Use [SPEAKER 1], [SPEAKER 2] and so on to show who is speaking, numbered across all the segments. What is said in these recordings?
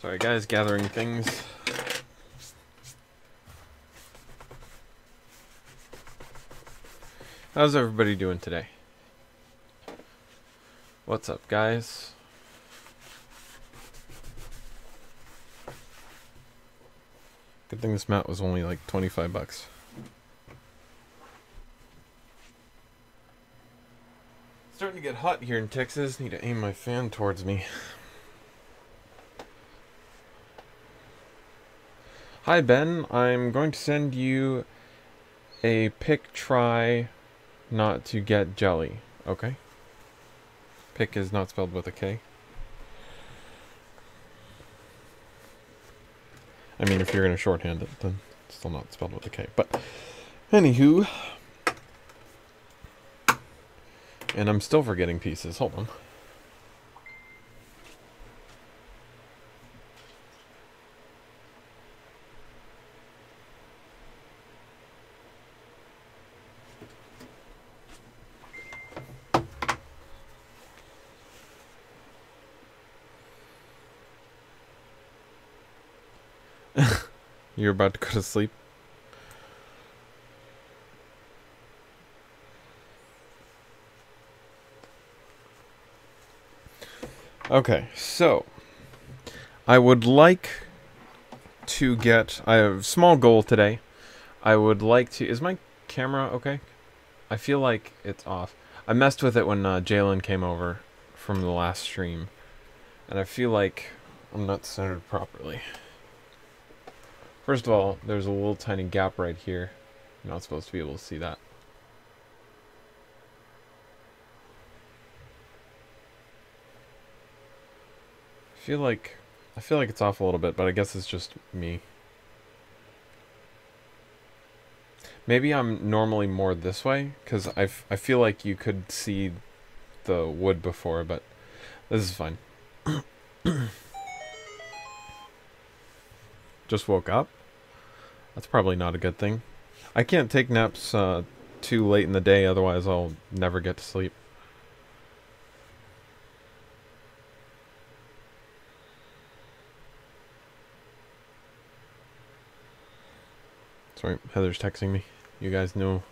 [SPEAKER 1] Sorry guys, gathering things. How's everybody doing today? What's up, guys? Good thing this mat was only like 25 bucks. Starting to get hot here in Texas. Need to aim my fan towards me. Hi Ben, I'm going to send you a pick try not to get jelly. Okay. Pick is not spelled with a K. I mean, if you're going to shorthand it, then it's still not spelled with a K. But, anywho. And I'm still forgetting pieces. Hold on. You're about to go to sleep? Okay, so I would like to get, I have a small goal today. I would like to, is my camera okay? I feel like it's off. I messed with it when Jalen came over from the last stream, and I feel like I'm not centered properly. First of all, there's a little tiny gap right here. You're not supposed to be able to see that. I feel like it's off a little bit, but I guess it's just me. Maybe I'm normally more this way, because I feel like you could see the wood before, but this is fine. Just woke up? That's probably not a good thing. I can't take naps too late in the day, otherwise I'll never get to sleep. Sorry, Heather's texting me. You guys know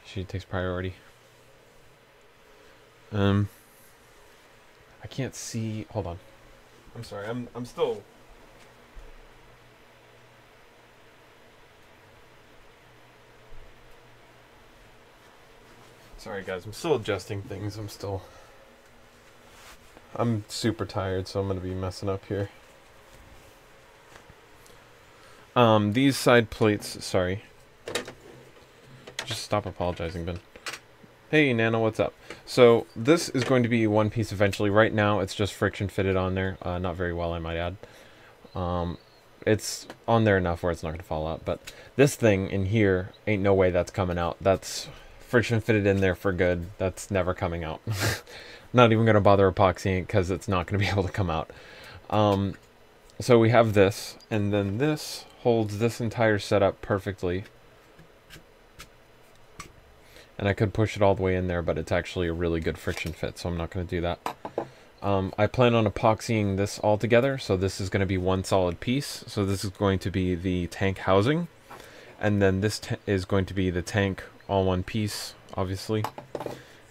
[SPEAKER 1] she takes priority. I can't see. Hold on. I'm sorry. I'm still. Sorry guys, I'm still adjusting things. I'm super tired, so I'm gonna be messing up here. These side plates, sorry. Just stop apologizing, Ben. Hey, Nana, what's up? So, this is going to be one piece eventually. Right now, it's just friction fitted on there. Not very well, I might add. It's on there enough where it's not going to fall out. But this thing in here, ain't no way that's coming out. That's friction fitted in there for good. That's never coming out. Not even going to bother epoxying it because it's not going to be able to come out. So we have this, and then this holds this entire setup perfectly. And I could push it all the way in there, but it's actually a really good friction fit, so I'm not going to do that. I plan on epoxying this all together, so this is going to be one solid piece. So this is going to be the tank housing, and then this is going to be the tank all one piece, obviously.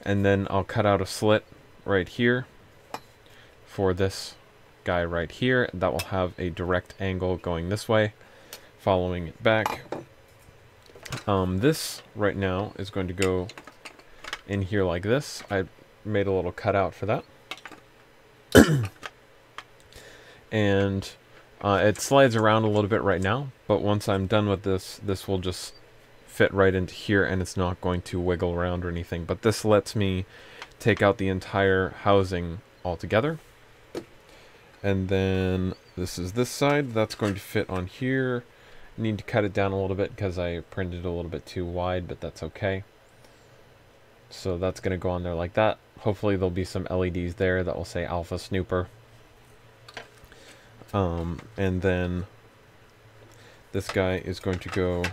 [SPEAKER 1] And then I'll cut out a slit right here for this guy right here. That will have a direct angle going this way, following it back. This right now is going to go in here like this. I made a little cutout for that. And it slides around a little bit right now, but once I'm done with this, this will just fit right into here, and it's not going to wiggle around or anything. But this lets me take out the entire housing all together. And then this is this side. That's going to fit on here. Need to cut it down a little bit because I printed a little bit too wide, but that's okay. So that's going to go on there like that. Hopefully there'll be some LEDs there that will say Alfa Snooper. And then this guy is going to go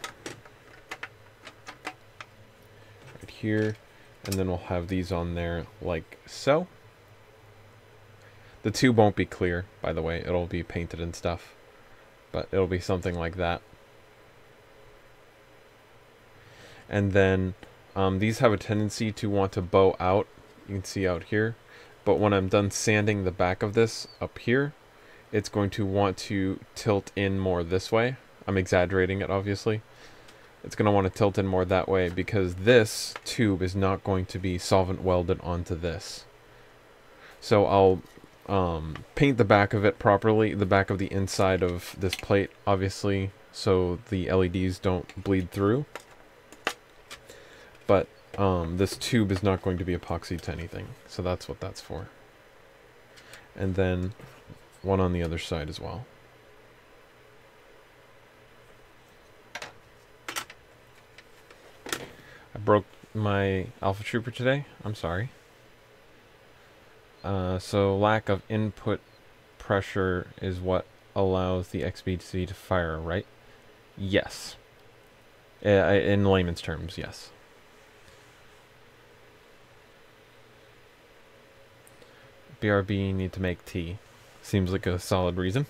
[SPEAKER 1] right here. And then we'll have these on there like so. The tube won't be clear, by the way. It'll be painted and stuff. But it'll be something like that. And then these have a tendency to want to bow out. You can see out here. But when I'm done sanding the back of this up here, it's going to want to tilt in more this way. I'm exaggerating it, obviously. It's going to want to tilt in more that way because this tube is not going to be solvent welded onto this. So I'll paint the back of it properly, the back of the inside of this plate, obviously, so the LEDs don't bleed through. But this tube is not going to be epoxied to anything, so that's what that's for. And then one on the other side as well. I broke my Alpha Trooper today. I'm sorry. So lack of input pressure is what allows the XBC to fire, right? Yes. In layman's terms, yes. BRB need to make tea. Seems like a solid reason.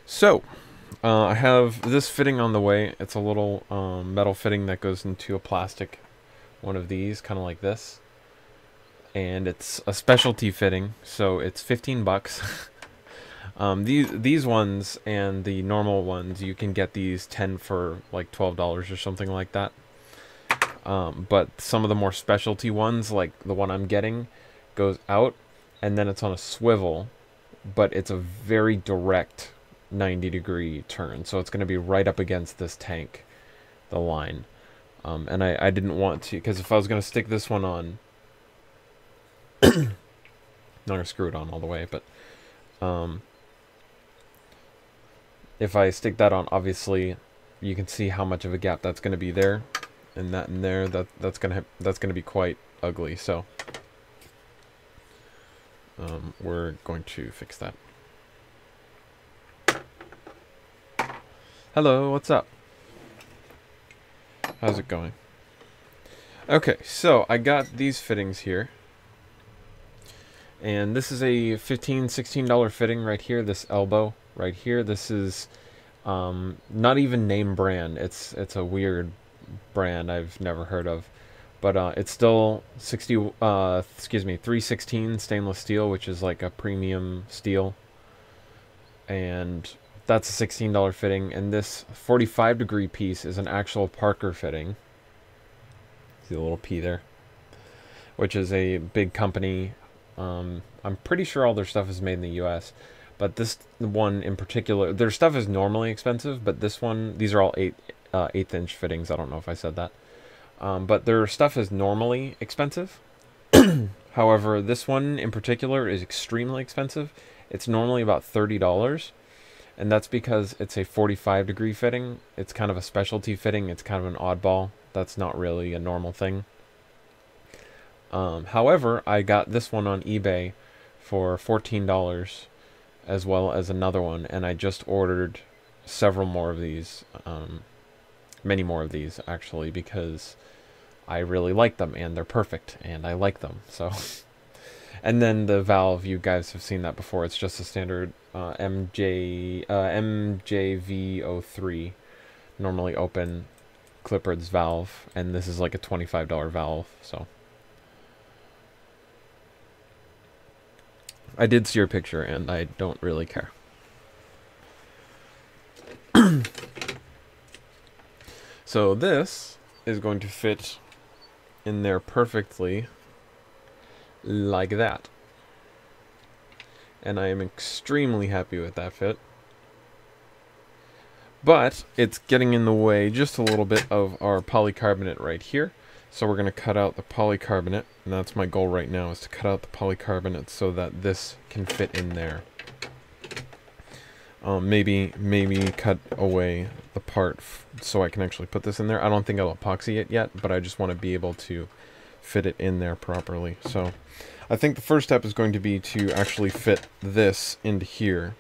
[SPEAKER 1] So, I have this fitting on the way. It's a little metal fitting that goes into a plastic one of these, kind of like this. And it's a specialty fitting, so it's 15 bucks. These ones and the normal ones, you can get these 10 for like $12 or something like that. But some of the more specialty ones, like the one I'm getting, goes out and then it's on a swivel, but it's a very direct 90-degree turn, so it's going to be right up against this tank, the line. And I didn't want to, because if I was going to stick this one on, not going to screw it on all the way, but if I stick that on, obviously you can see how much of a gap that's going to be there, and that in there, that's going to be quite ugly. So we're going to fix that. Hello, what's up? How's it going? Okay, so I got these fittings here. And this is a $15–16 fitting right here, this elbow right here. This is not even name brand. It's a weird brand I've never heard of. But it's still 316 stainless steel, which is like a premium steel. And that's a $16 fitting. And this 45-degree piece is an actual Parker fitting. See the little P there? Which is a big company. I'm pretty sure all their stuff is made in the US, but this one in particular, their stuff is normally expensive, but this one, these are all 8-inch fittings. I don't know if I said that. But their stuff is normally expensive. However, this one in particular is extremely expensive. It's normally about $30, and that's because it's a 45-degree fitting. It's kind of a specialty fitting. It's kind of an oddball. That's not really a normal thing. However, I got this one on eBay for $14, as well as another one, and I just ordered several more of these, many more of these actually, because I really like them and they're perfect and I like them. So, and then the valve, you guys have seen that before. It's just a standard MJV03, normally open Clippard's valve, and this is like a $25 valve. So I did see your picture, and I don't really care. So this is going to fit in there perfectly, like that. And I am extremely happy with that fit. But it's getting in the way just a little bit of our polycarbonate right here. So we're going to cut out the polycarbonate, and that's my goal right now, is to cut out the polycarbonate so that this can fit in there. Maybe cut away the part so I can actually put this in there. I don't think I'll epoxy it yet, but I just want to be able to fit it in there properly. So I think the first step is going to be to actually fit this into here,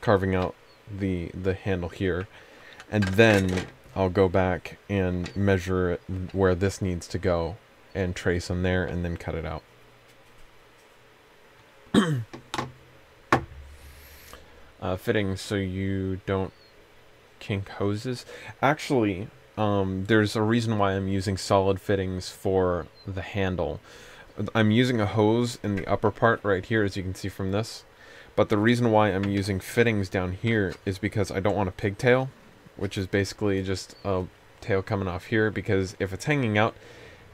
[SPEAKER 1] carving out the handle here, and then I'll go back and measure it where this needs to go and trace on there and then cut it out. Fittings so you don't kink hoses. Actually, there's a reason why I'm using solid fittings for the handle. I'm using a hose in the upper part right here, as you can see from this. But the reason why I'm using fittings down here is because I don't want a pigtail, which is basically just a tail coming off here, because if it's hanging out,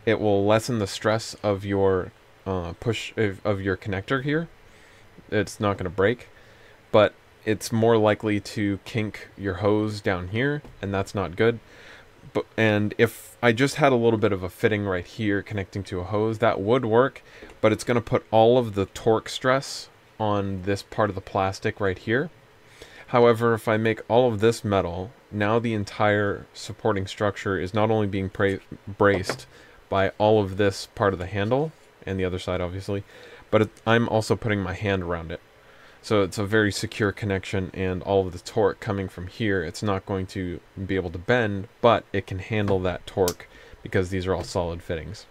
[SPEAKER 1] it will lessen the stress of your push of your connector here. It's not going to break, but it's more likely to kink your hose down here, and that's not good. And if I just had a little bit of a fitting right here connecting to a hose, that would work, but it's going to put all of the torque stress on this part of the plastic right here. However, if I make all of this metal, now the entire supporting structure is not only being braced by all of this part of the handle, and the other side obviously, but I'm also putting my hand around it. So it's a very secure connection, and all of the torque coming from here, it's not going to be able to bend, but it can handle that torque because these are all solid fittings.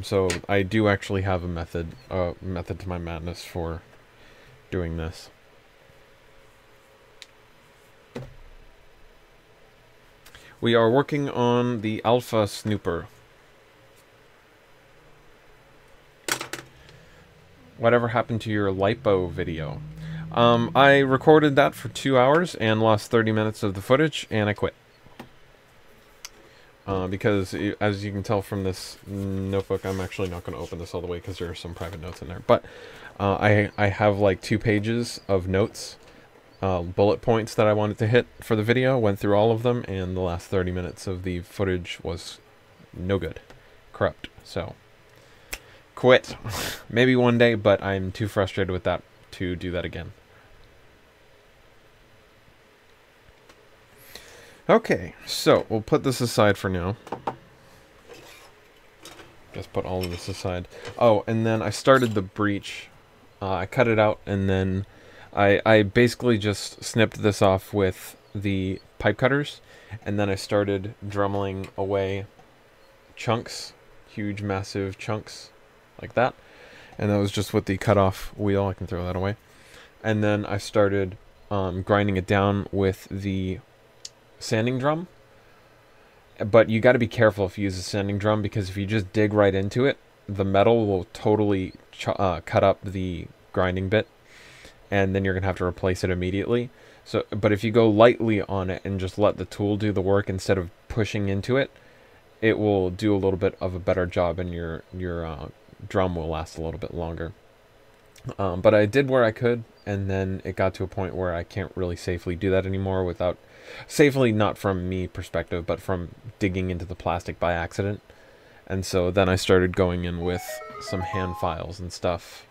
[SPEAKER 1] So I do actually have a method to my madness for doing this. We are working on the Alfa Snooper. Whatever happened to your lipo video? I recorded that for 2 hours and lost 30 minutes of the footage, and I quit. Because, as you can tell from this notebook, I'm actually not going to open this all the way because there are some private notes in there. But I have like 2 pages of notes, bullet points that I wanted to hit for the video, went through all of them, and the last 30 minutes of the footage was no good. Corrupt. So quit. Maybe one day, but I'm too frustrated with that to do that again. Okay, so we'll put this aside for now. Just put all of this aside. Oh, and then I started the breech. I cut it out, and then I basically just snipped this off with the pipe cutters, and then I started dremeling away chunks, huge, massive chunks, like that. And that was just with the cutoff wheel. I can throw that away. And then I started grinding it down with the sanding drum. But you got to be careful if you use a sanding drum, because if you just dig right into it, the metal will totally cut up the grinding bit, and then you're gonna have to replace it immediately. So, but if you go lightly on it and just let the tool do the work instead of pushing into it, it will do a little bit of a better job, and your drum will last a little bit longer. But I did where I could, and then it got to a point where I can't really safely do that anymore without, safely not from me perspective, but from digging into the plastic by accident. And so then I started going in with some hand files and stuff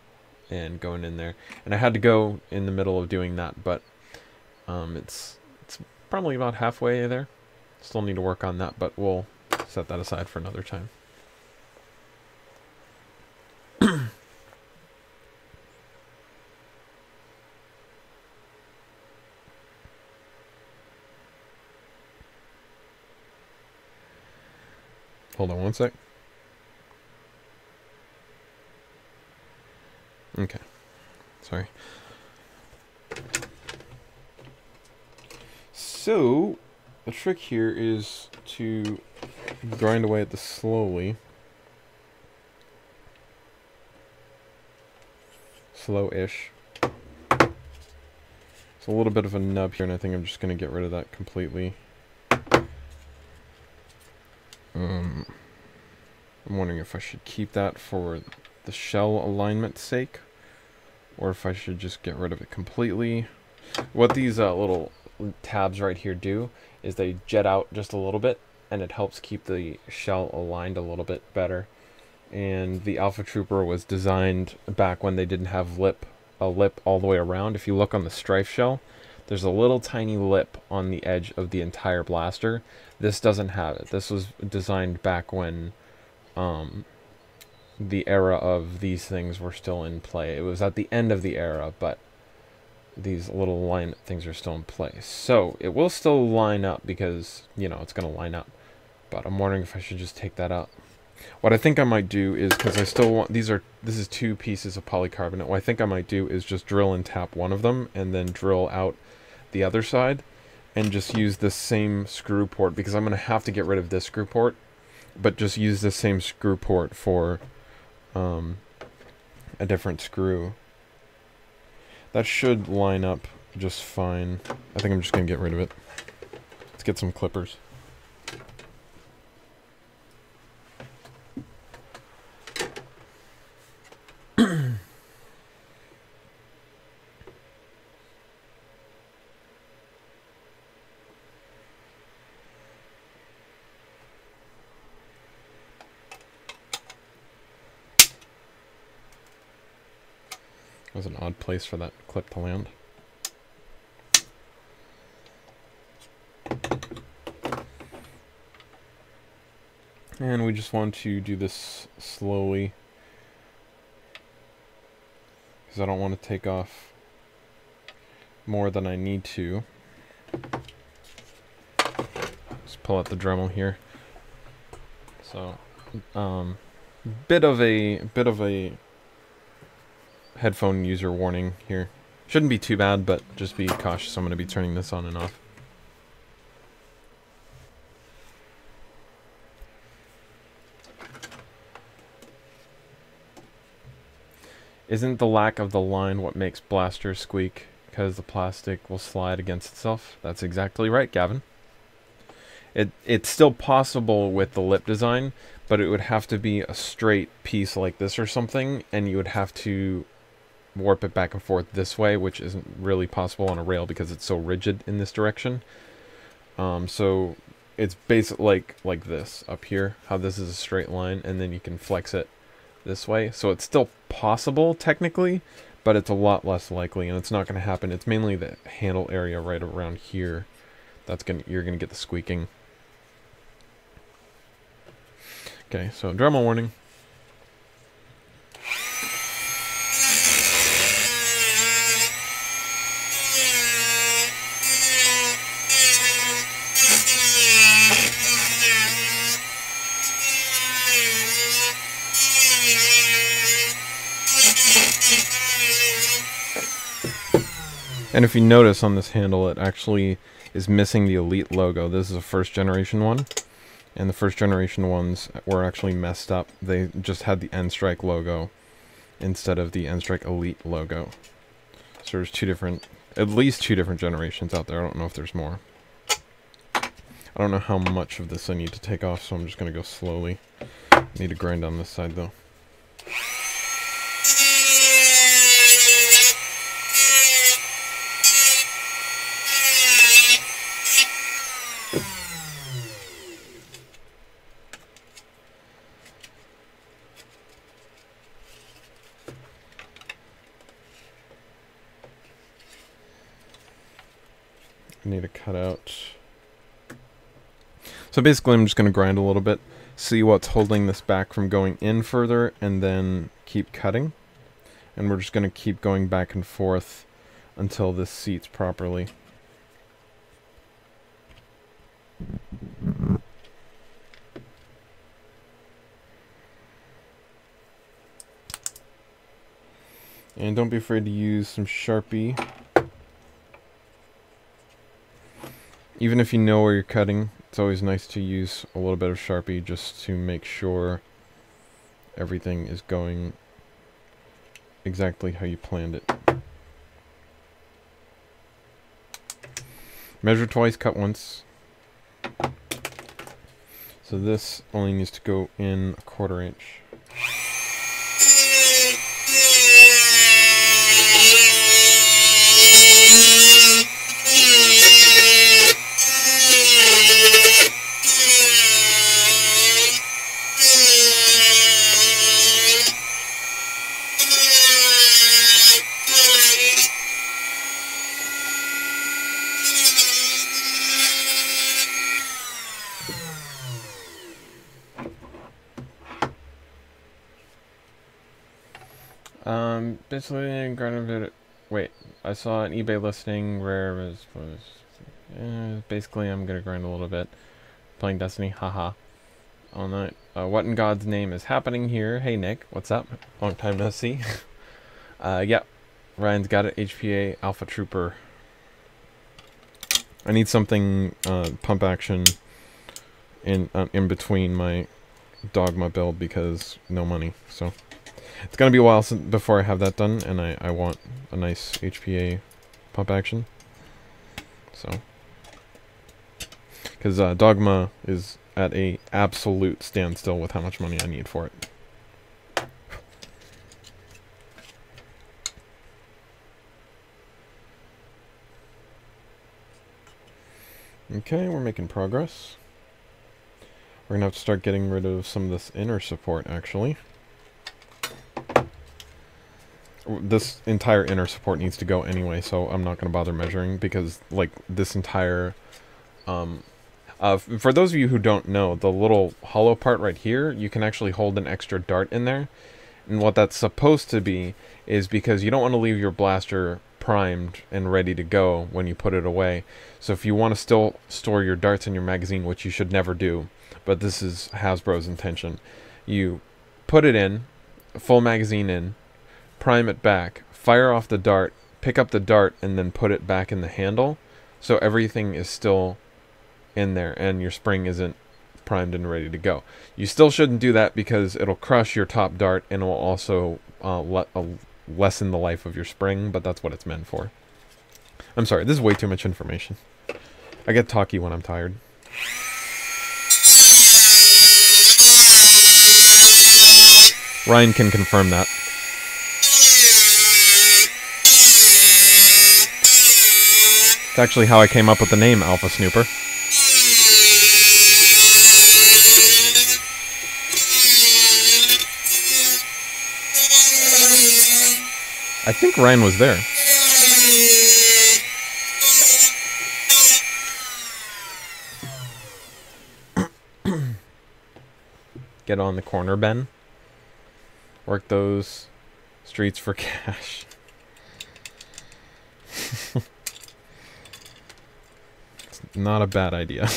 [SPEAKER 1] and going in there. And I had to go in the middle of doing that, but it's probably about halfway there. Still need to work on that, but we'll set that aside for another time. Hold on one sec. Okay. Sorry. So, the trick here is to grind away at this slowly. Slow-ish. It's a little bit of a nub here, and I think I'm just going to get rid of that completely. I'm wondering if I should keep that for the shell alignment's sake, or if I should just get rid of it completely. What these little tabs right here do is they jet out just a little bit, and it helps keep the shell aligned a little bit better. And the Alpha Trooper was designed back when they didn't have a lip all the way around. If you look on the Strife shell, there's a little tiny lip on the edge of the entire blaster. This doesn't have it. This was designed back when the era of these things were still in play. It was at the end of the era, but these little line things are still in place. So it will still line up because, you know, it's going to line up. But I'm wondering if I should just take that out. What I think I might do is, because I still want, this is 2 pieces of polycarbonate. What I think I might do is just drill and tap one of them and then drill out the other side and just use the same screw port, because I'm going to have to get rid of this screw port, but just use the same screw port for a different screw. That should line up just fine. I think I'm just going to get rid of it. Let's get some clippers. That was an odd place for that clip to land. And we just want to do this slowly, because I don't want to take off more than I need to. Just pull out the Dremel here. So, bit of a headphone user warning here. Shouldn't be too bad, but just be cautious. I'm going to be turning this on and off. Isn't the lack of the line what makes blasters squeak? Because the plastic will slide against itself? That's exactly right, Gavin. It's still possible with the lip design, but it would have to be a straight piece like this or something, and you would have to warp it back and forth this way, which isn't really possible on a rail because it's so rigid in this direction. So it's basically like this up here, how this is a straight line, and then you can flex it this way. So it's still possible technically, but it's a lot less likely, and it's not going to happen. It's mainly the handle area right around here you're gonna get the squeaking. Okay, so Dremel warning. And if you notice on this handle, it actually is missing the Elite logo. This is a first generation one, and the first generation ones were actually messed up. They just had the N-Strike logo instead of the N-Strike Elite logo. So there's at least two different generations out there. I don't know if there's more. I don't know how much of this I need to take off, so I'm just going to go slowly. I need to grind on this side though. Need to cut out. So basically I'm just going to grind a little bit, see what's holding this back from going in further, and then keep cutting. And we're just going to keep going back and forth until this seats properly. And don't be afraid to use some Sharpie. Even if you know where you're cutting, it's always nice to use a little bit of Sharpie just to make sure everything is going exactly how you planned it. Measure twice, cut once. So this only needs to go in 1/4 inch. Basically, wait, I saw an eBay listing where it was basically I'm gonna grind a little bit. Playing Destiny, haha. All night. What in God's name is happening here? Hey Nick, what's up? Long time no see. Yeah, Ryan's got it. HPA Alpha Trooper. I need something pump action in between my Dogma build because no money. So it's gonna be a while before I have that done, and I want a nice HPA pump action. So because Dogma is at a absolute standstill with how much money I need for it. Okay, we're making progress. We're gonna have to start getting rid of some of this inner support, actually. This entire inner support needs to go anyway, so I'm not gonna bother measuring, because, like, this entire... for those of you who don't know, the little hollow part right here, you can actually hold an extra dart in there. And what that's supposed to be is because you don't want to leave your blaster primed and ready to go when you put it away. So if you want to still store your darts in your magazine, which you should never do, but this is Hasbro's intention, you put it in, full magazine in, prime it back, fire off the dart, pick up the dart, and then put it back in the handle, so everything is still in there and your spring isn't primed and ready to go. You still shouldn't do that because it'll crush your top dart and it will also lessen the life of your spring, but that's what it's meant for. I'm sorry, this is way too much information. I get talky when I'm tired. Ryan can confirm that. It's actually how I came up with the name Alpha Snooper. I think Ryan was there. Get on the corner, Ben. Work those streets for cash. It's not a bad idea.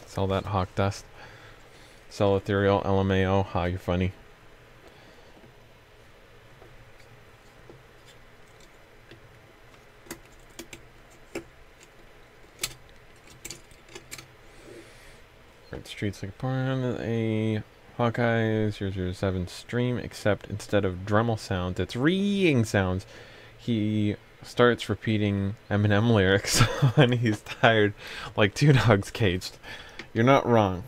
[SPEAKER 1] Sell that hawk dust. Sell ethereal LMAO. Ha, you're funny. Streets like porn, a Hawkeye 007 stream, except instead of Dremel sounds, it's reeing sounds. He starts repeating Eminem lyrics when he's tired, like two dogs caged. You're not wrong.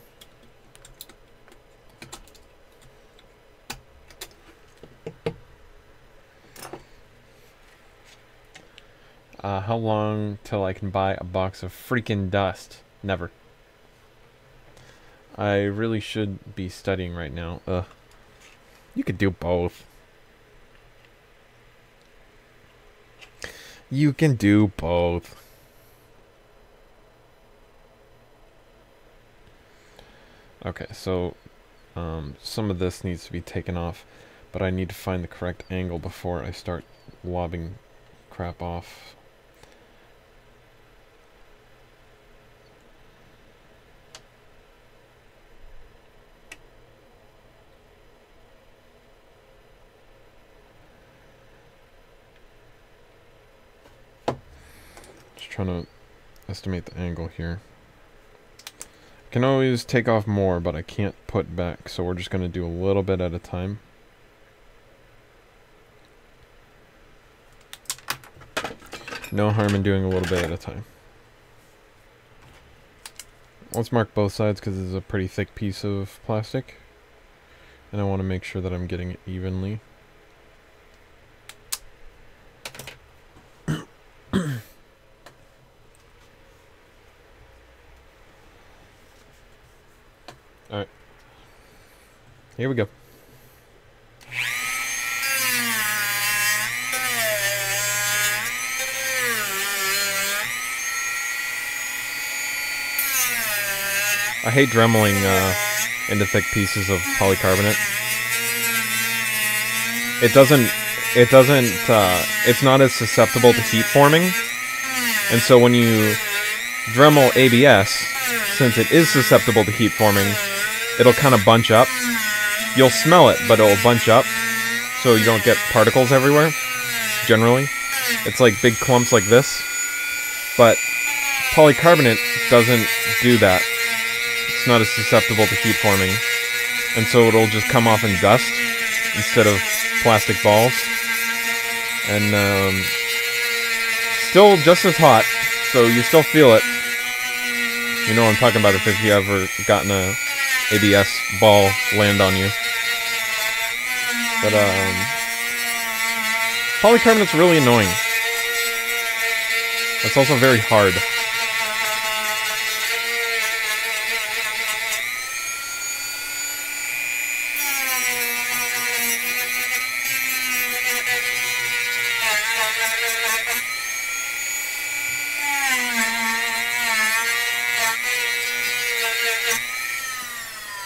[SPEAKER 1] How long till I can buy a box of freaking dust? Never. I really should be studying right now. You could do both. You can do both. Okay, so some of this needs to be taken off, but I need to find the correct angle before I start lobbing crap off. Trying to estimate the angle here. I can always take off more, but I can't put back, so we're just going to do a little bit at a time. No harm in doing a little bit at a time. Let's mark both sides because this is a pretty thick piece of plastic, and I want to make sure that I'm getting it evenly. Alright. Here we go. I hate dremeling into thick pieces of polycarbonate. It's not as susceptible to heat forming. And so when you Dremel ABS, since it is susceptible to heat forming, it'll kind of bunch up. You'll smell it, but it'll bunch up, so you don't get particles everywhere, generally. It's like big clumps like this. But polycarbonate doesn't do that. It's not as susceptible to heat forming. And so it'll just come off in dust instead of plastic balls. And still just as hot, so you still feel it. You know what I'm talking about if you ever gotten a ABS ball land on you. But polycarbonate's really annoying. It's also very hard.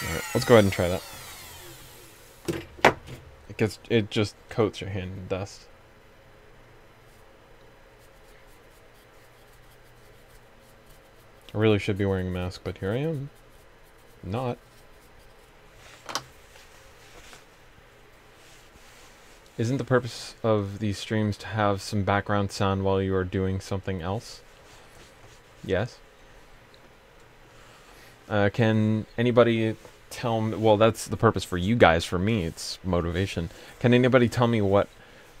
[SPEAKER 1] Alright, let's go ahead and try that. It just coats your hand in dust. I really should be wearing a mask, but here I am. Not. Isn't the purpose of these streams to have some background sound while you are doing something else? Yes. Can anybody tell me, well, that's the purpose for you guys. For me, it's motivation. Can anybody tell me what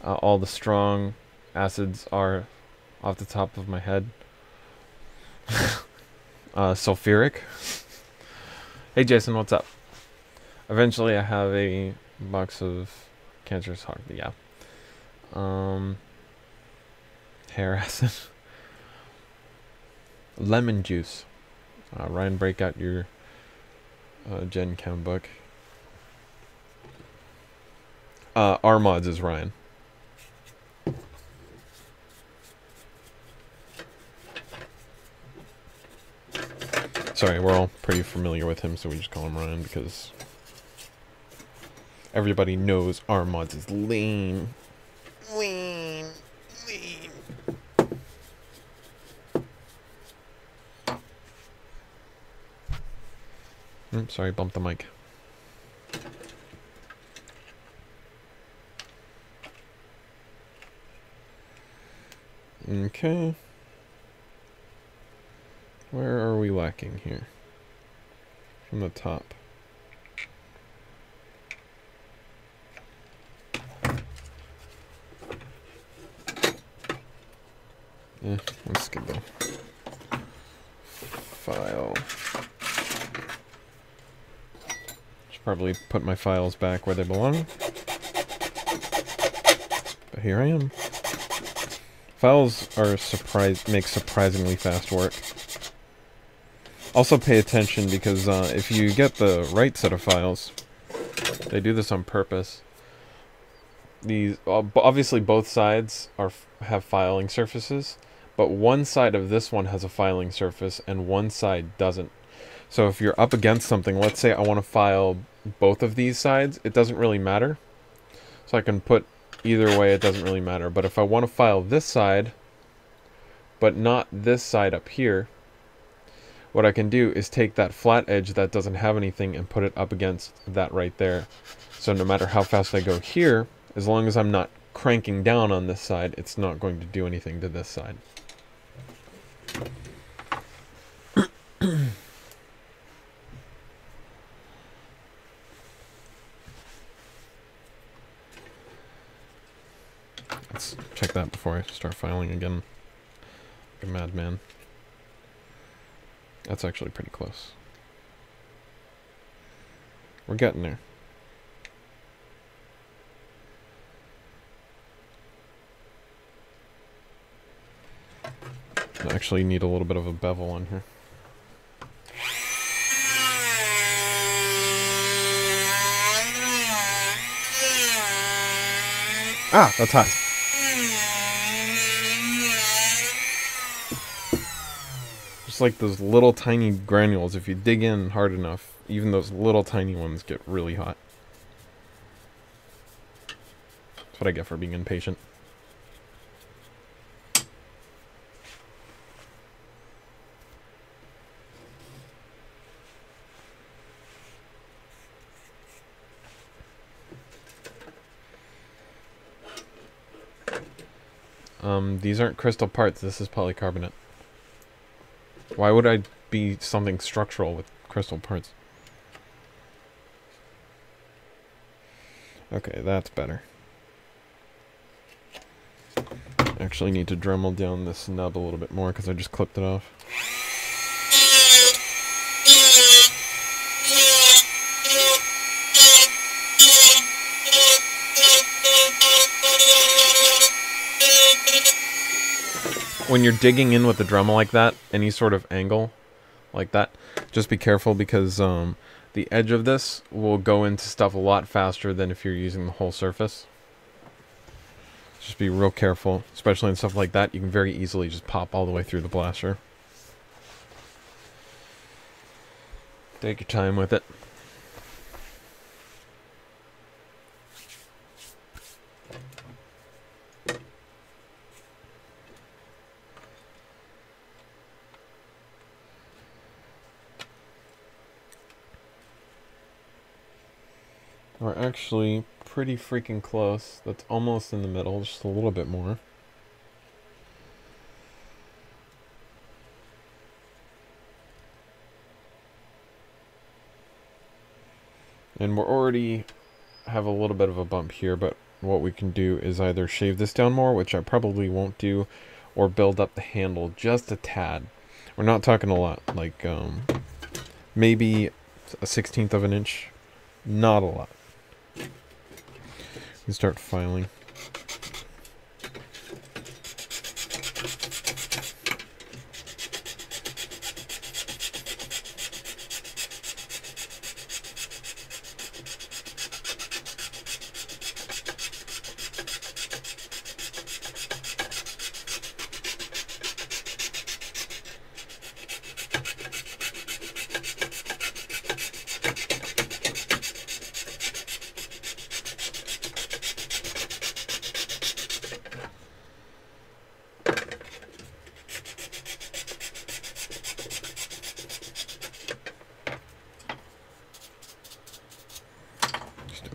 [SPEAKER 1] all the strong acids are off the top of my head? Sulfuric. Hey Jason, what's up? Eventually I have a box of cancerous hog. Yeah. Hair acid. Lemon juice. Ryan, break out your Gen Chem book. R mods is Ryan. Sorry, we're all pretty familiar with him, so we just call him Ryan because everybody knows R mods is lean. Lean. Sorry, bumped the mic. Okay. Where are we lacking here? From the top. Let's get the file. Should probably put my files back where they belong. But here I am. Files are make surprisingly fast work. Also pay attention because if you get the right set of files, they do this on purpose. These obviously both sides have filing surfaces, but one side of this one has a filing surface and one side doesn't. So if you're up against something, let's say I want to file both of these sides, it doesn't really matter. So I can put either way, it doesn't really matter. But if I want to file this side, but not this side up here, what I can do is take that flat edge that doesn't have anything and put it up against that right there. So no matter how fast I go here, as long as I'm not cranking down on this side, it's not going to do anything to this side. Let's check that before I start filing again. Like a madman. That's actually pretty close. We're getting there. I actually need a little bit of a bevel on here. Ah, that's hot. Just like those little tiny granules, if you dig in hard enough, even those little tiny ones get really hot. That's what I get for being impatient. These aren't crystal parts, this is polycarbonate. Why would I be something structural with crystal parts? Okay, that's better. Actually need to Dremel down this nub a little bit more because I just clipped it off. When you're digging in with the Dremel like that, any sort of angle like that, just be careful because the edge of this will go into stuff a lot faster than if you're using the whole surface. Just be real careful, especially in stuff like that. You can very easily just pop all the way through the blaster. Take your time with it. We're actually pretty freaking close. That's almost in the middle, just a little bit more. And we're already have a little bit of a bump here, but what we can do is either shave this down more, which I probably won't do, or build up the handle just a tad. We're not talking a lot, like maybe a 1/16 of an inch. Not a lot. You start filing.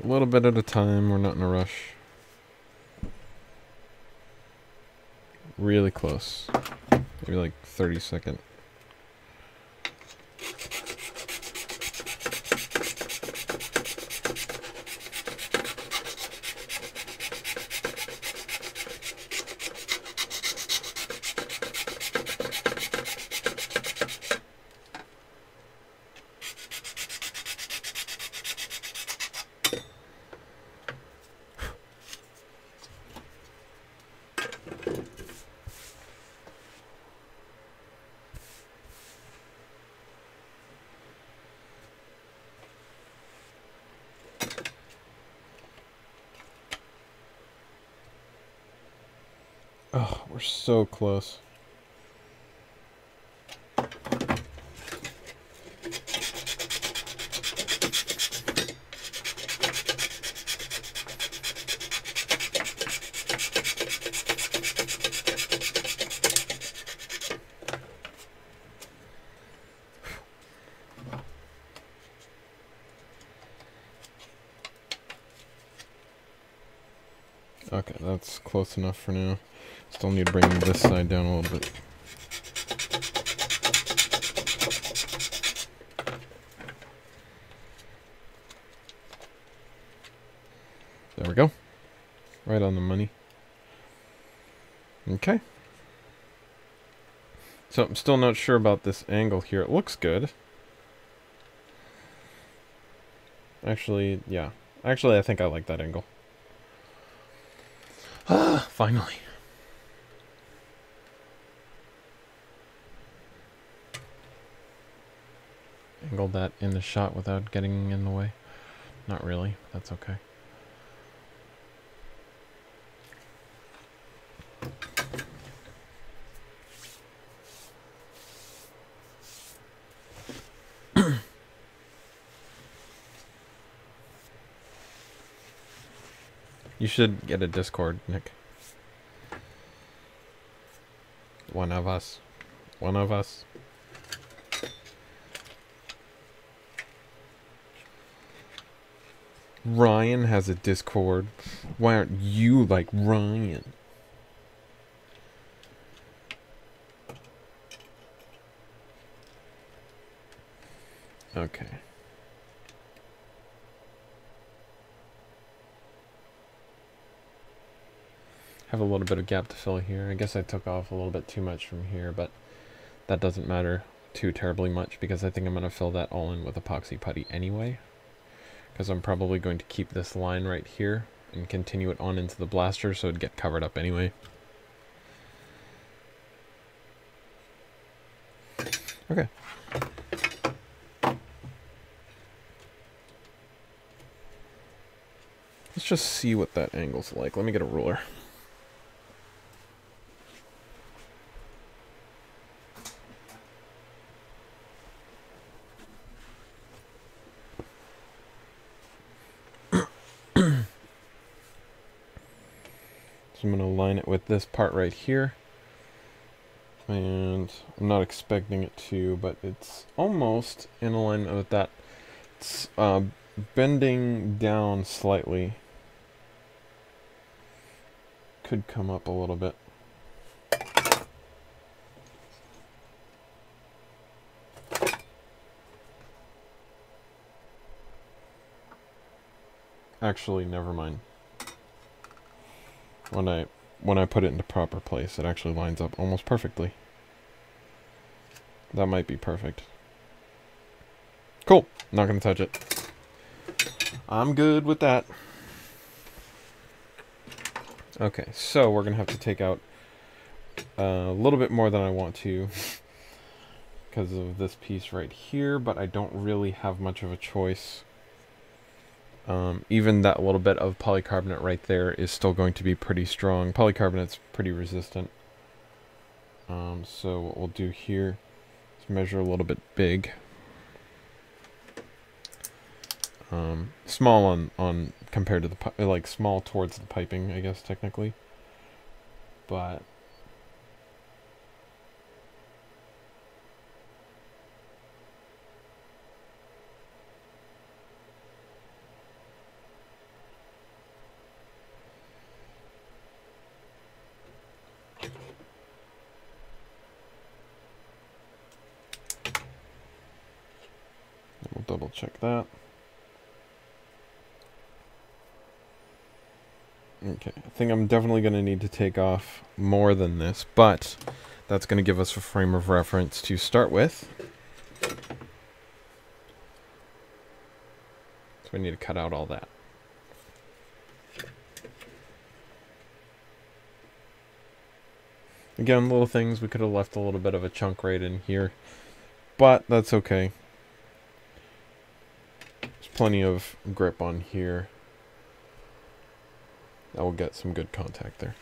[SPEAKER 1] A little bit at a time, we're not in a rush. Really close. Maybe like 30-second. Oh, we're so close. Okay, that's close enough for now. Still need to bring this side down a little bit. There we go. Right on the money. Okay. So I'm still not sure about this angle here. It looks good. Actually, yeah. Actually, I think I like that angle. Ah, finally. Angle that in the shot without getting in the way. Not really, that's okay. You should get a Discord, Nick. One of us. One of us. Ryan has a Discord. Why aren't you like Ryan? Okay. Have a little bit of gap to fill here. I guess I took off a little bit too much from here, but that doesn't matter too terribly much because I think I'm going to fill that all in with epoxy putty anyway. Because I'm probably going to keep this line right here and continue it on into the blaster so it'd get covered up anyway. Okay. Let's just see what that angle's like. Let me get a ruler. So I'm going to line it with this part right here. And I'm not expecting it to, but it's almost in alignment with that. It's bending down slightly. Could come up a little bit. Actually, never mind. When I put it into proper place, it actually lines up almost perfectly. That might be perfect. Cool. Not gonna touch it. I'm good with that. Okay, so we're gonna have to take out a little bit more than I want to because of this piece right here, but I don't really have much of a choice. Even that little bit of polycarbonate right there is still going to be pretty strong. Polycarbonate's pretty resistant. So what we'll do here is measure a little bit big. Small on compared to the like small towards the piping, I guess technically. But we'll double check that. Okay, I think I'm definitely going to need to take off more than this, but that's going to give us a frame of reference to start with. So we need to cut out all that. Again, little things, we could have left a little bit of a chunk right in here, but that's okay. There's plenty of grip on here. That will get some good contact there.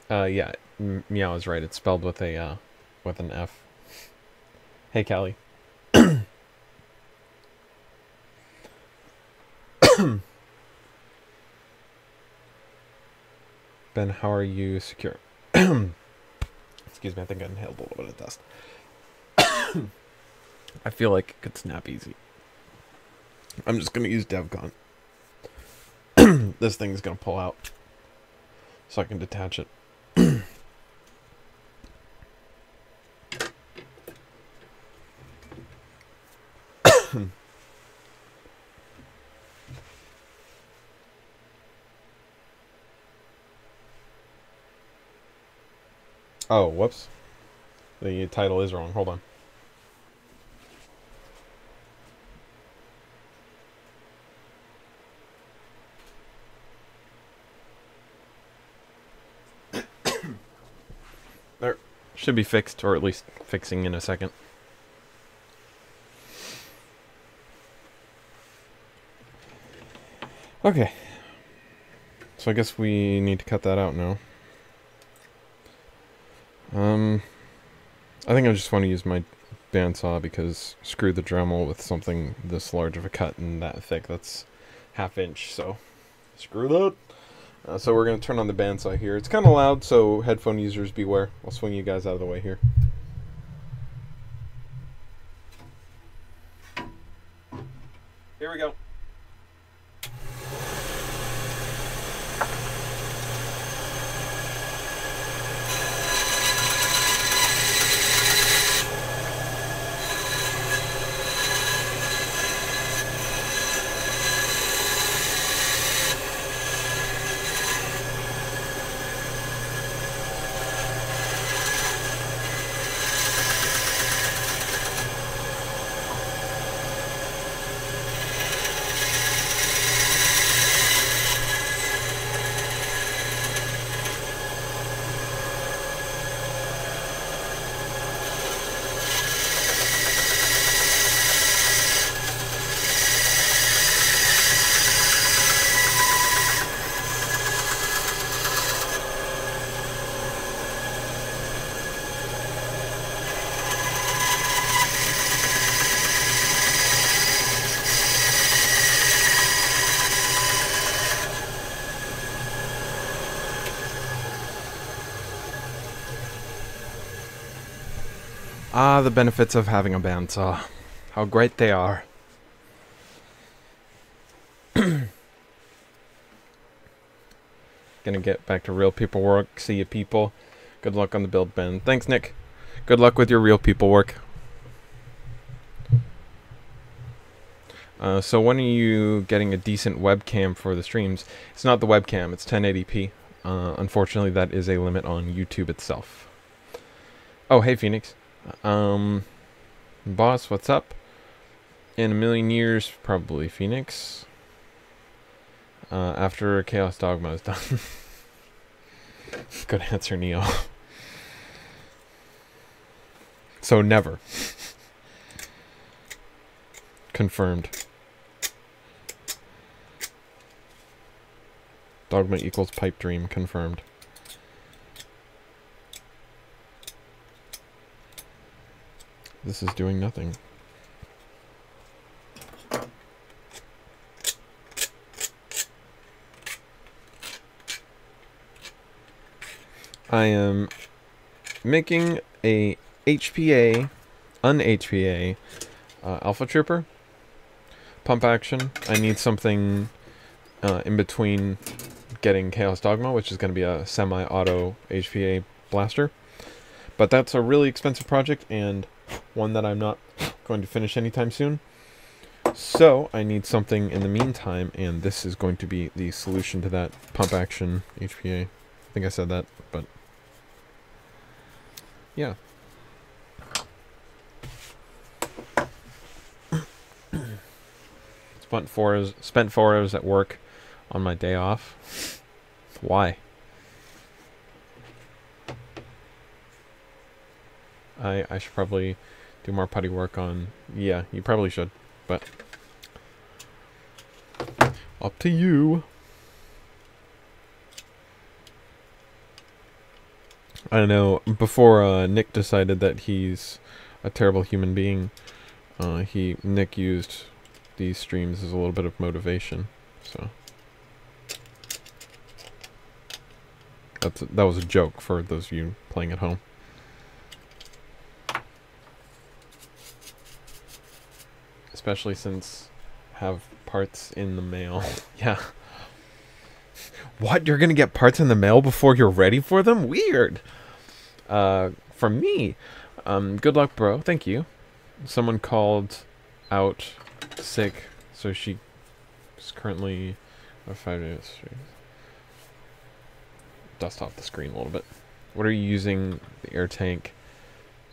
[SPEAKER 1] Yeah, Meow is right. It's spelled with a with an F. Hey, Callie. Ben, how are you secure? Excuse me, I think I inhaled a little bit of dust. I feel like it could snap easy. I'm just going to use DevCon. This thing's going to pull out so I can detach it. Oh, whoops. The title is wrong. Hold on. There. Should be fixed, or at least fixing in a second. Okay. So I guess we need to cut that out now. I think I just want to use my bandsaw because screw the Dremel with something this large of a cut and that thick. That's ½ inch, so screw that. So we're going to turn on the bandsaw here. It's kind of loud, so headphone users beware. I'll swing you guys out of the way here. Here we go. Ah, the benefits of having a bandsaw. How great they are. Gonna get back to real people work. See you people. Good luck on the build, Ben. Thanks, Nick. Good luck with your real people work. So when are you getting a decent webcam for the streams? It's not the webcam, it's 1080p. Unfortunately, that is a limit on YouTube itself. Oh, hey, Phoenix. Boss, what's up? In a million years, probably, Phoenix. After Chaos Dogma is done. Good answer, Neo. So never. Confirmed. Dogma equals pipe dream, confirmed. This is doing nothing. I am making a HPA, un-HPA Alpha Trooper. Pump action. I need something in between getting Chaos Dogma, which is going to be a semi-auto HPA blaster. But that's a really expensive project and one that I'm not going to finish anytime soon. So I need something in the meantime, and this is going to be the solution to that. Pump action HPA. I think I said that, but yeah. Spent 4 hours at work on my day off. Why? I should probably do more putty work on... Yeah, you probably should, but... Up to you. I don't know, before Nick decided that he's a terrible human being, Nick used these streams as a little bit of motivation, so... That was a joke for those of you playing at home. Especially since I have parts in the mail. Yeah. What? You're gonna get parts in the mail before you're ready for them? Weird. From me. Good luck, bro. Thank you. Someone called out sick, so she is currently 5 days. Dust off the screen a little bit. What are you using the air tank?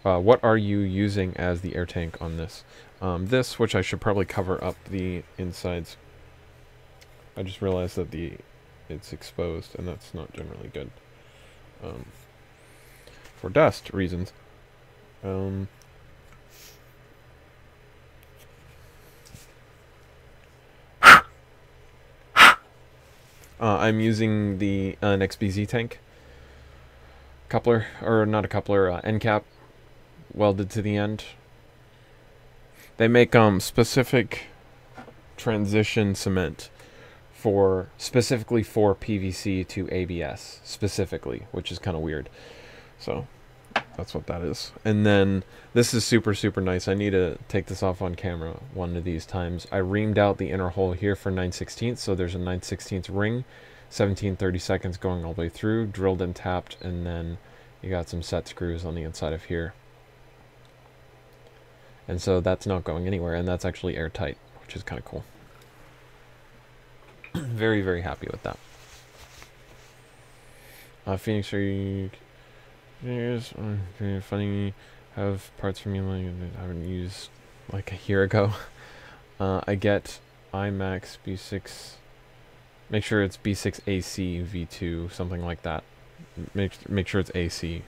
[SPEAKER 1] What are you using as the air tank on this? This, which I should probably cover up the insides. I just realized that it's exposed, and that's not generally good. For dust reasons. I'm using the an XBZ tank coupler, or not a coupler, end cap welded to the end. They make specific transition cement for specifically for PVC to ABS specifically, which is kind of weird. So that's what that is. And then this is super, super nice. I need to take this off on camera one of these times. I reamed out the inner hole here for 9/16, so there's a 9/16 ring, 17/32 going all the way through, drilled and tapped, and then you got some set screws on the inside of here. And so that's not going anywhere, and that's actually airtight, which is kind of cool. Very, very happy with that. Phoenix, are you... Here's funny, have parts from you like I haven't used like a year ago. I get IMAX B6. Make sure it's B6 AC V2, something like that. Make sure it's AC,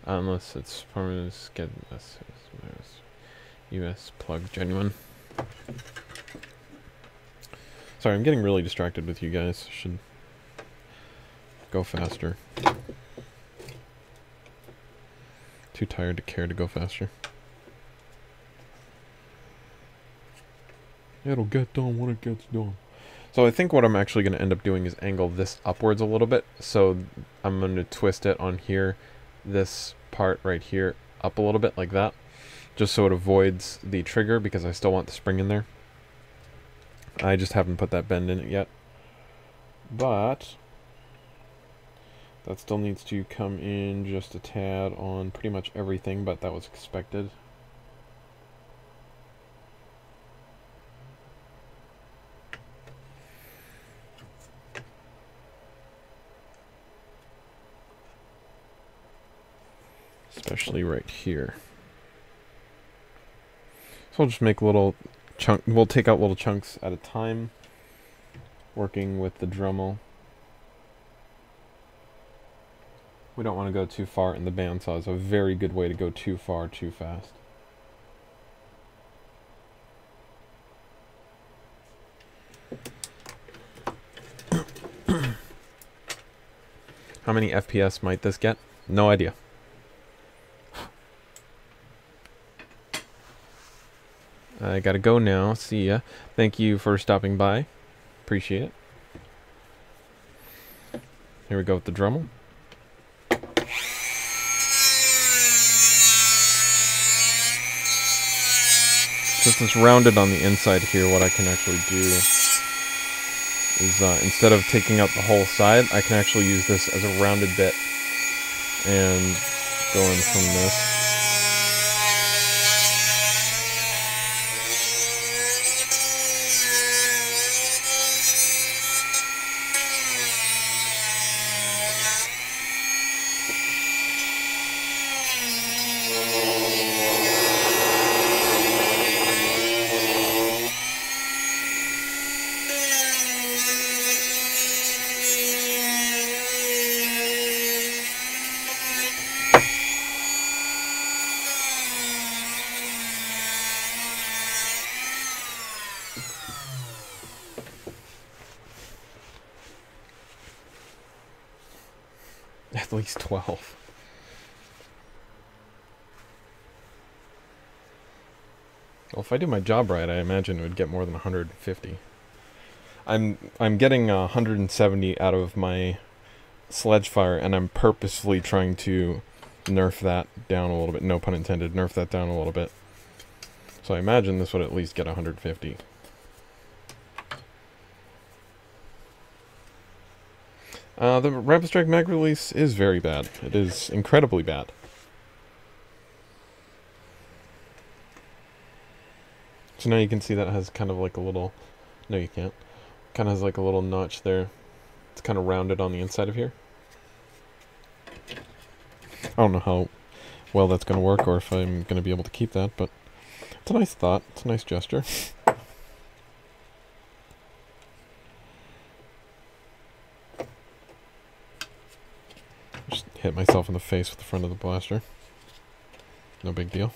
[SPEAKER 1] unless it's permanent. Get US plug genuine. Sorry, I'm getting really distracted with you guys. Should go faster. Too tired to care to go faster. It'll get done when it gets done. So I think what I'm actually going to end up doing is angle this upwards a little bit. So I'm going to twist it on here, this part right here, up a little bit like that. Just so it avoids the trigger, because I still want the spring in there. I just haven't put that bend in it yet. But that still needs to come in just a tad on pretty much everything, but that was expected. Especially right here. So we'll just make little we'll take out little chunks at a time, working with the Dremel. We don't want to go too far, and the bandsaw is a very good way to go too far too fast. How many FPS might this get? No idea. I gotta go now. See ya. Thank you for stopping by. Appreciate it. Here we go with the Dremel. Since it's rounded on the inside here, what I can actually do is instead of taking out the whole side, I can actually use this as a rounded bit and going from this. At least 12. Well, if I do my job right, I imagine it would get more than 150. I'm getting 170 out of my sledge fire, and I'm purposefully trying to nerf that down a little bit. No pun intended. Nerf that down a little bit. So I imagine this would at least get 150. The Rapid Strike mag release is very bad. It is incredibly bad. So now you can see that it has kind of like a little... No, you can't. Kind of has like a little notch there. It's kind of rounded on the inside of here. I don't know how well that's going to work, or if I'm going to be able to keep that, but it's a nice thought. It's a nice gesture. Just hit myself in the face with the front of the blaster. No big deal.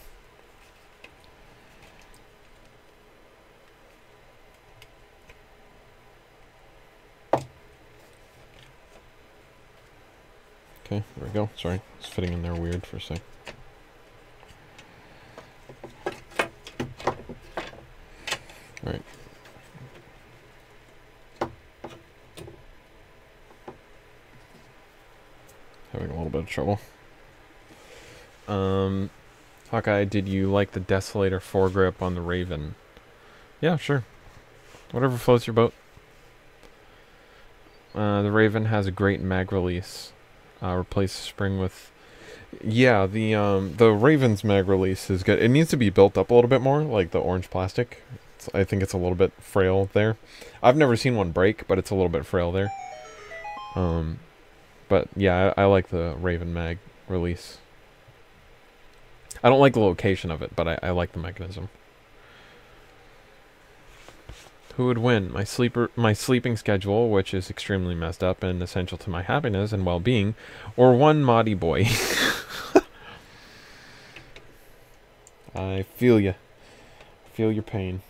[SPEAKER 1] Okay, there we go. Sorry, it's fitting in there weird for a sec. Alright. Having a little bit of trouble. Hawkeye, did you like the Desolator foregrip on the Raven? Yeah, sure. Whatever floats your boat. The Raven has a great mag release. Replace the spring with... Yeah, the Raven's mag release is good. It needs to be built up a little bit more, like the orange plastic. I think it's a little bit frail there. I've never seen one break, but it's a little bit frail there. But yeah, I like the Raven mag release. I don't like the location of it, but I like the mechanism. Who would win? My sleeping schedule, which is extremely messed up and essential to my happiness and well-being, or one moddy boy? I feel you. Feel your pain.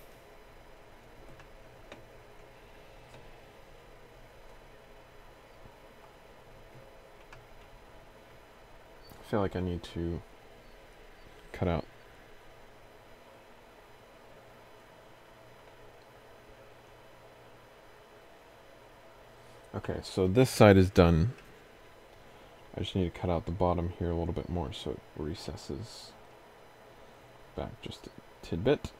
[SPEAKER 1] I feel like I need to cut out. Okay, so this side is done. I just need to cut out the bottom here a little bit more so it recesses back just a tidbit.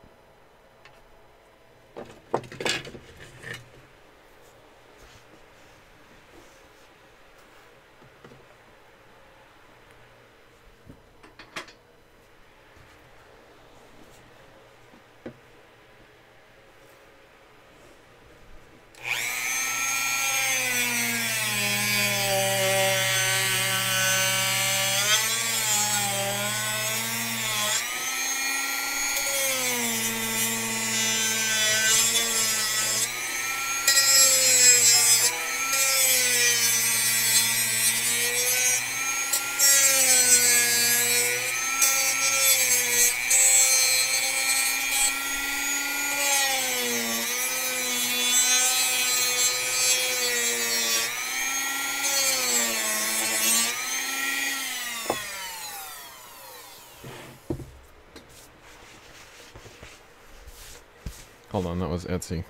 [SPEAKER 1] Hold on, that was Etsy.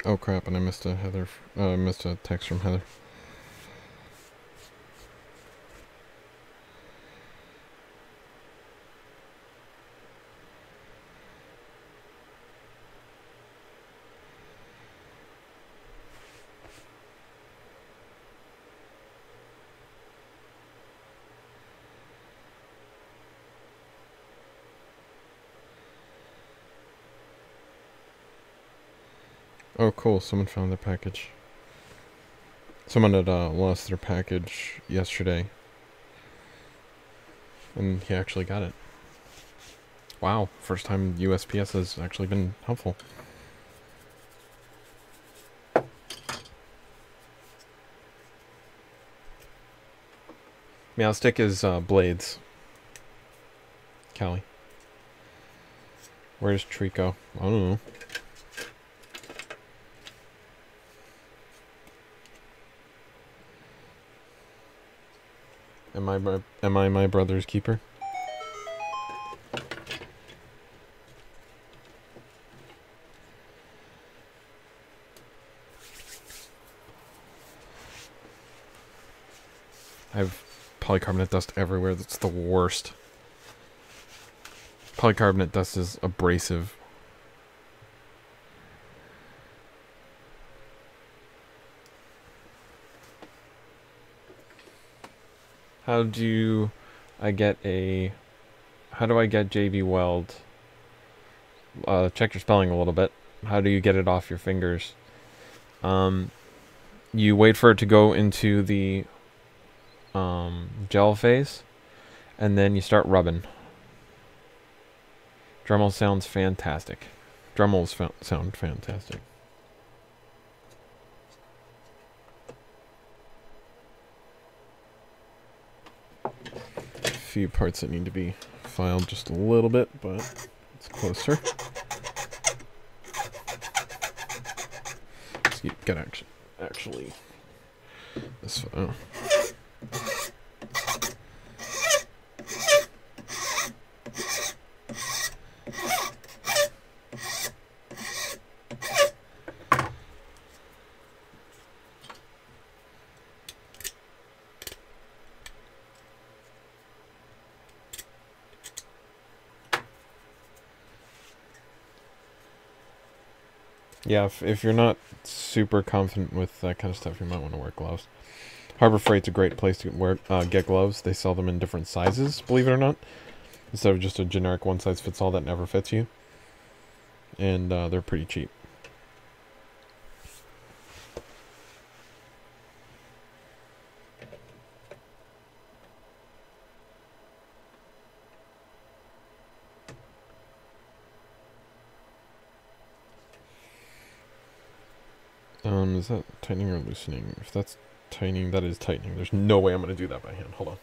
[SPEAKER 1] Oh crap, and I missed a missed a text from Heather. Oh, cool. Someone found their package. Someone had lost their package yesterday. And he actually got it. Wow. First time USPS has actually been helpful. Meowstick is Blades. Callie. Where's Trico? I don't know. Am I my brother's keeper? I have polycarbonate dust everywhere. That's the worst. Polycarbonate dust is abrasive. How do I get JV Weld? Check your spelling a little bit. How do you get it off your fingers? You wait for it to go into the gel phase, and then you start rubbing. Dremel sounds fantastic. Dremels sound fantastic. Few parts that need to be filed just a little bit, but it's closer. So you gotta actually. This. Oh. Yeah, if you're not super confident with that kind of stuff, you might want to wear gloves. Harbor Freight's a great place to get gloves. They sell them in different sizes, believe it or not, instead of just a generic one-size-fits-all that never fits you. And they're pretty cheap. Is that tightening or loosening? If that's tightening, that is tightening. There's no way I'm going to do that by hand. Hold on.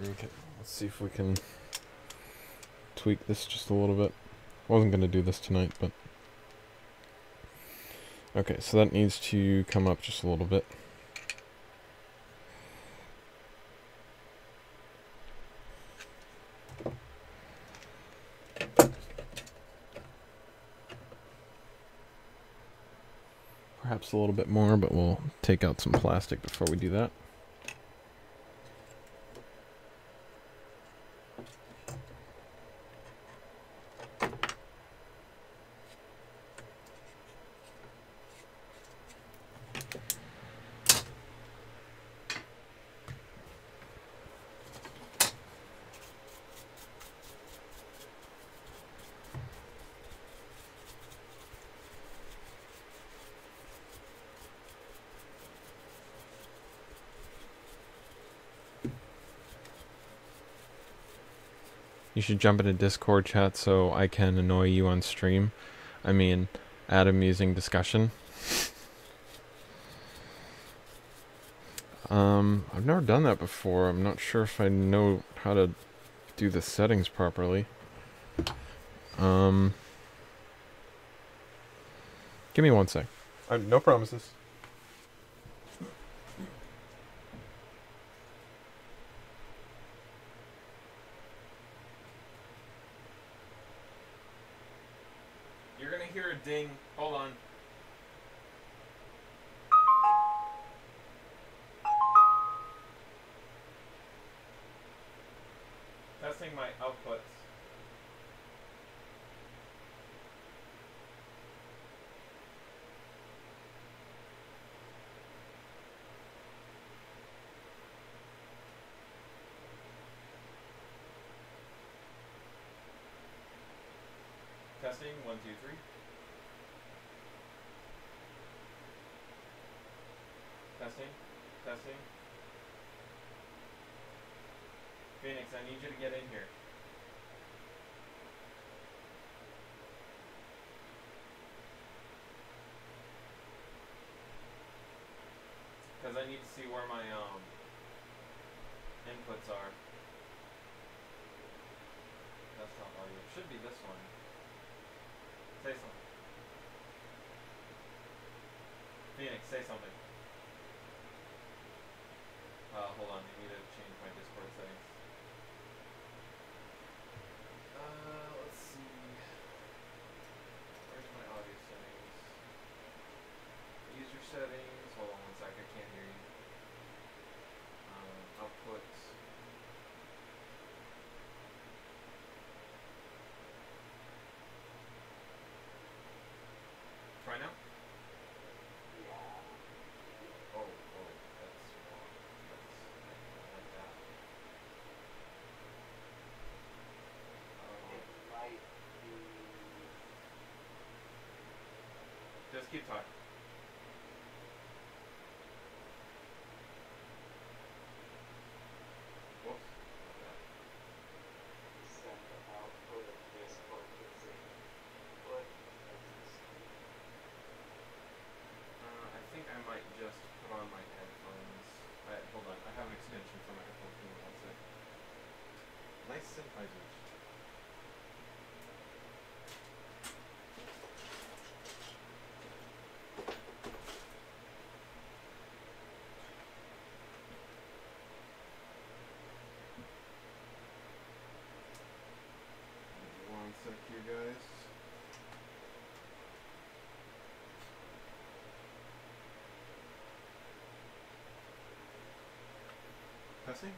[SPEAKER 1] Okay, let's see if we can tweak this just a little bit. I wasn't going to do this tonight, but... Okay, so that needs to come up just a little bit. Perhaps a little bit more, but we'll take out some plastic before we do that. You should jump into Discord chat so I can annoy you on stream. I mean, add amusing discussion. I've never done that before. I'm not sure if I know how to do the settings properly. Give me one sec. No promises. You're gonna hear a ding. Hold on. Testing my outputs. Testing, 1, 2, 3. Testing, testing. Phoenix, I need you to get in here. Because I need to see where my inputs are. Desktop audio. It should be this one. Say something. Phoenix, say something. Hold on, I need to change my Discord settings. Let's see. Where's my audio settings? User settings. Hold on one sec, I can't hear you. Outputs. Try now? Oh, that's wrong. That's, I don't like that. One sec here, guys. Testing?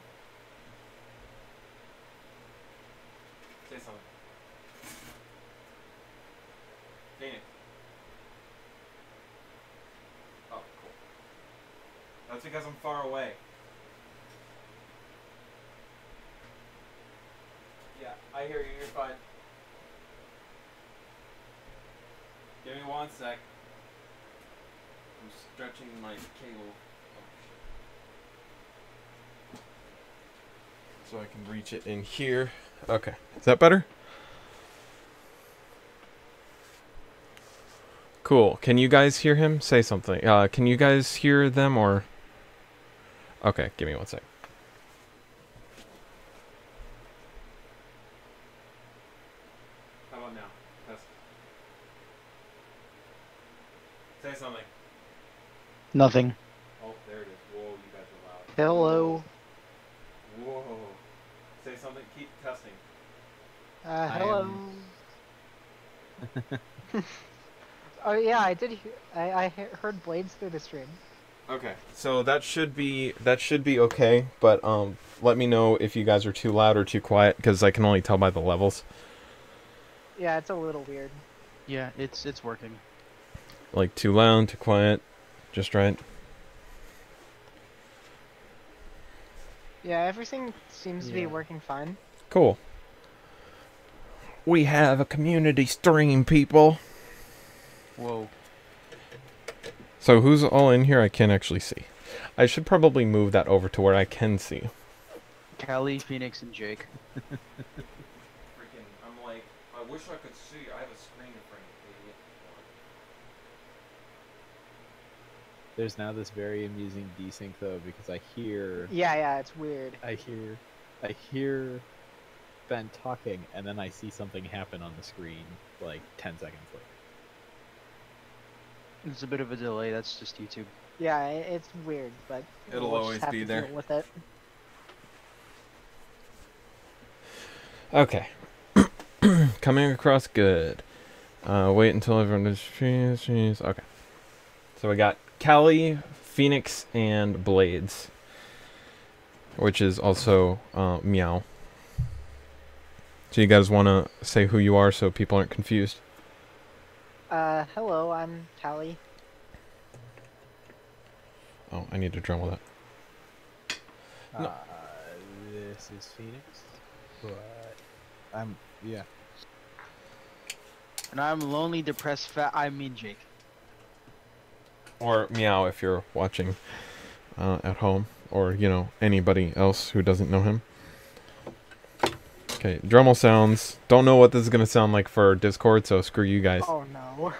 [SPEAKER 1] Say something. Phoenix. Oh, cool. That's because I'm far away. Yeah, I hear you. You're fine. Give me one sec. I'm stretching my cable. So I can reach it in here. Okay. Is that better? Cool. Can you guys hear him? Say something. Can you guys hear them or... Okay, give me one sec. How about now? Test. Say something.
[SPEAKER 2] Nothing.
[SPEAKER 1] Oh, there it is. Whoa, you guys are loud.
[SPEAKER 2] Hello.
[SPEAKER 1] Whoa. Say something. Keep testing.
[SPEAKER 2] Hello. Oh yeah, I did. I heard blades through the stream.
[SPEAKER 1] Okay, so that should be okay. But let me know if you guys are too loud or too quiet because I can only tell by the levels.
[SPEAKER 2] Yeah, it's a little weird.
[SPEAKER 3] Yeah, it's working.
[SPEAKER 1] Like too loud, too quiet, just right.
[SPEAKER 2] Yeah, everything seems to be working fine.
[SPEAKER 1] Cool. We have a community stream, people.
[SPEAKER 3] Whoa.
[SPEAKER 1] So who's all in here? I can't actually see. I should probably move that over to where I can see.
[SPEAKER 3] Callie, Phoenix, and Jake.
[SPEAKER 1] Freaking, I'm like, I wish I could see. I have a screen in front of me.
[SPEAKER 4] There's now this very amusing desync though because I hear
[SPEAKER 2] Yeah, it's weird.
[SPEAKER 4] I hear Ben talking and then I see something happen on the screen like 10 seconds later.
[SPEAKER 3] It's a bit of a delay, that's just YouTube.
[SPEAKER 2] Yeah, it's weird, but
[SPEAKER 1] It'll
[SPEAKER 2] we'll
[SPEAKER 1] always
[SPEAKER 2] just have
[SPEAKER 1] be
[SPEAKER 2] to
[SPEAKER 1] there.
[SPEAKER 2] deal with it.
[SPEAKER 1] Okay. Coming across good. Wait until everyone is finished. Okay. So we got Callie, Phoenix, and Blades. Which is also Meow. So you guys want to say who you are so people aren't confused?
[SPEAKER 2] Hello, I'm Callie.
[SPEAKER 1] Oh, I need to drumble that. No.
[SPEAKER 4] This is Phoenix, but yeah.
[SPEAKER 3] And I'm lonely, depressed, fat. I mean Jake.
[SPEAKER 1] Or Meow if you're watching at home. Or, you know, anybody else who doesn't know him. Okay, Dremel sounds. Don't know what this is going to sound like for Discord, so screw you guys.
[SPEAKER 2] Oh no.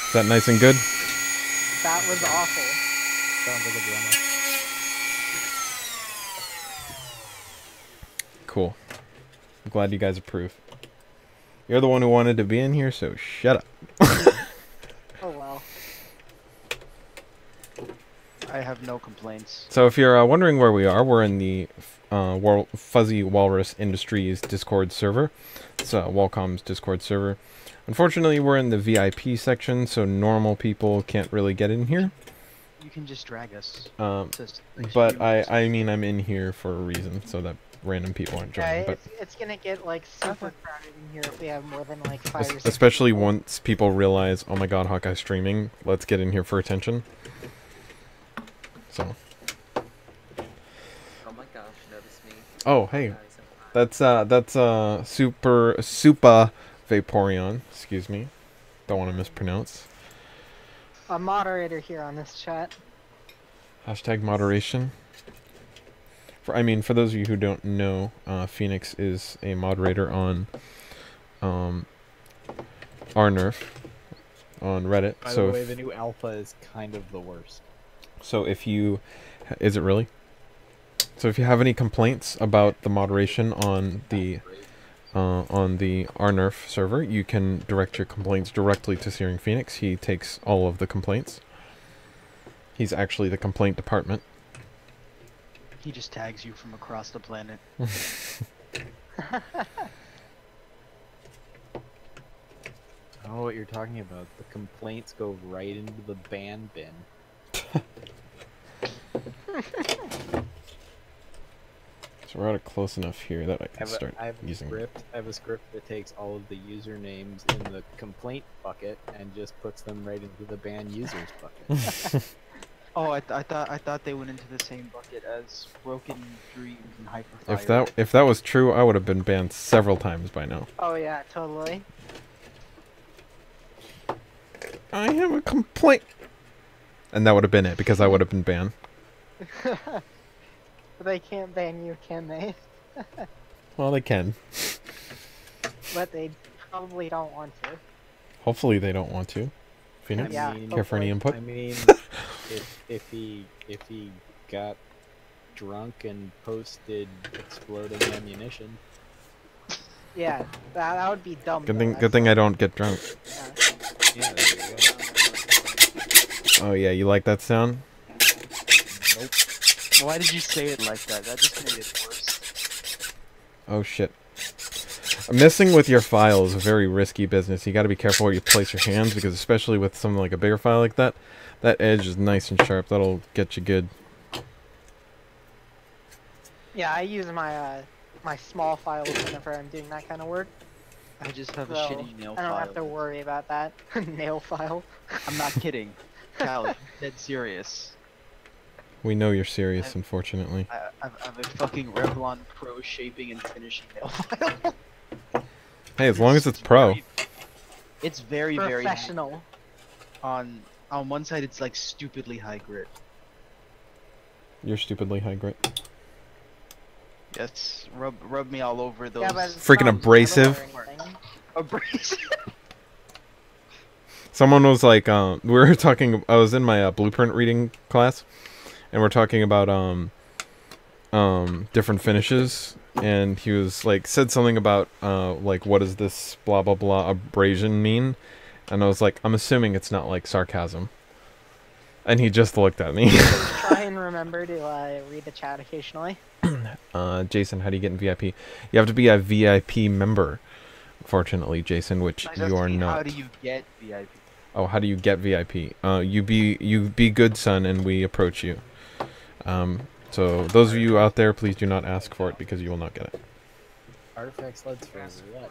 [SPEAKER 1] Is that nice and good?
[SPEAKER 2] That was awful.
[SPEAKER 4] Sounds like a drama.
[SPEAKER 1] Cool. I'm glad you guys approve. You're the one who wanted to be in here, so shut up.
[SPEAKER 2] Oh well.
[SPEAKER 3] I have no complaints.
[SPEAKER 1] So if you're wondering where we are, we're in the Fuzzy Walrus Industries Discord server. It's Walcom's Discord server. Unfortunately, we're in the VIP section, so normal people can't really get in here.
[SPEAKER 3] You can just drag us.
[SPEAKER 1] But I mean, I'm in here for a reason, so that random people aren't joining.
[SPEAKER 2] Yeah,
[SPEAKER 1] But
[SPEAKER 2] it's gonna get like super crowded in here if we have more than like 5 or 6.
[SPEAKER 1] especially once people realize, oh my god, Hawkeye's streaming, let's get in here for attention. So.
[SPEAKER 5] Oh my gosh, notice me.
[SPEAKER 1] Oh, hey. That's Super Vaporeon, excuse me. Don't want to mispronounce.
[SPEAKER 2] A moderator here on this chat.
[SPEAKER 1] Hashtag moderation. For those of you who don't know, Phoenix is a moderator on our Nerf. on Reddit.
[SPEAKER 4] By
[SPEAKER 1] So
[SPEAKER 4] the way, the new Alpha is kind of the worst.
[SPEAKER 1] so if you, is it really? So if you have any complaints about the moderation on the RNerf server, you can direct your complaints directly to Searing Phoenix. He takes all of the complaints. He's actually the complaint department.
[SPEAKER 3] He just tags you from across the planet.
[SPEAKER 4] Oh, what you're talking about. The complaints go right into the ban bin.
[SPEAKER 1] So we're at it close enough here that I can start
[SPEAKER 4] I have a
[SPEAKER 1] using.
[SPEAKER 4] script. I have a script that takes all of the usernames in the complaint bucket and just puts them right into the ban users bucket.
[SPEAKER 3] Oh, I thought they went into the same bucket as Broken Dreams and Hyperfire.
[SPEAKER 1] If that was true, I would have been banned several times by now.
[SPEAKER 2] Oh yeah, totally.
[SPEAKER 1] I have a complaint, and that would have been it because I would have been banned.
[SPEAKER 2] But they can't ban you, can they?
[SPEAKER 1] Well, they can.
[SPEAKER 2] But they probably don't want to.
[SPEAKER 1] Hopefully, they don't want to. Phoenix,
[SPEAKER 2] Yeah,
[SPEAKER 1] care for any input?
[SPEAKER 4] I mean, if he got drunk and posted exploding ammunition.
[SPEAKER 2] Yeah, that would be dumb.
[SPEAKER 1] Good thing I don't get drunk.
[SPEAKER 4] Yeah, there you go.
[SPEAKER 1] Oh yeah, you like that sound?
[SPEAKER 4] Nope.
[SPEAKER 3] Why did you say it like that? That just made it worse.
[SPEAKER 1] Oh shit. Messing with your file is a very risky business. You got to be careful where you place your hands because especially with something like a bigger file like that, that edge is nice and sharp. That'll get you good.
[SPEAKER 2] Yeah, I use my my small files whenever I'm doing that kind of work.
[SPEAKER 3] I just have a
[SPEAKER 2] So,
[SPEAKER 3] shitty nail
[SPEAKER 2] I don't
[SPEAKER 3] file.
[SPEAKER 2] have to worry about that. Nail file.
[SPEAKER 3] I'm not kidding. Cal, I'm dead serious.
[SPEAKER 1] We know you're serious, unfortunately.
[SPEAKER 3] I have a fucking Revlon Pro shaping and finishing nail file.
[SPEAKER 1] Hey, as long as it's pro.
[SPEAKER 3] It's very, very
[SPEAKER 2] Professional.
[SPEAKER 3] on one side it's like stupidly high grit.
[SPEAKER 1] You're stupidly high grit.
[SPEAKER 3] Yes, rub me all over those.
[SPEAKER 2] Yeah, but it's
[SPEAKER 1] Freaking
[SPEAKER 2] not
[SPEAKER 1] abrasive.
[SPEAKER 2] metal or anything.
[SPEAKER 3] abrasive.
[SPEAKER 1] Someone was like, we were talking. I was in my blueprint reading class, and we're talking about different finishes, and he was like said something about like what does this blah blah blah abrasion mean, and I was like, I'm assuming it's not like sarcasm, and he just looked at me.
[SPEAKER 2] Try and remember to read the chat occasionally.
[SPEAKER 1] Jason, how do you get in VIP? You have to be a VIP member. Fortunately, Jason, which you are not.
[SPEAKER 3] How do you get VIP?
[SPEAKER 1] Oh, how do you get VIP? You be good, son, and we approach you. So those of you out there, please do not ask for it because you will not get it.
[SPEAKER 4] Artifact sleds for what?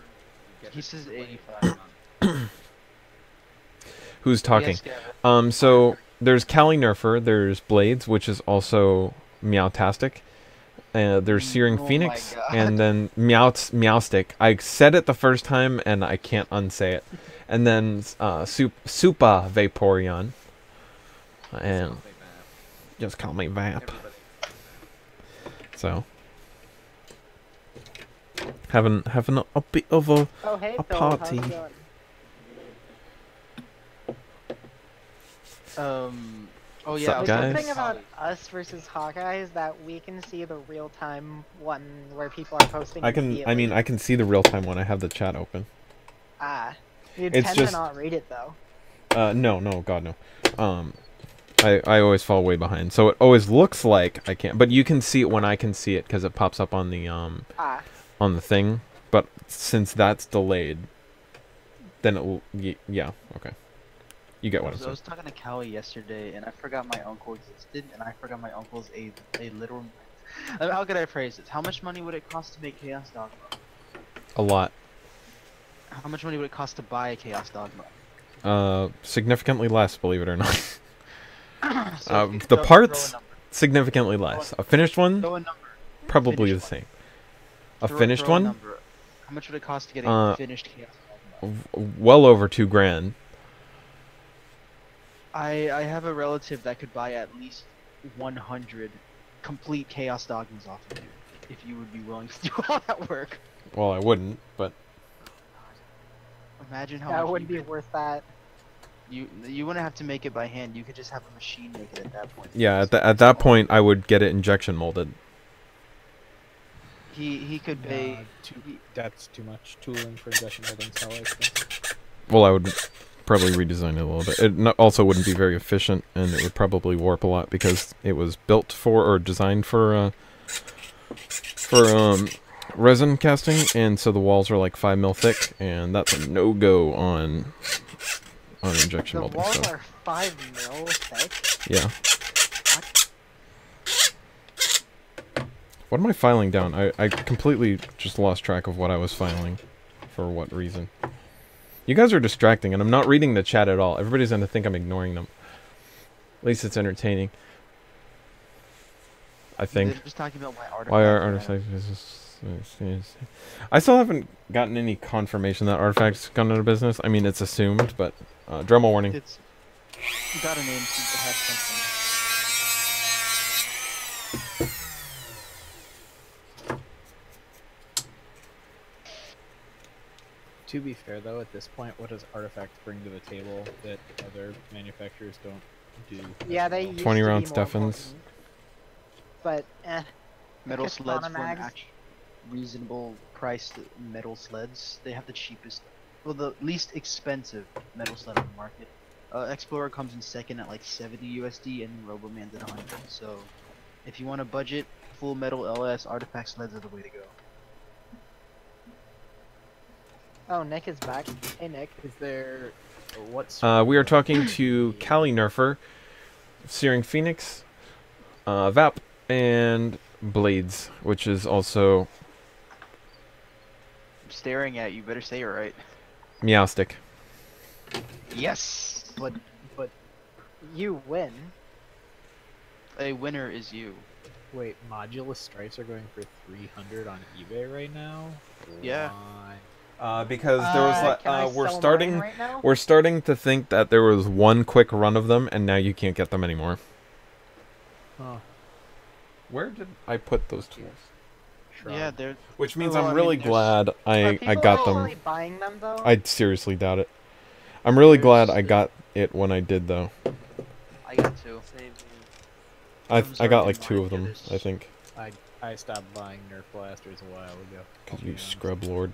[SPEAKER 3] He says 85.
[SPEAKER 1] Who's talking?
[SPEAKER 3] Yes, Gavin.
[SPEAKER 1] So there's Cali Nerfer, there's Blades, which is also Meowtastic. There's Searing
[SPEAKER 3] Oh my
[SPEAKER 1] Phoenix,
[SPEAKER 3] God.
[SPEAKER 1] and then Meowstick. I said it the first time, and I can't unsay it. And then Supa Vaporeon. And just call me Vap. So having a bit of a
[SPEAKER 2] Oh hey,
[SPEAKER 1] A
[SPEAKER 2] Phil,
[SPEAKER 1] party.
[SPEAKER 2] how's it going?
[SPEAKER 3] Oh yeah.
[SPEAKER 1] Sup,
[SPEAKER 3] I was
[SPEAKER 2] The
[SPEAKER 1] guys?
[SPEAKER 2] good
[SPEAKER 3] talking
[SPEAKER 2] thing about us versus Hawkeye is that we can see the real-time one where people are posting.
[SPEAKER 1] I mean I can see the real time when I have the chat open.
[SPEAKER 2] You
[SPEAKER 1] It's
[SPEAKER 2] tend
[SPEAKER 1] just-
[SPEAKER 2] to not read it though.
[SPEAKER 1] No, God no. I always fall way behind. So it always looks like I can't, but you can see it when I can see it because it pops up on the on the thing. But since that's delayed, then it will. Yeah, okay. You get what I'm
[SPEAKER 3] I
[SPEAKER 1] saying.
[SPEAKER 3] was talking to Callie yesterday, and I forgot my uncle existed, and I forgot my uncle's a literal. How could I phrase this? How much money would it cost to make Chaos Dogma?
[SPEAKER 1] A lot.
[SPEAKER 3] How much money would it cost to buy a Chaos Dogma?
[SPEAKER 1] Significantly less, believe it or not.
[SPEAKER 3] So,
[SPEAKER 1] The
[SPEAKER 3] throw a
[SPEAKER 1] parts
[SPEAKER 3] number.
[SPEAKER 1] significantly less. A finished one,
[SPEAKER 3] Throw a number.
[SPEAKER 1] probably the
[SPEAKER 3] finished
[SPEAKER 1] same. A
[SPEAKER 3] Throw-
[SPEAKER 1] finished
[SPEAKER 3] throw a
[SPEAKER 1] one,
[SPEAKER 3] number. How much would it cost to get a finished Chaos Dogma?
[SPEAKER 1] well over $2,000.
[SPEAKER 3] I have a relative that could buy at least 100 complete Chaos Dogmas off of you, if you would be willing to do all that work.
[SPEAKER 1] Well, I wouldn't, but
[SPEAKER 3] Imagine how
[SPEAKER 2] That
[SPEAKER 3] much
[SPEAKER 2] would
[SPEAKER 3] you
[SPEAKER 2] be
[SPEAKER 3] could-
[SPEAKER 2] worth that.
[SPEAKER 3] You wouldn't have to make it by hand. You could just have a machine make it at that point.
[SPEAKER 1] Yeah, at that point, I would get it injection molded.
[SPEAKER 3] He could pay.
[SPEAKER 4] That's too much tooling for injection molding. So expensive.
[SPEAKER 1] Well, I would probably redesign it a little bit. It also wouldn't be very efficient, and it would probably warp a lot because it was built for or designed for resin casting, and so the walls are like 5 mil thick, and that's a no-go on injection
[SPEAKER 2] The
[SPEAKER 1] molding
[SPEAKER 2] walls
[SPEAKER 1] stuff.
[SPEAKER 2] are 5 mil thick.
[SPEAKER 1] Yeah. What am I filing down? I completely just lost track of what I was filing. For what reason? You guys are distracting, and I'm not reading the chat at all. Everybody's gonna think I'm ignoring them. At least it's entertaining. I think.
[SPEAKER 3] They're just talking about
[SPEAKER 1] Why are artifacts? I still haven't gotten any confirmation that artifacts gone out of business. I mean, it's assumed, but Dremel warning.
[SPEAKER 3] It's got a name since it has something.
[SPEAKER 4] To be fair, though, at this point, what does Artifact bring to the table that other manufacturers don't do?
[SPEAKER 2] Yeah, they used
[SPEAKER 1] 20
[SPEAKER 2] to be
[SPEAKER 1] round
[SPEAKER 2] more
[SPEAKER 1] Steffens.
[SPEAKER 2] important. But
[SPEAKER 3] Metal
[SPEAKER 2] Like
[SPEAKER 3] sleds for an
[SPEAKER 2] Economags.
[SPEAKER 3] actual reasonable priced metal sleds. They have the cheapest, well, the least expensive metal sled on the market. Explorer comes in second at like 70 USD, and Roboman's at 100. So, if you want a budget, full metal LS Artifact sleds are the way to go.
[SPEAKER 2] oh, Nick is back. Hey, Nick.
[SPEAKER 4] Is there what's
[SPEAKER 1] We are talking to Cali Nerfer, Searing Phoenix, Vap, and Blades, which is also
[SPEAKER 3] I'm staring at you. Better say it right.
[SPEAKER 1] Meowstick.
[SPEAKER 3] Yes,
[SPEAKER 4] but
[SPEAKER 2] You win.
[SPEAKER 3] a winner is you.
[SPEAKER 4] wait, modulus stripes are going for 300 on eBay right now?
[SPEAKER 3] Yeah.
[SPEAKER 4] Why?
[SPEAKER 1] Because there was
[SPEAKER 2] Can I
[SPEAKER 1] we're
[SPEAKER 2] sell
[SPEAKER 1] starting
[SPEAKER 2] mine right now?
[SPEAKER 1] we're starting to think that there was one quick run of them, and now you can't get them anymore.
[SPEAKER 4] Oh,
[SPEAKER 1] Where did I put those tools?
[SPEAKER 4] shrug.
[SPEAKER 3] Yeah, they're.
[SPEAKER 1] Which means
[SPEAKER 3] Well,
[SPEAKER 1] I'm
[SPEAKER 3] I
[SPEAKER 1] really
[SPEAKER 3] mean, there's-
[SPEAKER 1] glad
[SPEAKER 2] Are
[SPEAKER 1] I
[SPEAKER 2] people
[SPEAKER 1] got them.
[SPEAKER 2] actually buying them though?
[SPEAKER 1] I seriously doubt it. I'm really glad
[SPEAKER 3] There's-
[SPEAKER 1] I got it when I did, though.
[SPEAKER 3] I got two.
[SPEAKER 5] Same
[SPEAKER 3] Those
[SPEAKER 1] I
[SPEAKER 3] are
[SPEAKER 1] got
[SPEAKER 3] in
[SPEAKER 1] like 2 of them,
[SPEAKER 3] Marcus.
[SPEAKER 1] I think.
[SPEAKER 4] I stopped buying Nerf blasters a while ago.
[SPEAKER 1] Cause
[SPEAKER 4] I'll
[SPEAKER 1] you
[SPEAKER 4] be honest.
[SPEAKER 1] scrub lord.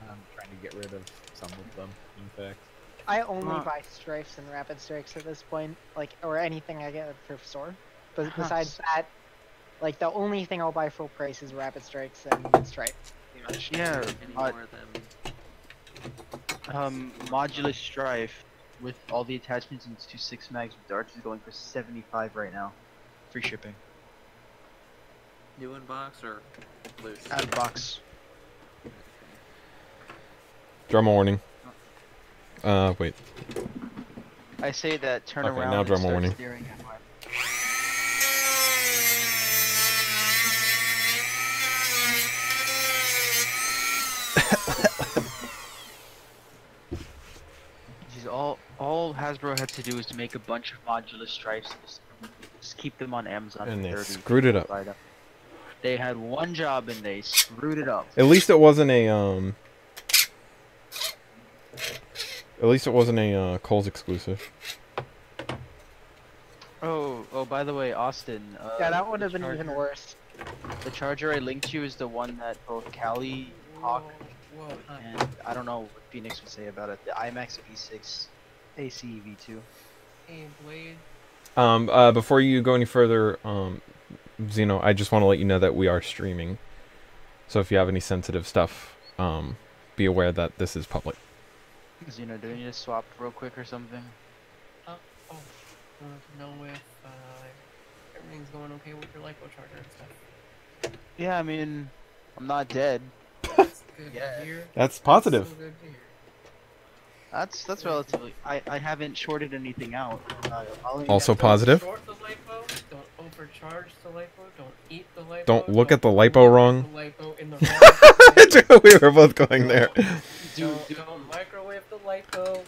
[SPEAKER 4] I'm trying to get rid of some of them, in fact.
[SPEAKER 2] I only
[SPEAKER 3] Huh.
[SPEAKER 2] buy strifes and rapid strikes at this point, like, or anything I get at the thrift store. But
[SPEAKER 3] Huh.
[SPEAKER 2] besides that, like, the only thing I'll buy full price is rapid strikes and stripes. Pretty much.
[SPEAKER 3] Yeah,
[SPEAKER 5] any more than
[SPEAKER 3] modulus strife with all the attachments and 2 6 mags with darts is going for 75 right now. Free shipping.
[SPEAKER 5] new in box or loose?
[SPEAKER 3] Out of box.
[SPEAKER 1] Drummer warning. Wait.
[SPEAKER 3] I say that turn
[SPEAKER 1] Okay,
[SPEAKER 3] around
[SPEAKER 1] now
[SPEAKER 3] and
[SPEAKER 1] drum
[SPEAKER 3] start
[SPEAKER 1] warning.
[SPEAKER 3] staring at my... Jeez, all Hasbro had to do is to make a bunch of modulus stripes and just keep them on Amazon
[SPEAKER 1] And
[SPEAKER 3] for
[SPEAKER 1] they
[SPEAKER 3] 30.
[SPEAKER 1] screwed it up.
[SPEAKER 3] Buy them. They had one job and they screwed it up.
[SPEAKER 1] At least it wasn't a At least it wasn't a Kohl's exclusive.
[SPEAKER 3] Oh, by the way, Austin.
[SPEAKER 2] Yeah, that would
[SPEAKER 3] the
[SPEAKER 2] have been even
[SPEAKER 3] charger-
[SPEAKER 2] worse.
[SPEAKER 3] The charger I linked you is the one that both Callie, Hawk, and I don't know what Phoenix would say about it. The IMAX V6 AC V2.
[SPEAKER 6] Hey, Blade.
[SPEAKER 1] Before you go any further, Zeno, I just want to let you know that we are streaming. So if you have any sensitive stuff, be aware that this is public.
[SPEAKER 3] Zeno, do we need to swap real quick or something?
[SPEAKER 6] Oh, I wanted to know if everything's going okay with your lipo charger and stuff.
[SPEAKER 3] Yeah, I mean, I'm not dead.
[SPEAKER 6] That's good
[SPEAKER 3] Yeah.
[SPEAKER 6] to hear.
[SPEAKER 1] That's positive.
[SPEAKER 6] So good to hear.
[SPEAKER 3] That's relatively. I haven't shorted anything out. I'll
[SPEAKER 1] Also
[SPEAKER 6] Don't
[SPEAKER 1] positive.
[SPEAKER 6] short the lipo. Don't overcharge the lipo. Don't eat the lipo.
[SPEAKER 1] Don't look at the
[SPEAKER 6] look
[SPEAKER 1] lipo
[SPEAKER 6] at
[SPEAKER 1] wrong.
[SPEAKER 6] The lipo in the wrong
[SPEAKER 1] We were both going there.
[SPEAKER 6] Don't microwave the lipo.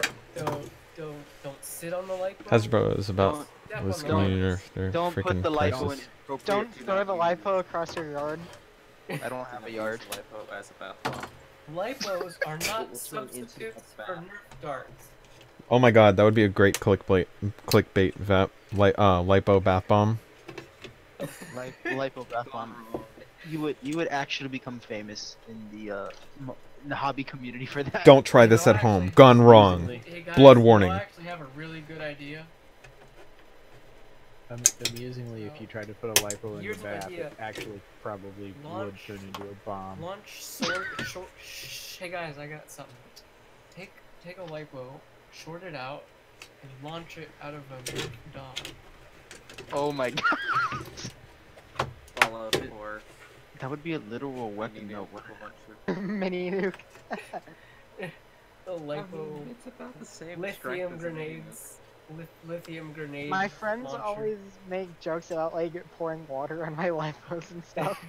[SPEAKER 6] Don't sit on the lipo.
[SPEAKER 1] Hasbro is about
[SPEAKER 6] Step
[SPEAKER 1] this
[SPEAKER 6] on the
[SPEAKER 1] community
[SPEAKER 6] lipo.
[SPEAKER 1] nerf their
[SPEAKER 3] Don't put
[SPEAKER 1] freaking
[SPEAKER 3] the lipo in
[SPEAKER 1] prices.
[SPEAKER 3] appropriate
[SPEAKER 2] Don't
[SPEAKER 3] do
[SPEAKER 2] throw
[SPEAKER 3] not
[SPEAKER 2] the
[SPEAKER 3] use.
[SPEAKER 2] lipo across your yard.
[SPEAKER 3] I don't have a yard.
[SPEAKER 5] Lipo as a bath bomb.
[SPEAKER 6] Lipos are not
[SPEAKER 5] It's an
[SPEAKER 6] substitutes
[SPEAKER 5] instant
[SPEAKER 6] for
[SPEAKER 5] bath.
[SPEAKER 6] Nerf darts.
[SPEAKER 1] Oh my god, that would be a great clickbait lipo bath bomb.
[SPEAKER 3] Lipo bath bomb. You would actually become famous in the hobby community for that.
[SPEAKER 1] Don't try
[SPEAKER 6] You
[SPEAKER 1] this
[SPEAKER 6] know,
[SPEAKER 1] at home.
[SPEAKER 6] actually-
[SPEAKER 1] Gone wrong.
[SPEAKER 6] Hey guys,
[SPEAKER 1] Blood
[SPEAKER 6] you know,
[SPEAKER 1] warning.
[SPEAKER 6] I actually have a really good idea.
[SPEAKER 4] Amusingly, if you tried to put a lipo in
[SPEAKER 6] Here's
[SPEAKER 4] the
[SPEAKER 6] an
[SPEAKER 4] bath,
[SPEAKER 6] idea.
[SPEAKER 4] it actually probably would
[SPEAKER 6] Launch-
[SPEAKER 4] turn into a bomb.
[SPEAKER 6] Launch sword. Hey guys, I got something. Take a lipo, short it out, and launch it out of a milk dog.
[SPEAKER 3] Oh my god.
[SPEAKER 5] Fallout 4.
[SPEAKER 3] That would be a literal weapon though.
[SPEAKER 2] Mini nuke.
[SPEAKER 6] The lipo.
[SPEAKER 5] It's about the same
[SPEAKER 6] Lithium
[SPEAKER 5] strength as a
[SPEAKER 6] grenades. Lithium grenade.
[SPEAKER 2] My friends
[SPEAKER 6] launcher.
[SPEAKER 2] always make jokes about like pouring water on my lipos and stuff.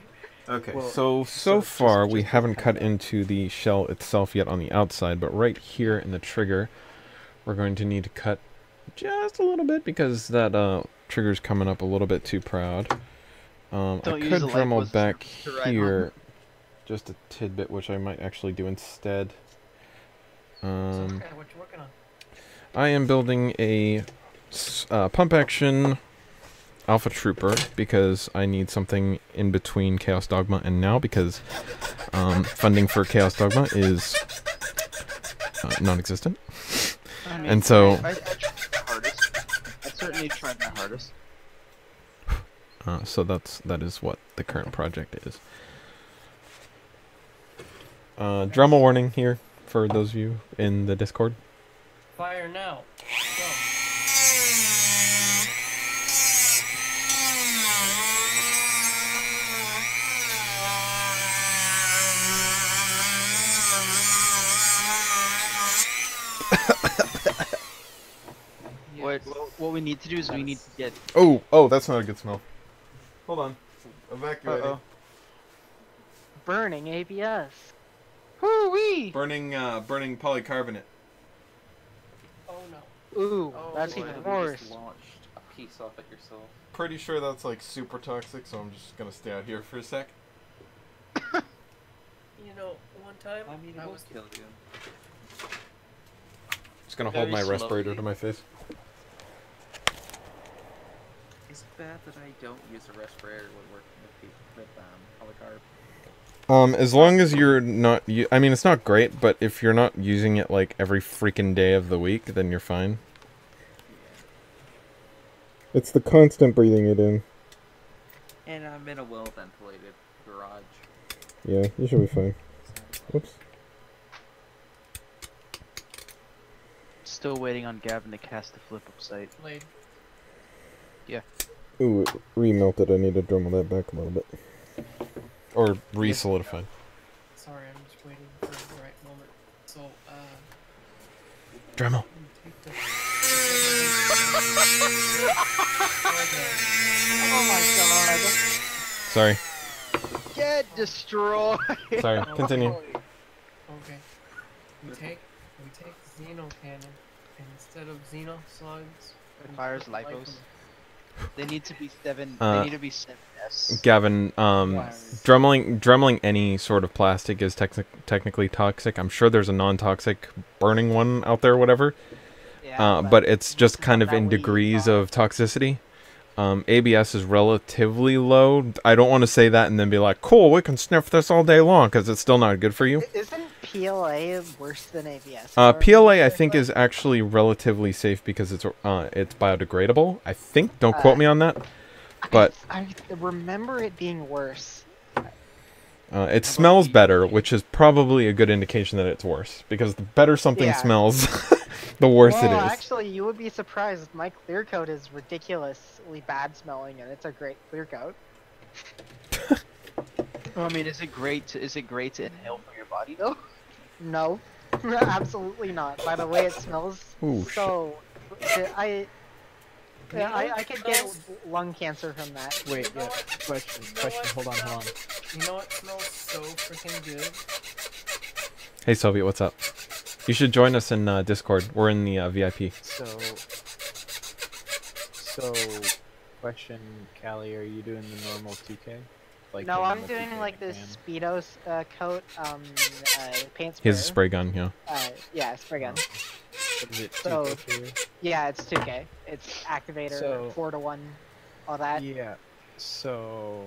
[SPEAKER 1] Okay,
[SPEAKER 4] Well,
[SPEAKER 1] so
[SPEAKER 4] so
[SPEAKER 1] far
[SPEAKER 4] just
[SPEAKER 1] we
[SPEAKER 4] to
[SPEAKER 1] haven't
[SPEAKER 4] kind
[SPEAKER 1] cut into the shell itself yet on the outside, but right here in the trigger, we're going to need to cut just a little bit because that trigger's coming up a little bit too proud. I
[SPEAKER 3] Don't use
[SPEAKER 1] could
[SPEAKER 3] the
[SPEAKER 1] Dremel
[SPEAKER 3] lipos
[SPEAKER 1] back
[SPEAKER 3] to write on.
[SPEAKER 1] here just a tidbit, which I might actually do instead.
[SPEAKER 6] So, okay, what you working on?
[SPEAKER 1] I am building a pump action Alpha Trooper because I need something in between Chaos Dogma and now because funding for Chaos Dogma is non-existent.
[SPEAKER 3] I mean,
[SPEAKER 1] And so-
[SPEAKER 3] I tried my hardest. I certainly tried my hardest.
[SPEAKER 1] So that is what the current project is. Dremel warning here for those of you in the Discord.
[SPEAKER 6] Fire now. Go.
[SPEAKER 3] What we need to do is we need to get.
[SPEAKER 1] Oh, that's not a good smell. Hold on. Evacuating.
[SPEAKER 3] Uh-oh.
[SPEAKER 2] Burning ABS.
[SPEAKER 3] Hoo-wee!
[SPEAKER 1] Burning polycarbonate.
[SPEAKER 6] Oh no.
[SPEAKER 2] Ooh,
[SPEAKER 5] Oh,
[SPEAKER 2] that's
[SPEAKER 5] why
[SPEAKER 2] even
[SPEAKER 5] have you
[SPEAKER 2] worse.
[SPEAKER 5] just launched a piece off at yourself?
[SPEAKER 1] Pretty sure that's like super toxic, so I'm just gonna stay out here for a sec.
[SPEAKER 6] You know, one time
[SPEAKER 5] I mean, it
[SPEAKER 6] I
[SPEAKER 5] will
[SPEAKER 6] was
[SPEAKER 5] kill you.
[SPEAKER 1] Just gonna hold
[SPEAKER 3] Very
[SPEAKER 1] my respirator
[SPEAKER 3] slowly.
[SPEAKER 1] to my face.
[SPEAKER 5] Is it bad that I don't use a respirator when working with polycarb?
[SPEAKER 1] As long as you're not, I mean, it's not great, but if you're not using it like every freaking day of the week, then you're fine. It's the constant breathing it in.
[SPEAKER 5] And I'm in a well-ventilated garage.
[SPEAKER 1] Yeah, you should be fine. Whoops.
[SPEAKER 3] Still waiting on Gavin to cast the flip up site.
[SPEAKER 6] played.
[SPEAKER 1] Ooh, it remelted. I need to Dremel that back a little bit. Or re-solidify.
[SPEAKER 6] Sorry, I'm just waiting for the right moment. So,
[SPEAKER 1] Dremel.
[SPEAKER 6] take the.
[SPEAKER 2] Oh my god.
[SPEAKER 1] Sorry.
[SPEAKER 3] Get destroyed!
[SPEAKER 1] Sorry. Continue.
[SPEAKER 6] Okay. We take Xeno cannon, and instead of Xeno slugs,
[SPEAKER 3] It
[SPEAKER 6] we
[SPEAKER 3] fires
[SPEAKER 6] put
[SPEAKER 3] lipos. They need to be 7.
[SPEAKER 1] Uh,
[SPEAKER 3] they need to be 7S.
[SPEAKER 1] Gavin,
[SPEAKER 6] Yes.
[SPEAKER 1] dremeling any sort of plastic is technically toxic. I'm sure there's a non-toxic burning one out there, whatever.
[SPEAKER 2] Yeah,
[SPEAKER 1] But it's just kind of
[SPEAKER 2] that
[SPEAKER 1] in
[SPEAKER 2] we
[SPEAKER 1] degrees
[SPEAKER 2] thought.
[SPEAKER 1] of toxicity. ABS is relatively low. I don't want to say that and then be like, cool, we can sniff this all day long, because it's still not good for you.
[SPEAKER 2] Isn't PLA worse than ABS?
[SPEAKER 1] PLA, I think, is actually relatively safe because it's biodegradable. I think. Don't quote me on that. But
[SPEAKER 2] I remember it being worse.
[SPEAKER 1] it smells better, which is probably a good indication that it's worse. Because the better something
[SPEAKER 2] Yeah.
[SPEAKER 1] smells, the worse
[SPEAKER 2] well,
[SPEAKER 1] it is.
[SPEAKER 2] actually, you would be surprised. My clear coat is ridiculously bad smelling, and it's a great clear coat.
[SPEAKER 3] Well, I mean, is it great to inhale from your body though?
[SPEAKER 2] No, absolutely not. By the way, it smells
[SPEAKER 1] Ooh,
[SPEAKER 2] so. I could get lung cancer from that.
[SPEAKER 4] Wait, yeah. Question. Hold on.
[SPEAKER 6] You know what smells so freaking good?
[SPEAKER 1] Hey, Soviet, what's up? You should join us in Discord. We're in the VIP.
[SPEAKER 4] So, question, Callie, are you doing the normal 2K? Like
[SPEAKER 2] No,
[SPEAKER 4] the
[SPEAKER 2] I'm
[SPEAKER 4] normal
[SPEAKER 2] doing
[SPEAKER 4] 2K
[SPEAKER 2] like this
[SPEAKER 4] fan?
[SPEAKER 2] Speedo coat, paint
[SPEAKER 1] He
[SPEAKER 2] sprayer.
[SPEAKER 1] has a spray gun, yeah.
[SPEAKER 2] Yeah, spray gun.
[SPEAKER 4] Is it
[SPEAKER 2] So
[SPEAKER 4] 2K2?
[SPEAKER 2] yeah, it's 2K. It's activator,
[SPEAKER 4] So-
[SPEAKER 2] 4-to-1, all that.
[SPEAKER 4] Yeah. So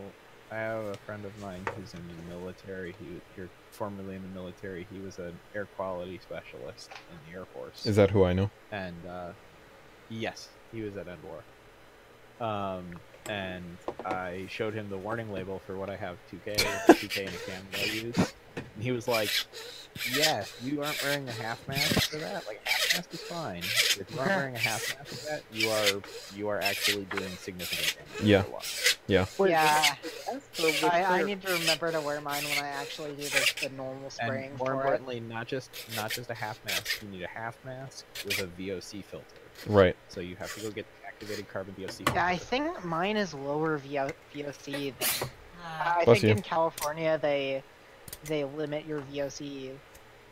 [SPEAKER 4] I have a friend of mine who's in the military. You're formerly in the military. He was an air quality specialist in the Air Force.
[SPEAKER 1] Is that who I know?
[SPEAKER 4] And yes, he was at Endwar. And I showed him the warning label for what I have 2K, 2K and a cam that I use. And he was like, yeah, you aren't wearing a half mask for that? Like, a half mask is fine. If you aren't wearing a half mask for that, you are actually doing significant damage.
[SPEAKER 1] Yeah.
[SPEAKER 2] Yeah,
[SPEAKER 6] With
[SPEAKER 2] I
[SPEAKER 6] clear-
[SPEAKER 2] need to remember to wear mine when I actually do the normal spraying
[SPEAKER 4] And more
[SPEAKER 2] for it.
[SPEAKER 4] importantly, not just a half mask. You need a half mask with a VOC filter.
[SPEAKER 1] Right.
[SPEAKER 4] So you have to go get the activated carbon VOC filter.
[SPEAKER 2] Yeah, I think mine is lower VOC. I
[SPEAKER 1] Bless
[SPEAKER 2] think
[SPEAKER 1] you.
[SPEAKER 2] in California they limit your VOC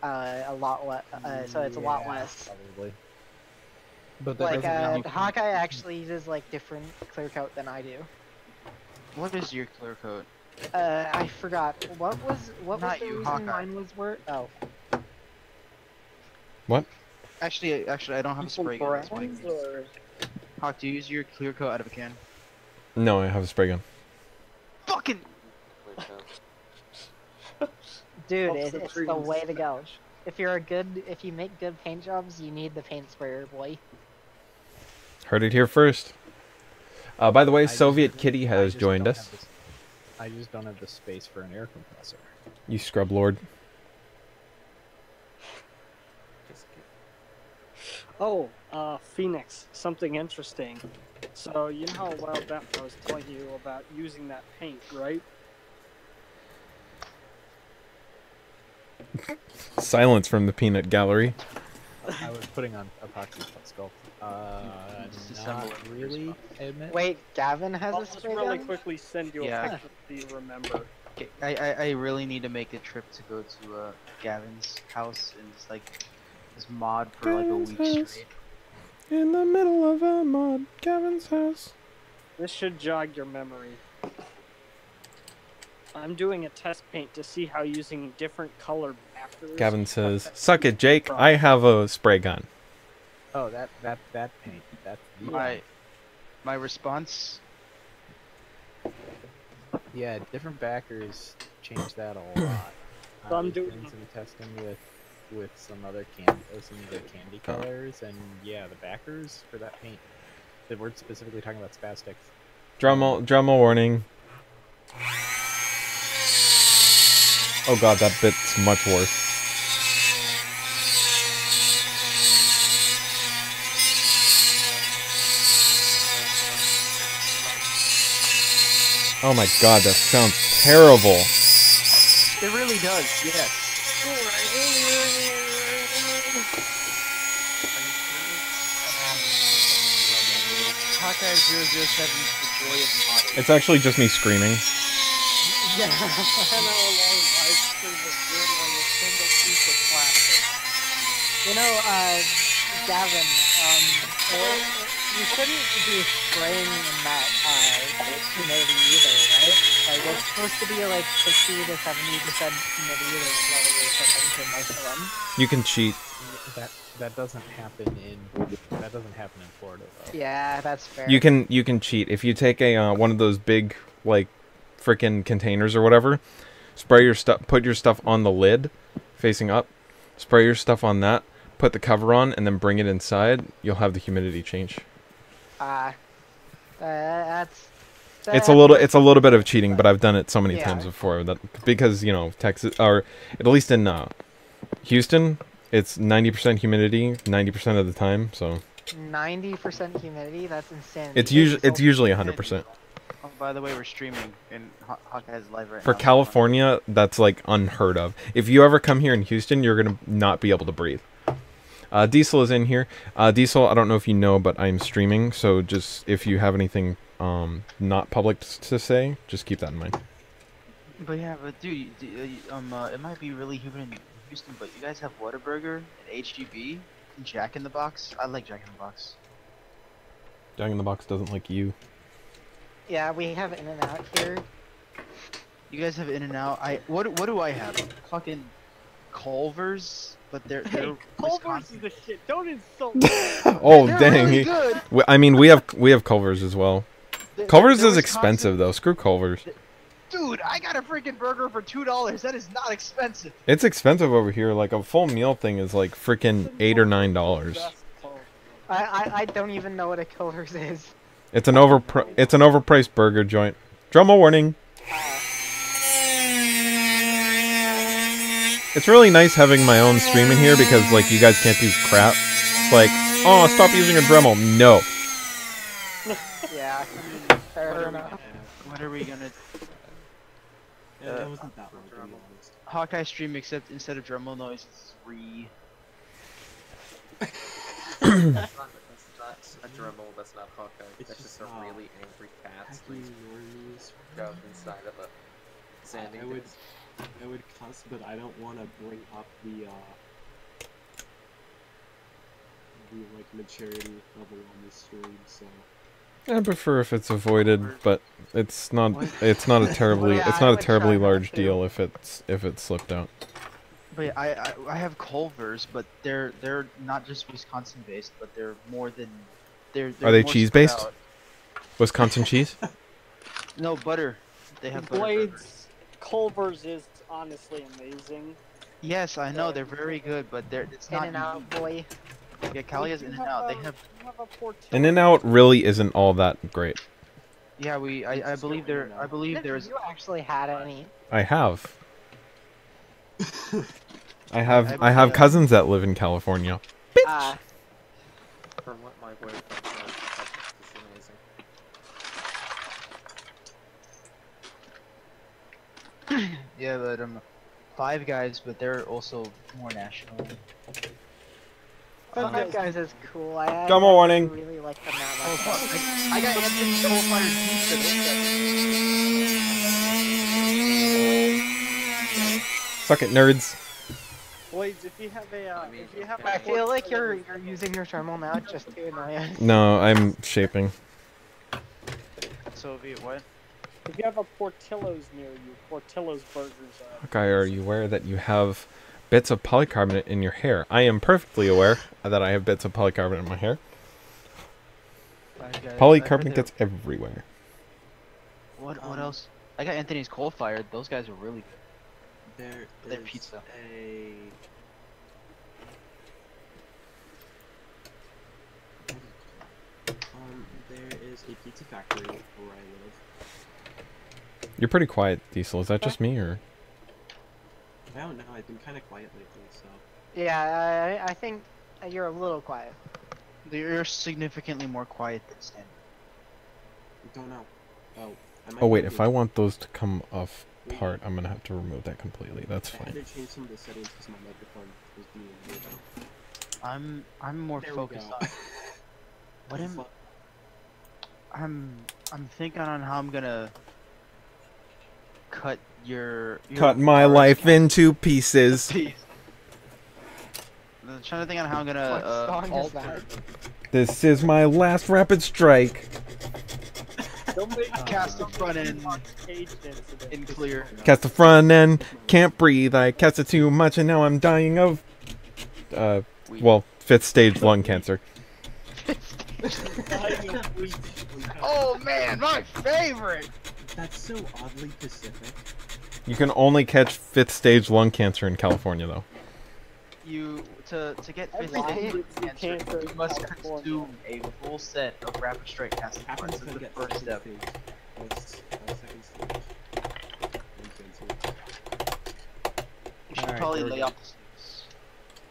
[SPEAKER 2] a lot less, so it's a lot
[SPEAKER 4] Yeah,
[SPEAKER 2] less.
[SPEAKER 4] Probably. But that
[SPEAKER 2] Like
[SPEAKER 4] doesn't mean you
[SPEAKER 2] Hawkeye actually uses like different clear coat than I do.
[SPEAKER 3] What is your clear coat?
[SPEAKER 2] I forgot what was
[SPEAKER 3] Not
[SPEAKER 2] the
[SPEAKER 3] you,
[SPEAKER 2] reason
[SPEAKER 3] Hawkeye.
[SPEAKER 2] mine was worth. Oh,
[SPEAKER 3] Actually, I don't have a spray gun. That's why I
[SPEAKER 6] brands
[SPEAKER 3] use-
[SPEAKER 6] or
[SPEAKER 3] Hawk, do you use your clear coat out of a can?
[SPEAKER 1] No, I have a spray gun.
[SPEAKER 3] Fucking.
[SPEAKER 2] dude,
[SPEAKER 6] Helps the
[SPEAKER 2] it's the
[SPEAKER 6] trees.
[SPEAKER 2] way to go. If you make good paint jobs, you need the paint sprayer, boy.
[SPEAKER 1] Heard it here first. By the way,
[SPEAKER 4] I just-
[SPEAKER 1] Soviet Kitty
[SPEAKER 4] I
[SPEAKER 1] has
[SPEAKER 4] just
[SPEAKER 1] joined
[SPEAKER 4] don't
[SPEAKER 1] us.
[SPEAKER 4] have I just don't have the space for an air compressor.
[SPEAKER 1] You scrub lord.
[SPEAKER 5] Just get...
[SPEAKER 6] Oh, Phoenix, something interesting. So, you know how a while back I was telling you about using that paint, right?
[SPEAKER 1] Silence from the peanut gallery.
[SPEAKER 4] I was putting on epoxy sculpt.
[SPEAKER 3] Disassemble
[SPEAKER 4] Not
[SPEAKER 3] it.
[SPEAKER 4] really, I admit.
[SPEAKER 2] Wait, Gavin has
[SPEAKER 6] I'll
[SPEAKER 2] a
[SPEAKER 6] just
[SPEAKER 2] spray
[SPEAKER 6] really
[SPEAKER 2] gun?
[SPEAKER 6] quickly send you a
[SPEAKER 3] Yeah.
[SPEAKER 6] picture so you remember.
[SPEAKER 3] Okay, I really need to make a trip to go to Gavin's house and just like just mod for like a
[SPEAKER 1] Gavin's
[SPEAKER 3] week
[SPEAKER 1] house.
[SPEAKER 3] straight.
[SPEAKER 1] In the middle of a mod, Gavin's house.
[SPEAKER 6] This should jog your memory. I'm doing a test paint to see how using different color backers.
[SPEAKER 1] Gavin says, "Suck it, Jake. I have a spray gun."
[SPEAKER 4] Oh, that paint. That's
[SPEAKER 3] My response.
[SPEAKER 4] yeah. Different backers change that a lot.
[SPEAKER 6] So I'm
[SPEAKER 4] I've
[SPEAKER 6] doing-
[SPEAKER 4] done some testing with some other some of the candy
[SPEAKER 1] Oh.
[SPEAKER 4] colors, and yeah, the backers for that paint. We're specifically talking about spastics.
[SPEAKER 1] Drama warning. Oh god, that bit's much worse. Oh my god, that sounds terrible.
[SPEAKER 3] It really does. Yes. Hawkeye 007 is the joy of modding.
[SPEAKER 1] It's actually just me screaming.
[SPEAKER 6] Yeah, I know a long live stream was doing on a single piece of plastic.
[SPEAKER 2] You know, Gavin, you shouldn't be spraying in that humidity either, right? Like, it's supposed to be like 60 to 70% humidity or whatever you're setting for most of them.
[SPEAKER 1] You can cheat.
[SPEAKER 4] That doesn't happen in Florida though.
[SPEAKER 2] Yeah, that's fair.
[SPEAKER 1] You can cheat if you take a one of those big like frickin' containers or whatever. Spray your stuff. Put your stuff on the lid, facing up. Spray your stuff on that. Put the cover on, and then bring it inside. You'll have the humidity change.
[SPEAKER 2] That's
[SPEAKER 1] It's a little bit of cheating, but I've done it so many
[SPEAKER 2] Yeah.
[SPEAKER 1] times before that because you know Texas or at least in Houston, it's 90% humidity 90% of the time. So
[SPEAKER 2] 90% humidity. That's insane.
[SPEAKER 1] it's usually 100%.
[SPEAKER 3] Oh, by the way, we're streaming and Hawkeye's live right
[SPEAKER 1] For
[SPEAKER 3] now.
[SPEAKER 1] California, that's like unheard of. If you ever come here in Houston, you're gonna not be able to breathe. Diesel is in here. Diesel, I don't know if you know, but I'm streaming, so just if you have anything not public to say, just keep that in mind.
[SPEAKER 3] But yeah, but dude, it might be really humid in Houston, but you guys have Whataburger and HGB and Jack in the Box. I like Jack in the Box.
[SPEAKER 1] Jack in the Box doesn't like you.
[SPEAKER 2] Yeah, we have In-N-Out here.
[SPEAKER 3] You guys have In-N-Out. What do I have? Fucking Culvers, but they're
[SPEAKER 2] Culver's
[SPEAKER 3] Wisconsin.
[SPEAKER 2] is the shit. Don't insult
[SPEAKER 1] Oh
[SPEAKER 3] They're
[SPEAKER 1] dang!
[SPEAKER 3] really good.
[SPEAKER 1] I mean, we have Culvers as well. Culvers
[SPEAKER 3] They're
[SPEAKER 1] is
[SPEAKER 3] Wisconsin.
[SPEAKER 1] expensive though. Screw Culvers.
[SPEAKER 3] Dude, I got a freaking burger for $2. That is not expensive.
[SPEAKER 1] It's expensive over here. Like a full meal thing is like freaking $8 or $9.
[SPEAKER 2] I don't even know what a Culver's is.
[SPEAKER 1] It's an overpriced burger joint. Drama warning. It's really nice having my own stream in here because like you guys can't do crap. It's like, oh, stop using a Dremel. No.
[SPEAKER 2] Yeah, fair enough.
[SPEAKER 3] What are we gonna?
[SPEAKER 7] Yeah, that wasn't that long, to be honest.
[SPEAKER 3] Hawkeye stream except instead of Dremel noise, it's 3.
[SPEAKER 5] That's not a Dremel, that's not Hawkeye.
[SPEAKER 7] It's
[SPEAKER 5] That's
[SPEAKER 7] just
[SPEAKER 5] just a really angry cat
[SPEAKER 7] Hacking
[SPEAKER 5] sleep
[SPEAKER 7] normies.
[SPEAKER 5] shoved inside of a sanding
[SPEAKER 7] I would,
[SPEAKER 5] disc.
[SPEAKER 7] I would cuss, but I don't want to bring up the like maturity level on this stream. So
[SPEAKER 1] I prefer if it's avoided, but it's not a terribly
[SPEAKER 2] Yeah,
[SPEAKER 1] it's
[SPEAKER 2] I
[SPEAKER 1] not a
[SPEAKER 2] would
[SPEAKER 1] terribly
[SPEAKER 2] try not
[SPEAKER 1] large
[SPEAKER 2] to.
[SPEAKER 1] deal if it's slipped out.
[SPEAKER 3] But I have Culvers, but they're not just Wisconsin based, but they're more than they're
[SPEAKER 1] Are they
[SPEAKER 3] more
[SPEAKER 1] cheese
[SPEAKER 3] spread
[SPEAKER 1] based?
[SPEAKER 3] out.
[SPEAKER 1] Wisconsin cheese?
[SPEAKER 3] No butter. They have butter burgers.
[SPEAKER 8] Blades Culver's is honestly amazing.
[SPEAKER 3] Yes, I know they're very good, but it's
[SPEAKER 2] In
[SPEAKER 3] not
[SPEAKER 2] and out,
[SPEAKER 3] unique.
[SPEAKER 2] boy.
[SPEAKER 3] Yeah, Calia's In and Out. They have.
[SPEAKER 8] You have a Portillo.
[SPEAKER 1] In and Out really isn't all that great.
[SPEAKER 3] Yeah, I believe there. I believe there's.
[SPEAKER 2] You actually had any?
[SPEAKER 1] I have. I have cousins that live in California.
[SPEAKER 5] From what my boyfriend says, it's amazing.
[SPEAKER 3] Yeah, but Five Guys, but they're also more national.
[SPEAKER 2] Five Guys is cool. I
[SPEAKER 1] Drama warning.
[SPEAKER 2] really like them that
[SPEAKER 3] Oh
[SPEAKER 2] much.
[SPEAKER 3] fuck! I got Anthony's Soul Fire pizza.
[SPEAKER 1] Suck it, nerds.
[SPEAKER 8] Blades, if you have a,
[SPEAKER 5] I mean,
[SPEAKER 8] if you have
[SPEAKER 2] I
[SPEAKER 8] a
[SPEAKER 2] feel like
[SPEAKER 8] Portillo-
[SPEAKER 2] you're using your thermal now just to annoy us.
[SPEAKER 1] No, I'm shaping.
[SPEAKER 3] Soviet what?
[SPEAKER 8] If you have a Portillo's near you, Portillo's burgers are.
[SPEAKER 1] Guy, are you aware that you have bits of polycarbonate in your hair? I am perfectly aware that I have bits of polycarbonate in my hair.
[SPEAKER 3] Five Guys. I heard
[SPEAKER 1] Polycarbonate
[SPEAKER 3] they're-
[SPEAKER 1] gets everywhere.
[SPEAKER 3] What else? I got Anthony's Coal Fired. Those guys are really good.
[SPEAKER 7] there
[SPEAKER 3] Their
[SPEAKER 7] is
[SPEAKER 3] pizza.
[SPEAKER 7] there is a pizza factory where I live.
[SPEAKER 1] You're pretty quiet, Diesel. Is that just me, or?
[SPEAKER 7] I don't know. I've been kind of quiet lately, so.
[SPEAKER 2] Yeah, I think you're a little quiet.
[SPEAKER 3] They're significantly more quiet than standard.
[SPEAKER 7] I don't know. Oh. I might
[SPEAKER 1] Oh wait,
[SPEAKER 7] have
[SPEAKER 1] if
[SPEAKER 7] to-
[SPEAKER 1] I want those to come off part, I'm gonna have to remove that completely. That's
[SPEAKER 7] I had
[SPEAKER 1] fine.
[SPEAKER 7] to change some of the settings because my microphone was being weird.
[SPEAKER 3] I'm more
[SPEAKER 7] There we
[SPEAKER 3] focused
[SPEAKER 7] go.
[SPEAKER 3] on what am I'm thinking on how I'm gonna cut your
[SPEAKER 1] Cut my
[SPEAKER 3] bars
[SPEAKER 1] life
[SPEAKER 3] down.
[SPEAKER 1] into pieces.
[SPEAKER 3] I'm trying to think on how I'm gonna
[SPEAKER 2] What song is
[SPEAKER 3] alter.
[SPEAKER 2] that?
[SPEAKER 1] This is my last rapid strike.
[SPEAKER 8] Don't make
[SPEAKER 3] Cast the front end
[SPEAKER 8] caged incident.
[SPEAKER 3] in clear.
[SPEAKER 1] Cast the front end, can't breathe. I cast it too much, and now I'm dying of, well, 5th stage lung cancer.
[SPEAKER 3] Oh man, my favorite.
[SPEAKER 7] That's so oddly Pacific.
[SPEAKER 1] You can only catch 5th stage lung cancer in California, though.
[SPEAKER 3] You to get
[SPEAKER 8] That's
[SPEAKER 3] 5th
[SPEAKER 8] why
[SPEAKER 3] stage
[SPEAKER 8] you
[SPEAKER 3] cancer,
[SPEAKER 8] can't go
[SPEAKER 3] you
[SPEAKER 8] to
[SPEAKER 3] must
[SPEAKER 8] California.
[SPEAKER 3] consume a full set of rapid strike casting
[SPEAKER 7] Happens
[SPEAKER 3] parts.
[SPEAKER 7] to
[SPEAKER 3] That's the
[SPEAKER 7] get
[SPEAKER 3] first
[SPEAKER 7] second
[SPEAKER 3] step.
[SPEAKER 7] stage. Second stage.
[SPEAKER 3] You should
[SPEAKER 4] Alright,
[SPEAKER 3] probably
[SPEAKER 4] here we
[SPEAKER 3] lay
[SPEAKER 4] go.
[SPEAKER 3] off the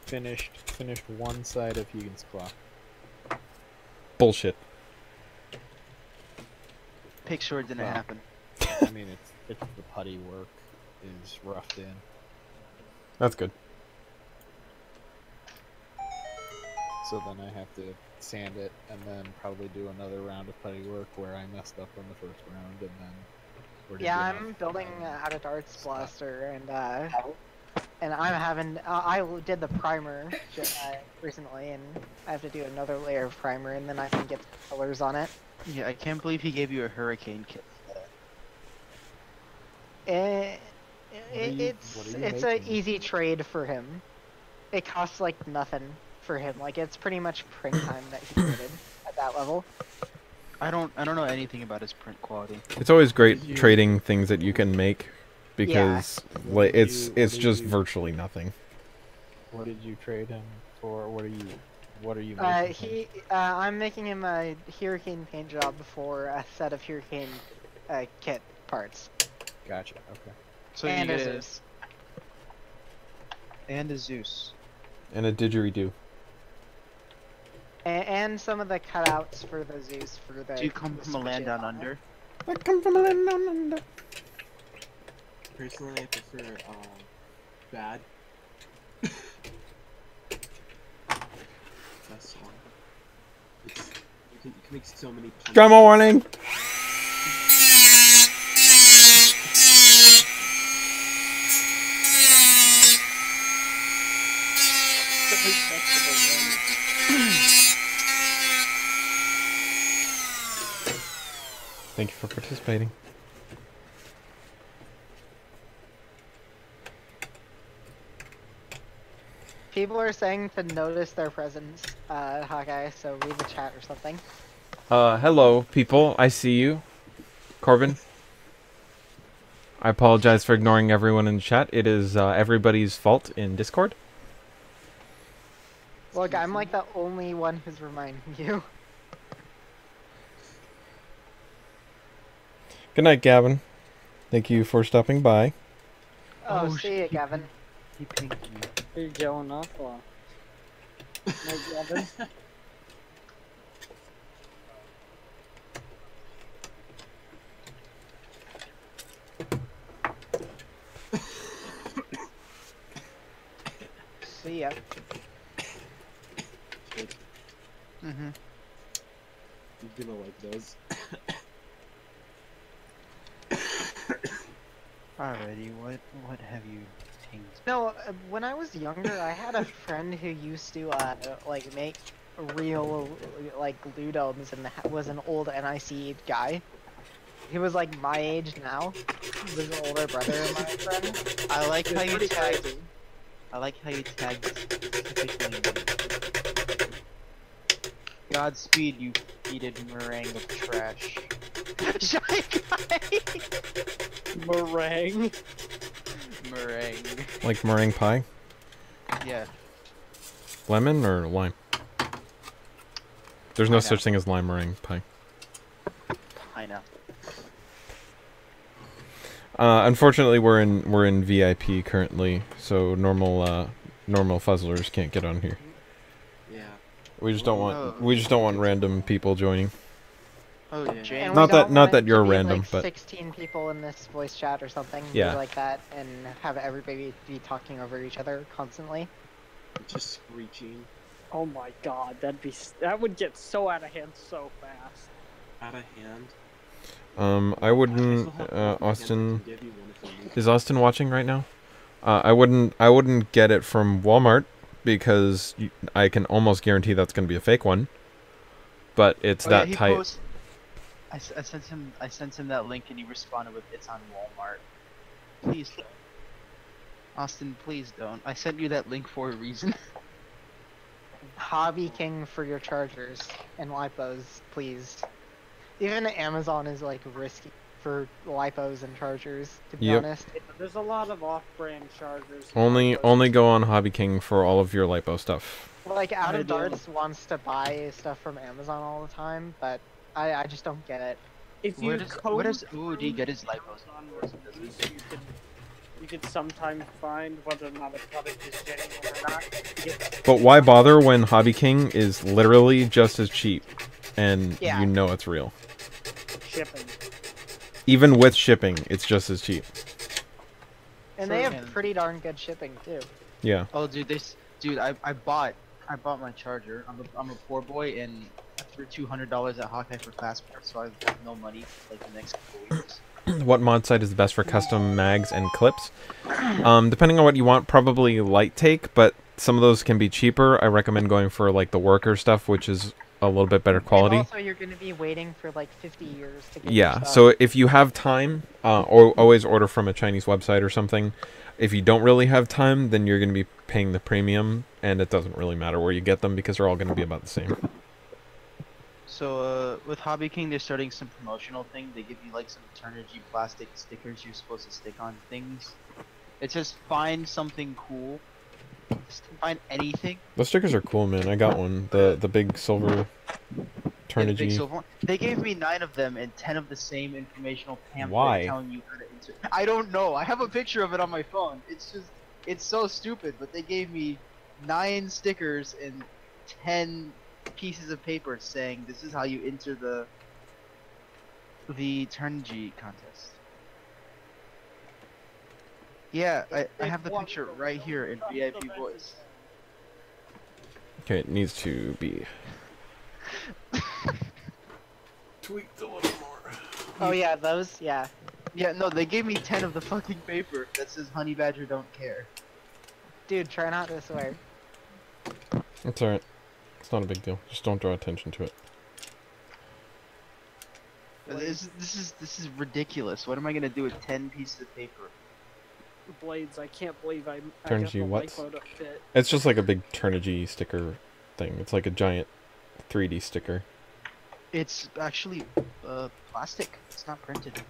[SPEAKER 3] sleeves.
[SPEAKER 4] Finished one side of Hugin's Claw.
[SPEAKER 1] Bullshit.
[SPEAKER 3] Pick sure it didn't
[SPEAKER 4] Wow.
[SPEAKER 3] happen.
[SPEAKER 4] I mean, it's the putty work is roughed in.
[SPEAKER 1] That's good.
[SPEAKER 4] So then I have to sand it and then probably do another round of putty work where I messed up on the first round and then we're
[SPEAKER 2] Yeah,
[SPEAKER 4] gonna
[SPEAKER 2] I'm building
[SPEAKER 4] have,
[SPEAKER 2] out of darts blaster and I'm having I did the primer recently and I have to do another layer of primer and then I can get colors on it.
[SPEAKER 3] Yeah, I can't believe he gave you a hurricane kit.
[SPEAKER 2] Eh, It's a easy trade for him. It costs like nothing for him. Like it's pretty much print time that he created at that level.
[SPEAKER 3] I don't know anything about his print quality.
[SPEAKER 1] It's always great trading things that you can make because like it's just virtually nothing.
[SPEAKER 4] What did you trade him for? What are you making?
[SPEAKER 2] I'm making him a hurricane paint job for a set of hurricane kit parts.
[SPEAKER 4] Gotcha. Okay.
[SPEAKER 3] So
[SPEAKER 2] And
[SPEAKER 3] you
[SPEAKER 2] a
[SPEAKER 3] get
[SPEAKER 2] Zeus.
[SPEAKER 3] and a Zeus.
[SPEAKER 1] And a didgeridoo.
[SPEAKER 2] And some of the cutouts for the Zeus for the.
[SPEAKER 3] Do you come from a land down under?
[SPEAKER 1] I come from a land down under.
[SPEAKER 7] Personally, I prefer bad. That's song. You can make so many.
[SPEAKER 1] Drama warning. Thank you for participating.
[SPEAKER 2] People are saying to notice their presence, Hawkeye, so read the chat or something.
[SPEAKER 1] Hello, people. I see you. Corbin. I apologize for ignoring everyone in the chat. It is everybody's fault in Discord.
[SPEAKER 2] Look, I'm like the only one who's reminding you.
[SPEAKER 1] Good night, Gavin. Thank you for stopping by.
[SPEAKER 2] Oh, see you, Gavin.
[SPEAKER 3] He pinged me.
[SPEAKER 8] You're going off on. No, Gavin.
[SPEAKER 2] See ya.
[SPEAKER 3] Mm-hmm.
[SPEAKER 7] You're gonna like those.
[SPEAKER 3] Alrighty, what have you pinged?
[SPEAKER 2] No, when I was younger, I had a friend who used to like make real like glue domes and was an old NIC guy. He was like my age now. He was an older brother of my friend.
[SPEAKER 3] I like how you
[SPEAKER 2] Pretty
[SPEAKER 3] tagged.
[SPEAKER 2] crazy.
[SPEAKER 3] I like how you tagged specifically. Godspeed, you heated meringue of trash.
[SPEAKER 2] Shy guy.
[SPEAKER 8] Meringue.
[SPEAKER 3] Meringue.
[SPEAKER 1] Like meringue pie?
[SPEAKER 3] Yeah.
[SPEAKER 1] Lemon or lime? There's no
[SPEAKER 3] Pineapple.
[SPEAKER 1] such thing as lime meringue pie.
[SPEAKER 3] Pineapple.
[SPEAKER 1] Unfortunately, we're in VIP currently, so normal fuzzlers can't get on here.
[SPEAKER 7] Yeah.
[SPEAKER 1] We just don't want random people joining.
[SPEAKER 3] Oh,
[SPEAKER 7] Yeah.
[SPEAKER 3] Jane.
[SPEAKER 2] And
[SPEAKER 1] Not
[SPEAKER 2] we don't
[SPEAKER 1] that
[SPEAKER 2] want it
[SPEAKER 1] you're
[SPEAKER 2] to be,
[SPEAKER 1] random,
[SPEAKER 2] like,
[SPEAKER 1] but
[SPEAKER 2] 16 people in this voice chat or something.
[SPEAKER 1] Yeah.
[SPEAKER 2] Like that, and have everybody be talking over each other constantly.
[SPEAKER 7] Just screeching
[SPEAKER 8] Oh my god, that would get so out of hand so fast.
[SPEAKER 7] out of hand.
[SPEAKER 1] I wouldn't. Austin, is Austin watching right now? I wouldn't get it from Walmart because I can almost guarantee that's going to be a fake one. But it's
[SPEAKER 3] Oh, yeah,
[SPEAKER 1] that
[SPEAKER 3] he
[SPEAKER 1] tight.
[SPEAKER 3] I sent him that link and he responded with it's on Walmart. Please don't. Austin, please don't. I sent you that link for a reason.
[SPEAKER 2] Hobby King for your chargers and lipos, please. Even Amazon is like risky for lipos and chargers, to be
[SPEAKER 1] Yep.
[SPEAKER 2] honest.
[SPEAKER 8] There's a lot of off-brand chargers.
[SPEAKER 1] Only go on Hobby King for all of your lipo stuff.
[SPEAKER 2] Like Out
[SPEAKER 3] I
[SPEAKER 2] of
[SPEAKER 3] do.
[SPEAKER 2] Darts wants to buy stuff from Amazon all the time, but I just don't get it.
[SPEAKER 8] If you
[SPEAKER 3] Where does OOD get his lipos?
[SPEAKER 8] You could sometimes find whether or not a product is genuine or not.
[SPEAKER 1] But why bother when Hobby King is literally just as cheap, and
[SPEAKER 2] Yeah.
[SPEAKER 1] you know it's real.
[SPEAKER 8] Shipping.
[SPEAKER 1] Even with shipping, it's just as cheap.
[SPEAKER 2] And they have
[SPEAKER 3] Man.
[SPEAKER 2] pretty darn good shipping too.
[SPEAKER 1] Yeah.
[SPEAKER 3] Oh, dude, I bought my charger. I'm a poor boy and I threw $200 at Hawkeye for fast parts, so I have no money for like the next couple weeks.
[SPEAKER 1] What mod site is the best for custom mags and clips? Depending on what you want, probably Light Take, but some of those can be cheaper. I recommend going for like the worker stuff, which is a little bit better quality.
[SPEAKER 2] And also, you're going to be waiting for like 50 years to get your
[SPEAKER 1] Yeah,
[SPEAKER 2] stuff.
[SPEAKER 1] so if you have time, or always order from a Chinese website or something. If you don't really have time, then you're going to be paying the premium, and it doesn't really matter where you get them because they're all going to be about the same.
[SPEAKER 3] So, with Hobby King, they're starting some promotional thing. They give you like some Turnigy plastic stickers you're supposed to stick on things. It says find something cool. Just find anything.
[SPEAKER 1] The stickers are cool, man. I got one. The big silver
[SPEAKER 3] Yeah, the big
[SPEAKER 1] Turnigy.
[SPEAKER 3] silver one. They gave me 9 of them and 10 of the same informational pamphlet
[SPEAKER 1] Why?
[SPEAKER 3] telling you how to insert. I don't know. I have a picture of it on my phone. It's so stupid. But they gave me 9 stickers and 10 pieces of paper saying this is how you enter the Turnigy contest. Yeah, I have the picture right here in VIP voice.
[SPEAKER 1] Okay, it needs to be tweaked a little more.
[SPEAKER 2] Oh yeah, those, yeah.
[SPEAKER 3] Yeah, no, they gave me 10 of the fucking paper that says Honey Badger don't care.
[SPEAKER 2] Dude, try not to swear.
[SPEAKER 1] It's alright. It's not a big deal. Just don't draw attention to it.
[SPEAKER 3] This is ridiculous. What am I gonna do with 10 pieces of paper?
[SPEAKER 8] Blades, I can't believe I
[SPEAKER 1] Turns
[SPEAKER 8] got the
[SPEAKER 1] you what?
[SPEAKER 8] lipo to fit.
[SPEAKER 1] It's just like a big Turnigy sticker thing. It's like a giant 3D sticker.
[SPEAKER 3] It's actually plastic. It's not printed.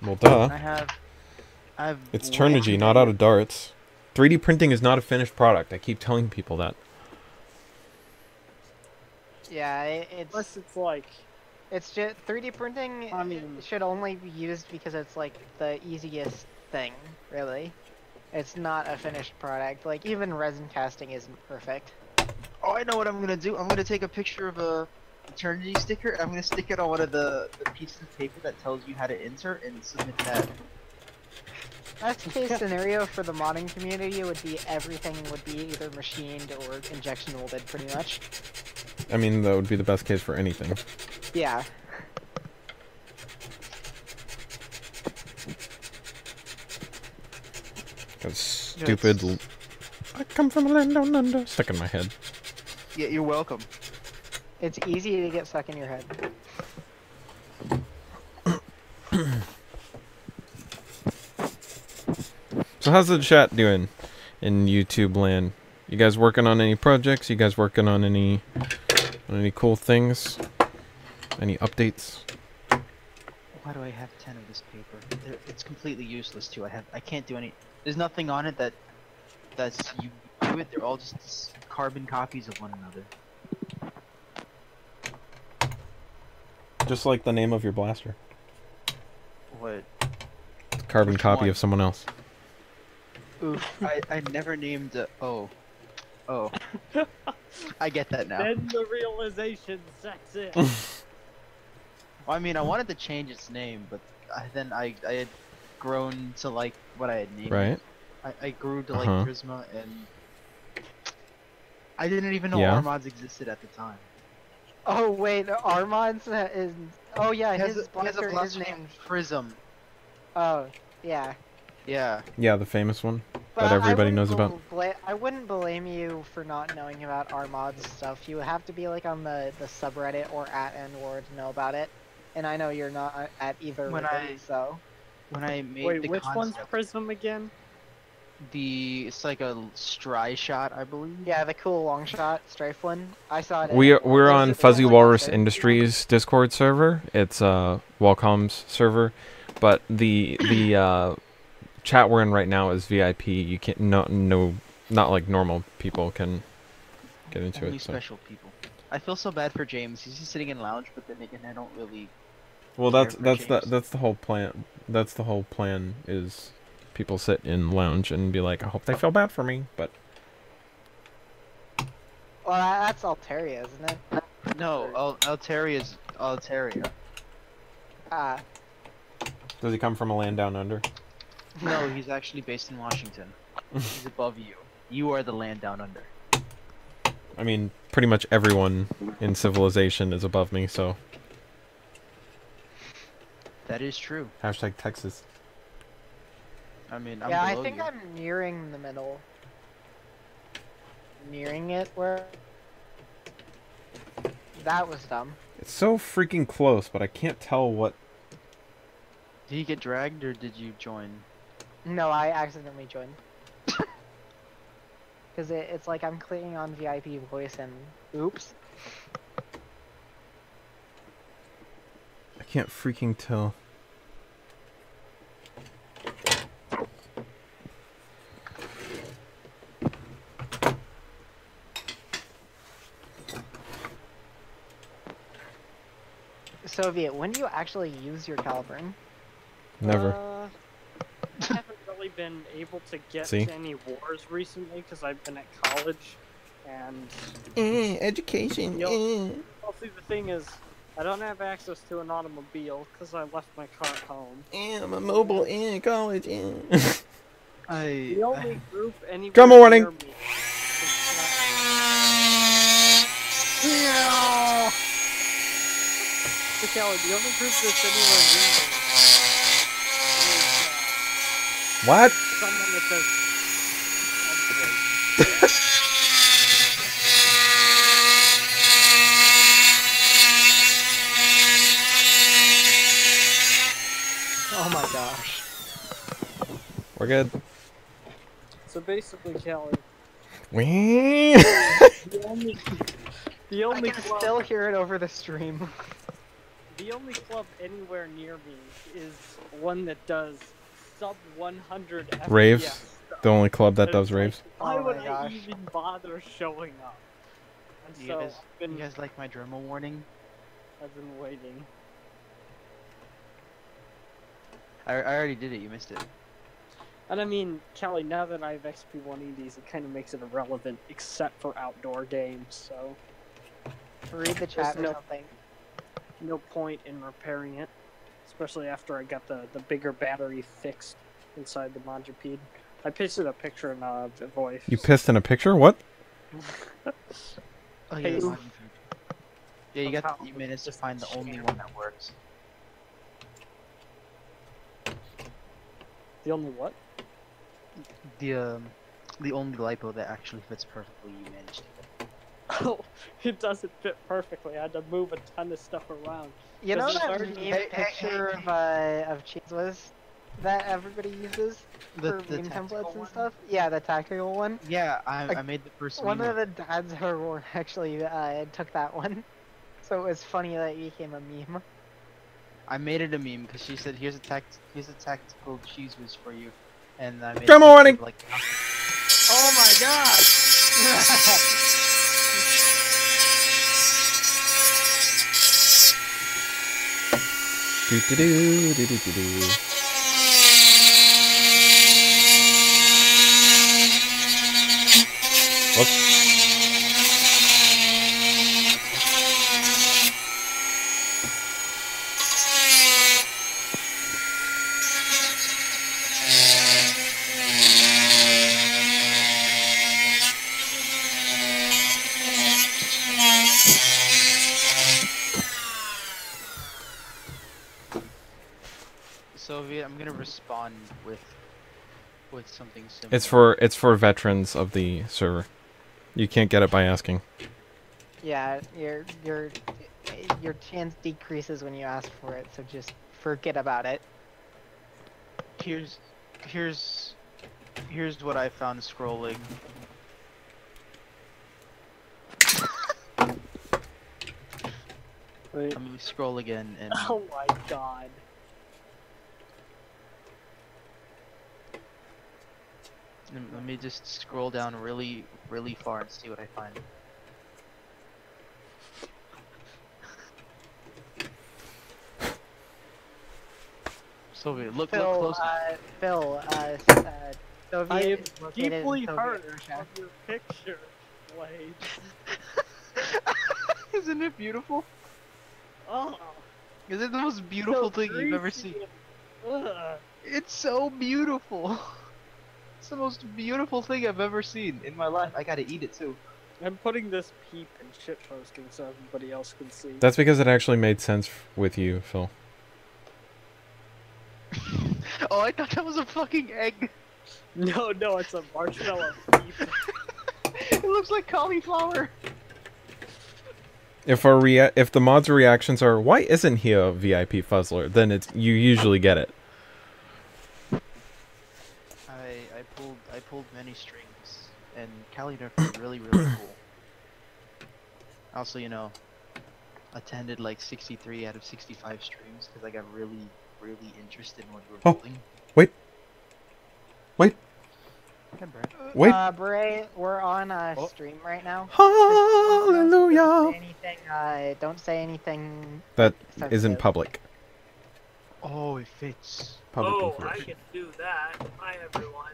[SPEAKER 1] Well, duh.
[SPEAKER 3] I have.
[SPEAKER 1] It's
[SPEAKER 3] way
[SPEAKER 1] Turnigy,
[SPEAKER 3] too
[SPEAKER 1] not
[SPEAKER 3] many-
[SPEAKER 1] out of darts. 3D printing is not a finished product. I keep telling people that.
[SPEAKER 2] Yeah,
[SPEAKER 8] Unless it's like,
[SPEAKER 2] it's just 3D printing.
[SPEAKER 8] I mean-
[SPEAKER 2] should only be used because it's like the easiest thing, really. It's not a finished product. Like even resin casting isn't perfect.
[SPEAKER 3] Oh, I know what I'm gonna do. I'm gonna take a picture of a Eternity sticker. I'm gonna stick it on one of the pieces of paper that tells you how to insert and submit that.
[SPEAKER 2] Best case scenario for the modding community would be everything would be either machined or injection molded, pretty much.
[SPEAKER 1] I mean, that would be the best case for anything.
[SPEAKER 2] Yeah.
[SPEAKER 1] That stupid. I come from a land down under. Stuck in my head.
[SPEAKER 3] Yeah, you're welcome.
[SPEAKER 2] It's easy to get stuck in your head.
[SPEAKER 1] So how's the chat doing in YouTube land? You guys working on any projects? You guys working on any cool things? Any updates?
[SPEAKER 3] Why do I have 10 of this paper? It's completely useless too. I can't do any. There's nothing on it that's you do it. They're all just carbon copies of one another.
[SPEAKER 1] Just like the name of your blaster.
[SPEAKER 3] What?
[SPEAKER 1] Carbon
[SPEAKER 3] Which
[SPEAKER 1] copy
[SPEAKER 3] one?
[SPEAKER 1] of someone else.
[SPEAKER 3] Oof. I never named. Oh. I get that now.
[SPEAKER 8] then the realization sets in.
[SPEAKER 3] Well, I mean, I wanted to change its name, but then I had grown to like what I had named.
[SPEAKER 1] Right.
[SPEAKER 3] I grew to like
[SPEAKER 1] Uh-huh.
[SPEAKER 3] Prisma, and I didn't even know
[SPEAKER 1] Yeah.
[SPEAKER 3] Armads existed at the time.
[SPEAKER 2] Oh wait, Armand's is. Oh yeah,
[SPEAKER 3] He has
[SPEAKER 2] his
[SPEAKER 3] a
[SPEAKER 2] blaster is
[SPEAKER 3] blaster
[SPEAKER 2] named.
[SPEAKER 3] named Prism.
[SPEAKER 2] Oh yeah.
[SPEAKER 3] Yeah.
[SPEAKER 1] Yeah, the famous one
[SPEAKER 2] But
[SPEAKER 1] that
[SPEAKER 2] I
[SPEAKER 1] everybody
[SPEAKER 2] wouldn't
[SPEAKER 1] knows about.
[SPEAKER 2] I wouldn't blame you for not knowing about Armad's stuff. You would have to be like on the subreddit or at N-War to know about it. And I know you're not at either
[SPEAKER 3] When
[SPEAKER 2] of
[SPEAKER 3] I-
[SPEAKER 2] them, so.
[SPEAKER 3] When I made
[SPEAKER 8] Wait,
[SPEAKER 3] the
[SPEAKER 8] which one's
[SPEAKER 3] concept,
[SPEAKER 8] Prism again?
[SPEAKER 3] it's like a Stry shot, I believe.
[SPEAKER 2] Yeah, the cool long shot strafe one. I saw it.
[SPEAKER 1] We're
[SPEAKER 2] Is
[SPEAKER 1] on
[SPEAKER 2] it
[SPEAKER 1] Fuzzy
[SPEAKER 2] like
[SPEAKER 1] Walrus
[SPEAKER 2] there?
[SPEAKER 1] Industries Discord server. It's Wacom's server, but the chat we're in right now is VIP. You can't not like normal people can get into
[SPEAKER 3] Only
[SPEAKER 1] it. So.
[SPEAKER 3] special people. I feel so bad for James. He's just sitting in lounge, but then again, I don't really.
[SPEAKER 1] Well,
[SPEAKER 3] care
[SPEAKER 1] that's
[SPEAKER 3] for James.
[SPEAKER 1] that's the whole plan. That's the whole plan is people sit in lounge and be like, I hope they feel bad for me, but
[SPEAKER 2] Well, that's Altaria, isn't it?
[SPEAKER 3] No, Altaria's Altaria.
[SPEAKER 2] Ah.
[SPEAKER 1] does he come from a land down under?
[SPEAKER 3] No, he's actually based in Washington. He's above you. You are the land down under.
[SPEAKER 1] I mean, pretty much everyone in civilization is above me, so
[SPEAKER 3] That is true.
[SPEAKER 1] hashtag Texas.
[SPEAKER 3] I mean, I'm
[SPEAKER 2] Yeah, I
[SPEAKER 3] below
[SPEAKER 2] think
[SPEAKER 3] you.
[SPEAKER 2] I'm nearing the middle. Nearing it where. That was dumb.
[SPEAKER 1] It's so freaking close, but I can't tell what.
[SPEAKER 3] Did he get dragged or did you join?
[SPEAKER 2] No, I accidentally joined. Because it's like I'm clicking on VIP voice and oops.
[SPEAKER 1] I can't freaking tell.
[SPEAKER 2] Soviet, when do you actually use your Caliburn?
[SPEAKER 1] Never.
[SPEAKER 8] I haven't really been able to get
[SPEAKER 1] See?
[SPEAKER 8] to any wars recently because I've been at college, and
[SPEAKER 1] Education.
[SPEAKER 8] well, see, the thing is, I don't have access to an automobile because I left my car at home.
[SPEAKER 1] I'm a mobile in college.
[SPEAKER 8] The only group anywhere
[SPEAKER 1] Drum warning.
[SPEAKER 8] near me So Kelly, the only group that's anywhere near me
[SPEAKER 1] What?
[SPEAKER 8] is someone that does.
[SPEAKER 2] Oh my gosh.
[SPEAKER 1] We're good.
[SPEAKER 8] So basically, Kelly,
[SPEAKER 1] Wee.
[SPEAKER 8] the only
[SPEAKER 2] I can
[SPEAKER 8] club,
[SPEAKER 2] still hear it over the stream.
[SPEAKER 8] the only club anywhere near me is one that does sub 100 FPS
[SPEAKER 1] Raves?
[SPEAKER 8] stuff.
[SPEAKER 1] The only club that
[SPEAKER 8] And
[SPEAKER 1] does
[SPEAKER 8] it's
[SPEAKER 1] raves.
[SPEAKER 8] Like, why
[SPEAKER 2] Oh
[SPEAKER 8] would
[SPEAKER 2] my
[SPEAKER 8] I
[SPEAKER 2] gosh.
[SPEAKER 8] even bother showing up? And
[SPEAKER 3] You
[SPEAKER 8] so
[SPEAKER 3] guys,
[SPEAKER 8] I've
[SPEAKER 3] you guys like my Dremel warning?
[SPEAKER 8] been waiting.
[SPEAKER 3] I already did it, you missed it.
[SPEAKER 8] And I mean, Kelly, now that I have XP180s, it kind of makes it irrelevant, except for outdoor games, so
[SPEAKER 2] Read the chat or
[SPEAKER 8] no-
[SPEAKER 2] something.
[SPEAKER 8] no point in repairing it. Especially after I got the bigger battery fixed inside the Modupede. I pasted a picture in the voice.
[SPEAKER 1] You pissed in a picture? What?
[SPEAKER 3] Oh yeah,
[SPEAKER 8] Hey,
[SPEAKER 3] that's
[SPEAKER 8] oof.
[SPEAKER 3] fine. Yeah, you
[SPEAKER 8] Of
[SPEAKER 3] got
[SPEAKER 8] how-
[SPEAKER 3] you managed to
[SPEAKER 8] just
[SPEAKER 3] find the only one that works.
[SPEAKER 8] The only what?
[SPEAKER 3] The only lipo that actually fits perfectly. You managed to get.
[SPEAKER 8] Oh, it doesn't fit perfectly. I had to move a ton of stuff around.
[SPEAKER 2] You know
[SPEAKER 8] Does it
[SPEAKER 2] that
[SPEAKER 8] already-
[SPEAKER 2] meme
[SPEAKER 3] Hey,
[SPEAKER 2] picture of Cheese Whiz that everybody uses for
[SPEAKER 3] The
[SPEAKER 2] meme
[SPEAKER 3] tactical
[SPEAKER 2] templates and
[SPEAKER 3] one?
[SPEAKER 2] stuff? Yeah, the tactical one.
[SPEAKER 3] Yeah, I
[SPEAKER 2] Like,
[SPEAKER 3] made the first
[SPEAKER 2] One
[SPEAKER 3] meme
[SPEAKER 2] of the dads who actually took that one, so it was funny that it became a meme.
[SPEAKER 3] I made it a meme because she said, "Here's a tactical cheese whiz for you," and I made.
[SPEAKER 1] Drum
[SPEAKER 3] a picture
[SPEAKER 1] warning!
[SPEAKER 3] of, like, oh my god!
[SPEAKER 1] Do do do do do do do. Whoops.
[SPEAKER 3] Soviet, I'm gonna respond with something similar.
[SPEAKER 1] It's for veterans of the server. You can't get it by asking.
[SPEAKER 2] Yeah, your chance decreases when you ask for it, so just forget about it.
[SPEAKER 3] Here's what I found scrolling.
[SPEAKER 8] Wait.
[SPEAKER 3] Let me scroll again and
[SPEAKER 8] Oh my god.
[SPEAKER 3] let me just scroll down really far and see what I find. Soviet, look close.
[SPEAKER 2] Phil, Soviet
[SPEAKER 8] I am
[SPEAKER 2] is located in
[SPEAKER 8] deeply
[SPEAKER 2] Soviet
[SPEAKER 8] hurt
[SPEAKER 2] Russia.
[SPEAKER 8] of your picture, Blade.
[SPEAKER 3] Isn't it beautiful?
[SPEAKER 8] Oh,
[SPEAKER 3] Is it the most beautiful
[SPEAKER 8] so
[SPEAKER 3] thing you've ever
[SPEAKER 8] greasy
[SPEAKER 3] seen?
[SPEAKER 8] and- Ugh.
[SPEAKER 3] It's so beautiful. It's the most beautiful thing I've ever seen in my life. I gotta eat it too.
[SPEAKER 8] I'm putting this peep in shitposting so everybody else can see.
[SPEAKER 1] That's because it actually made sense with you, Phil.
[SPEAKER 3] Oh, I thought that was a fucking egg.
[SPEAKER 8] No, it's a marshmallow peep.
[SPEAKER 3] It looks like cauliflower.
[SPEAKER 1] If if the mod's reactions are, why isn't he a VIP fuzzler? Then you usually get it.
[SPEAKER 3] I pulled many strings, and Cali Nerf is really cool. Also, you know, attended like 63 out of 65 streams because I got really interested in what you were building.
[SPEAKER 1] Wait.
[SPEAKER 3] Okay, Brad.
[SPEAKER 1] Wait.
[SPEAKER 2] Bray, we're on a stream right now.
[SPEAKER 1] Hallelujah.
[SPEAKER 2] Don't say anything.
[SPEAKER 1] That
[SPEAKER 2] sensitive.
[SPEAKER 1] isn't public.
[SPEAKER 3] Oh, it fits.
[SPEAKER 1] Public
[SPEAKER 9] I
[SPEAKER 1] information.
[SPEAKER 9] can do that. Hi, everyone.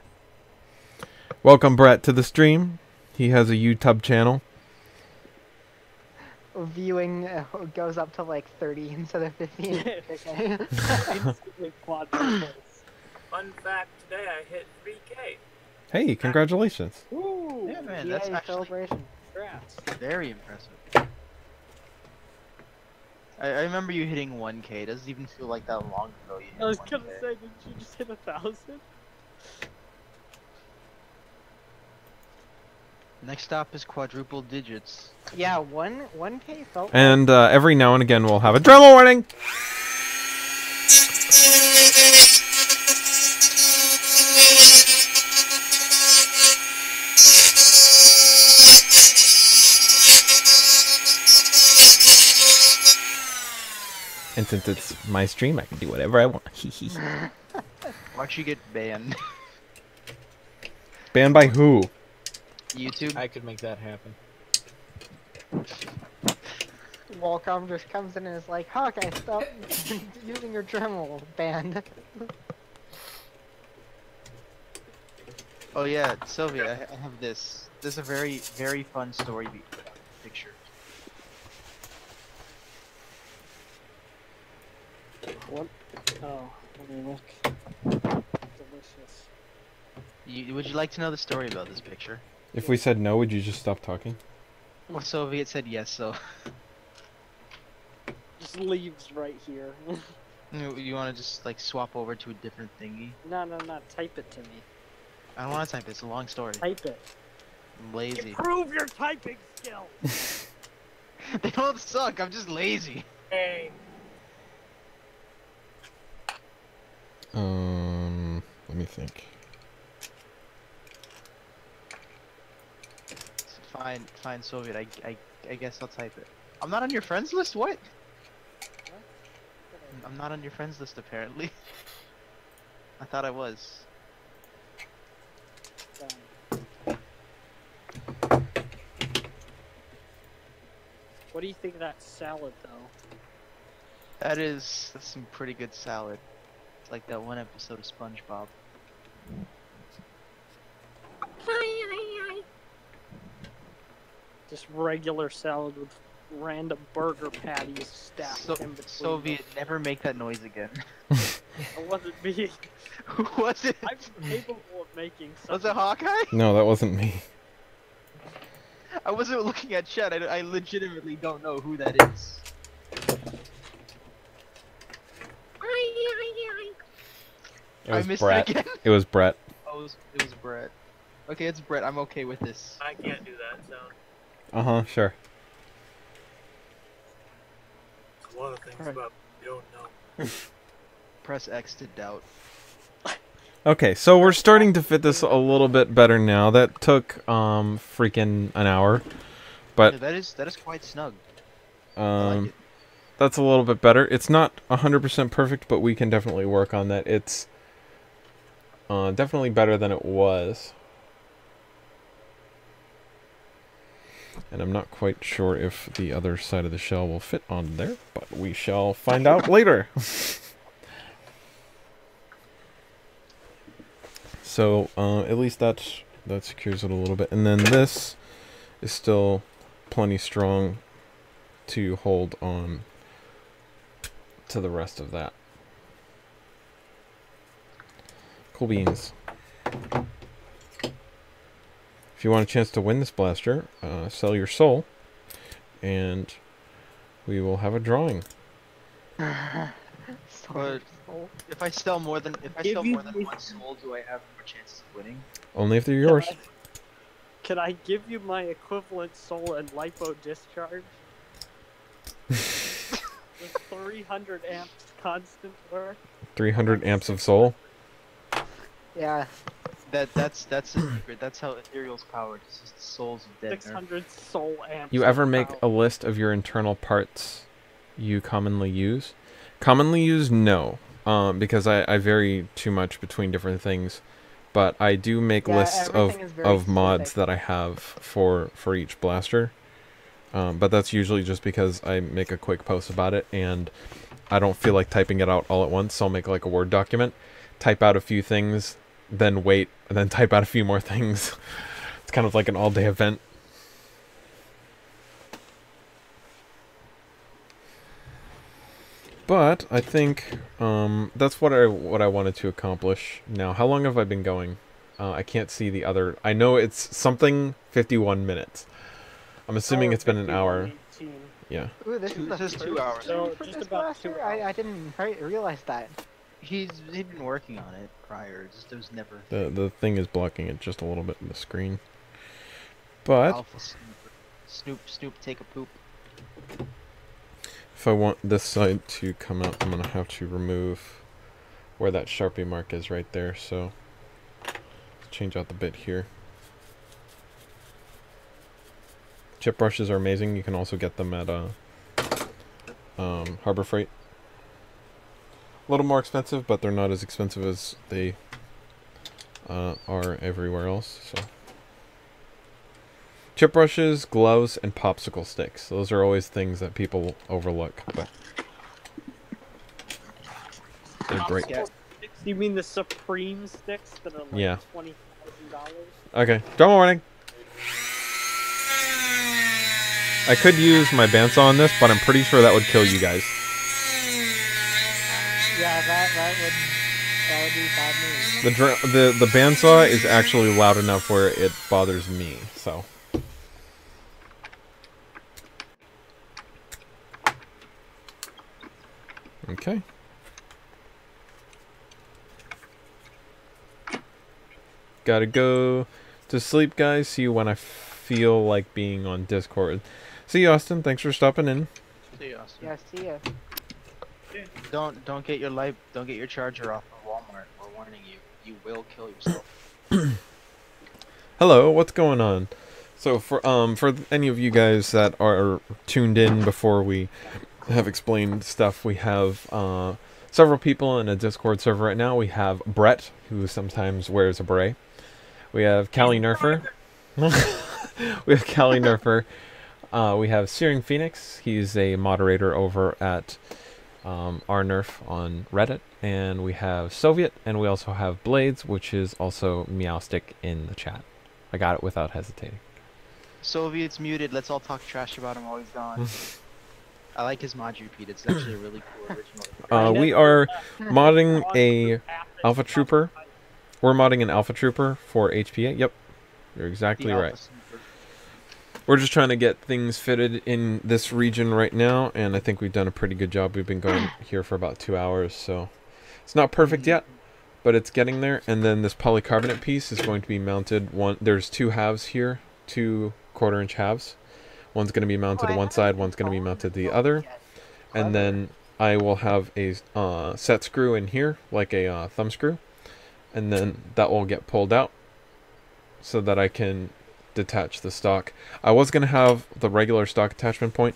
[SPEAKER 1] Welcome, Brett, to the stream. He has a YouTube channel.
[SPEAKER 2] Viewing goes up to like 30 instead of 15. Okay.
[SPEAKER 8] Instantly quadruples.
[SPEAKER 9] Fun fact, today I hit 3K.
[SPEAKER 1] Hey, congratulations.
[SPEAKER 8] Woo!
[SPEAKER 3] Yeah, man, that's actually
[SPEAKER 2] celebration.
[SPEAKER 8] Congrats.
[SPEAKER 3] very impressive. I remember you hitting 1K. It doesn't even feel like that long ago. You hit
[SPEAKER 8] I was
[SPEAKER 3] 1K.
[SPEAKER 8] gonna say, did you just hit 1,000?
[SPEAKER 3] Next stop is quadruple digits.
[SPEAKER 2] Yeah, 1K felt.
[SPEAKER 1] And every now and again we'll have a drama warning. And since it's my stream, I can do whatever I want.
[SPEAKER 3] Watch you get banned.
[SPEAKER 1] Banned by who?
[SPEAKER 3] YouTube.
[SPEAKER 4] I could make that happen.
[SPEAKER 2] Walcom just comes in and is like, Hawkeye, stop using your Dremel band.
[SPEAKER 3] Oh yeah, Sylvia, I have this. This is a very fun story picture.
[SPEAKER 8] What? Oh, let me look. Delicious.
[SPEAKER 3] Would you like to know the story about this picture?
[SPEAKER 1] If we said no, would you just stop talking?
[SPEAKER 3] Well, Soviet said yes, so
[SPEAKER 8] Just leaves right here.
[SPEAKER 3] you want to just like swap over to a different thingy?
[SPEAKER 8] No, type it to me.
[SPEAKER 3] I don't want to type it. It's a long story.
[SPEAKER 8] Type it.
[SPEAKER 3] I'm lazy.
[SPEAKER 8] Improve your typing skills!
[SPEAKER 3] They don't suck. I'm just lazy.
[SPEAKER 9] Hey,
[SPEAKER 1] Let me think.
[SPEAKER 3] Fine, Soviet. I guess I'll type it. I'm not on your friends list. What? I'm not on your friends list apparently. I thought I was.
[SPEAKER 8] What do you think of that salad, though?
[SPEAKER 3] That's some pretty good salad. It's like that one episode of SpongeBob.
[SPEAKER 8] Just regular salad with random burger patties stacked in between.
[SPEAKER 3] Soviet, never make that noise again.
[SPEAKER 8] I wasn't being.
[SPEAKER 3] Who was it?
[SPEAKER 8] I'm capable of making.
[SPEAKER 3] Was it Hawkeye?
[SPEAKER 1] No, that wasn't me.
[SPEAKER 3] I wasn't looking at chat. I legitimately don't know who that is.
[SPEAKER 1] It
[SPEAKER 3] I
[SPEAKER 1] was
[SPEAKER 3] missed
[SPEAKER 1] Brett.
[SPEAKER 3] it again.
[SPEAKER 1] It was Brett.
[SPEAKER 3] Oh, it was Brett. Okay, it's Brett. I'm okay with this.
[SPEAKER 9] I can't do that sound.
[SPEAKER 1] Sure.
[SPEAKER 9] There's a lot of things about you don't know.
[SPEAKER 3] Press X to doubt.
[SPEAKER 1] Okay, so we're starting to fit this a little bit better now. That took freaking an hour, but
[SPEAKER 3] Yeah, that is quite snug. I
[SPEAKER 1] um
[SPEAKER 3] like it.
[SPEAKER 1] that's a little bit better. It's not 100% perfect, but we can definitely work on that. It's definitely better than it was. And I'm not quite sure if the other side of the shell will fit on there, but we shall find out later. So at least that secures it a little bit. And then this is still plenty strong to hold on to the rest of that. Cool beans. If you want a chance to win this blaster, sell your soul, and we will have a drawing.
[SPEAKER 3] But if I sell more than one soul, do I have more chances of winning?
[SPEAKER 1] Only if they're yours.
[SPEAKER 8] Can I give you my equivalent soul and lipo discharge? 300 amps constant work.
[SPEAKER 1] 300 amps of soul.
[SPEAKER 2] Yeah.
[SPEAKER 3] That's the secret. That's how Ethereal's powered. It's just the souls of dead nerf.
[SPEAKER 8] 600 soul amps.
[SPEAKER 1] You
[SPEAKER 8] of
[SPEAKER 1] ever make
[SPEAKER 8] power.
[SPEAKER 1] a list of your internal parts you commonly use? Commonly used, no. Because I vary too much between different things. But I do make
[SPEAKER 2] Yeah,
[SPEAKER 1] lists
[SPEAKER 2] everything is very
[SPEAKER 1] of mods
[SPEAKER 2] specific.
[SPEAKER 1] that I have for each blaster. But that's usually just because I make a quick post about it and I don't feel like typing it out all at once. So I'll make like a Word document, type out a few things, then wait, and then type out a few more things. It's kind of like an all-day event. But I think that's what I wanted to accomplish. Now, how long have I been going? I can't see the other. I know it's something 51 minutes. I'm assuming it's been an hour.
[SPEAKER 8] 18.
[SPEAKER 1] Yeah.
[SPEAKER 2] Ooh, this is the
[SPEAKER 3] This is 2
[SPEAKER 2] first
[SPEAKER 3] hours.
[SPEAKER 8] So,
[SPEAKER 2] for
[SPEAKER 8] just
[SPEAKER 2] this
[SPEAKER 8] about
[SPEAKER 2] blaster?
[SPEAKER 8] 2
[SPEAKER 2] I didn't realize that.
[SPEAKER 3] He'd been working on it prior. Just it was never.
[SPEAKER 1] The thing is blocking it just a little bit in the screen. But
[SPEAKER 3] Alpha Snooper. Snoop, take a poop.
[SPEAKER 1] if I want this side to come out, I'm gonna have to remove where that Sharpie mark is right there. So change out the bit here. Chip brushes are amazing. You can also get them at Harbor Freight. A little more expensive, but they're not as expensive as they are everywhere else. So, chip brushes, gloves, and popsicle sticks. Those are always things that people overlook, but they're great.
[SPEAKER 3] Yeah.
[SPEAKER 8] You mean the Supreme sticks that are like
[SPEAKER 1] Yeah.
[SPEAKER 8] $20,000?
[SPEAKER 1] Okay, drum warning. I could use my bandsaw on this, but I'm pretty sure that would kill you guys.
[SPEAKER 2] Yeah, that would be bad news.
[SPEAKER 1] The bandsaw is actually loud enough where it bothers me. So. Okay. Gotta go to sleep, guys. See you when I feel like being on Discord. See you, Austin. Thanks for stopping in.
[SPEAKER 3] See you, Austin.
[SPEAKER 2] Yeah, see ya.
[SPEAKER 3] Don't get your charger off of Walmart. We're warning you. You will kill yourself.
[SPEAKER 1] Hello, what's going on? So for any of you guys that are tuned in before we have explained stuff, we have several people in a Discord server right now. We have Brett, who sometimes wears a beret. We have Callie Nerfer. We have Callie Nerfer. We have Searing Phoenix. He's a moderator over at our Nerf on Reddit. And we have Soviet, and we also have Blades, which is also Meowstick in the chat. I got it without hesitating.
[SPEAKER 3] Soviet's muted. Let's all talk trash about him while he's gone. I like his mod repeat. It's actually a really cool original.
[SPEAKER 1] We are modding a Alpha Trooper. We're modding an Alpha Trooper for HPA. Yep, you're exactly
[SPEAKER 3] The
[SPEAKER 1] right.
[SPEAKER 3] Alpha Snooper.
[SPEAKER 1] We're just trying to get things fitted in this region right now, and I think we've done a pretty good job. We've been going here for about 2 hours, so it's not perfect yet, but it's getting there. And then this polycarbonate piece is going to be mounted. There's two halves here, 2 1/4-inch halves. One's going to be mounted on one side, one's going to be mounted the other. And then I will have a set screw in here, like a thumb screw. And then that will get pulled out so that I can detach the stock. I was going to have the regular stock attachment point,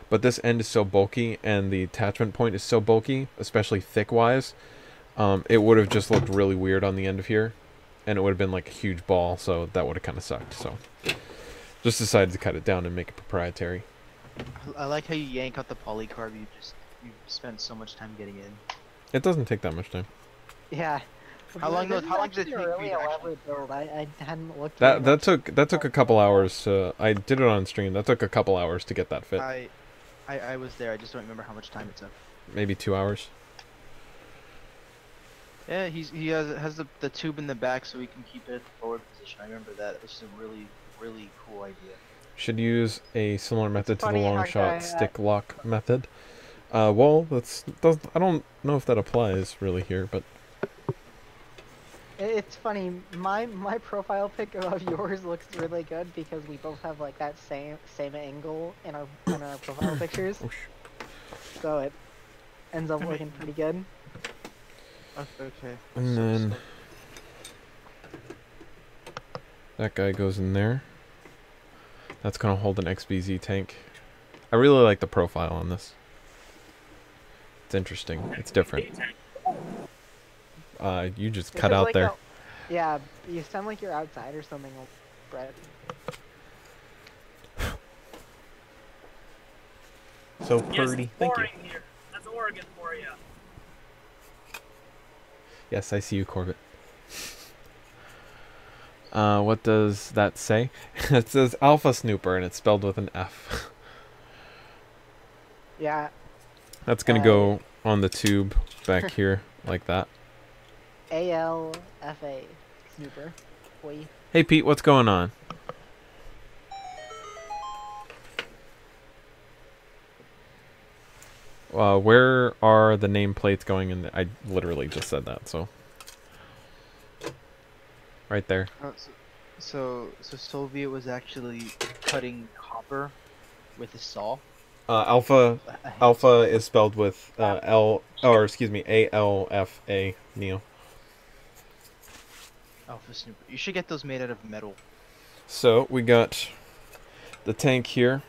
[SPEAKER 1] but this end is so bulky and the attachment point is so bulky, especially thick-wise, it would have just looked really weird on the end of here. And it would have been like a huge ball, so that would have kind of sucked. So just decided to cut it down and make it proprietary.
[SPEAKER 3] I like how you yank out the polycarb. You spent so much time getting in.
[SPEAKER 1] It doesn't take that much time.
[SPEAKER 2] Yeah.
[SPEAKER 3] How long
[SPEAKER 2] This
[SPEAKER 3] does
[SPEAKER 2] is
[SPEAKER 3] it
[SPEAKER 2] actually
[SPEAKER 3] take
[SPEAKER 2] a
[SPEAKER 3] for
[SPEAKER 2] really
[SPEAKER 3] you to actually-
[SPEAKER 2] elaborate build. I hadn't looked.
[SPEAKER 1] That
[SPEAKER 2] very much.
[SPEAKER 1] that took a couple hours. I did it on stream. That took a couple hours to get that fit.
[SPEAKER 3] I was there. I just don't remember how much time it took.
[SPEAKER 1] Maybe 2 hours.
[SPEAKER 3] Yeah, he has the tube in the back so he can keep it at the forward position. I remember that. It was a really cool idea.
[SPEAKER 1] Should use a similar method to the
[SPEAKER 2] funny
[SPEAKER 1] long
[SPEAKER 2] how
[SPEAKER 1] shot
[SPEAKER 2] I,
[SPEAKER 1] stick lock method. Well, I don't know if that applies really here, but
[SPEAKER 2] It's funny. My profile pic of yours looks really good because we both have like that same angle in our profile pictures.
[SPEAKER 1] oh,
[SPEAKER 2] So ends up looking pretty good.
[SPEAKER 3] Okay.
[SPEAKER 1] And then that guy goes in there. That's gonna hold an XBZ tank. I really like the profile on this. It's interesting. It's different. You just cut out
[SPEAKER 2] like
[SPEAKER 1] there.
[SPEAKER 2] Yeah, you sound like you're outside or something, Brett.
[SPEAKER 1] So
[SPEAKER 9] Yes,
[SPEAKER 1] pretty.
[SPEAKER 9] it's
[SPEAKER 1] Thank you.
[SPEAKER 9] boring here. That's Oregon for you.
[SPEAKER 1] Yes, I see you, Corbett. What does that say? It says Alfa Snooper, and it's spelled with an F.
[SPEAKER 2] Yeah.
[SPEAKER 1] That's gonna go on the tube back here, like that.
[SPEAKER 2] ALFA. Snooper. Boy.
[SPEAKER 1] Hey Pete, what's going on? Where are the nameplates going in? I literally just said that, so. Right there.
[SPEAKER 3] So Soviet was actually cutting copper with a saw.
[SPEAKER 1] Alpha is spelled with A-L-F-A, Neo.
[SPEAKER 3] Alpha Snooper. You should get those made out of metal.
[SPEAKER 1] So we got the tank here.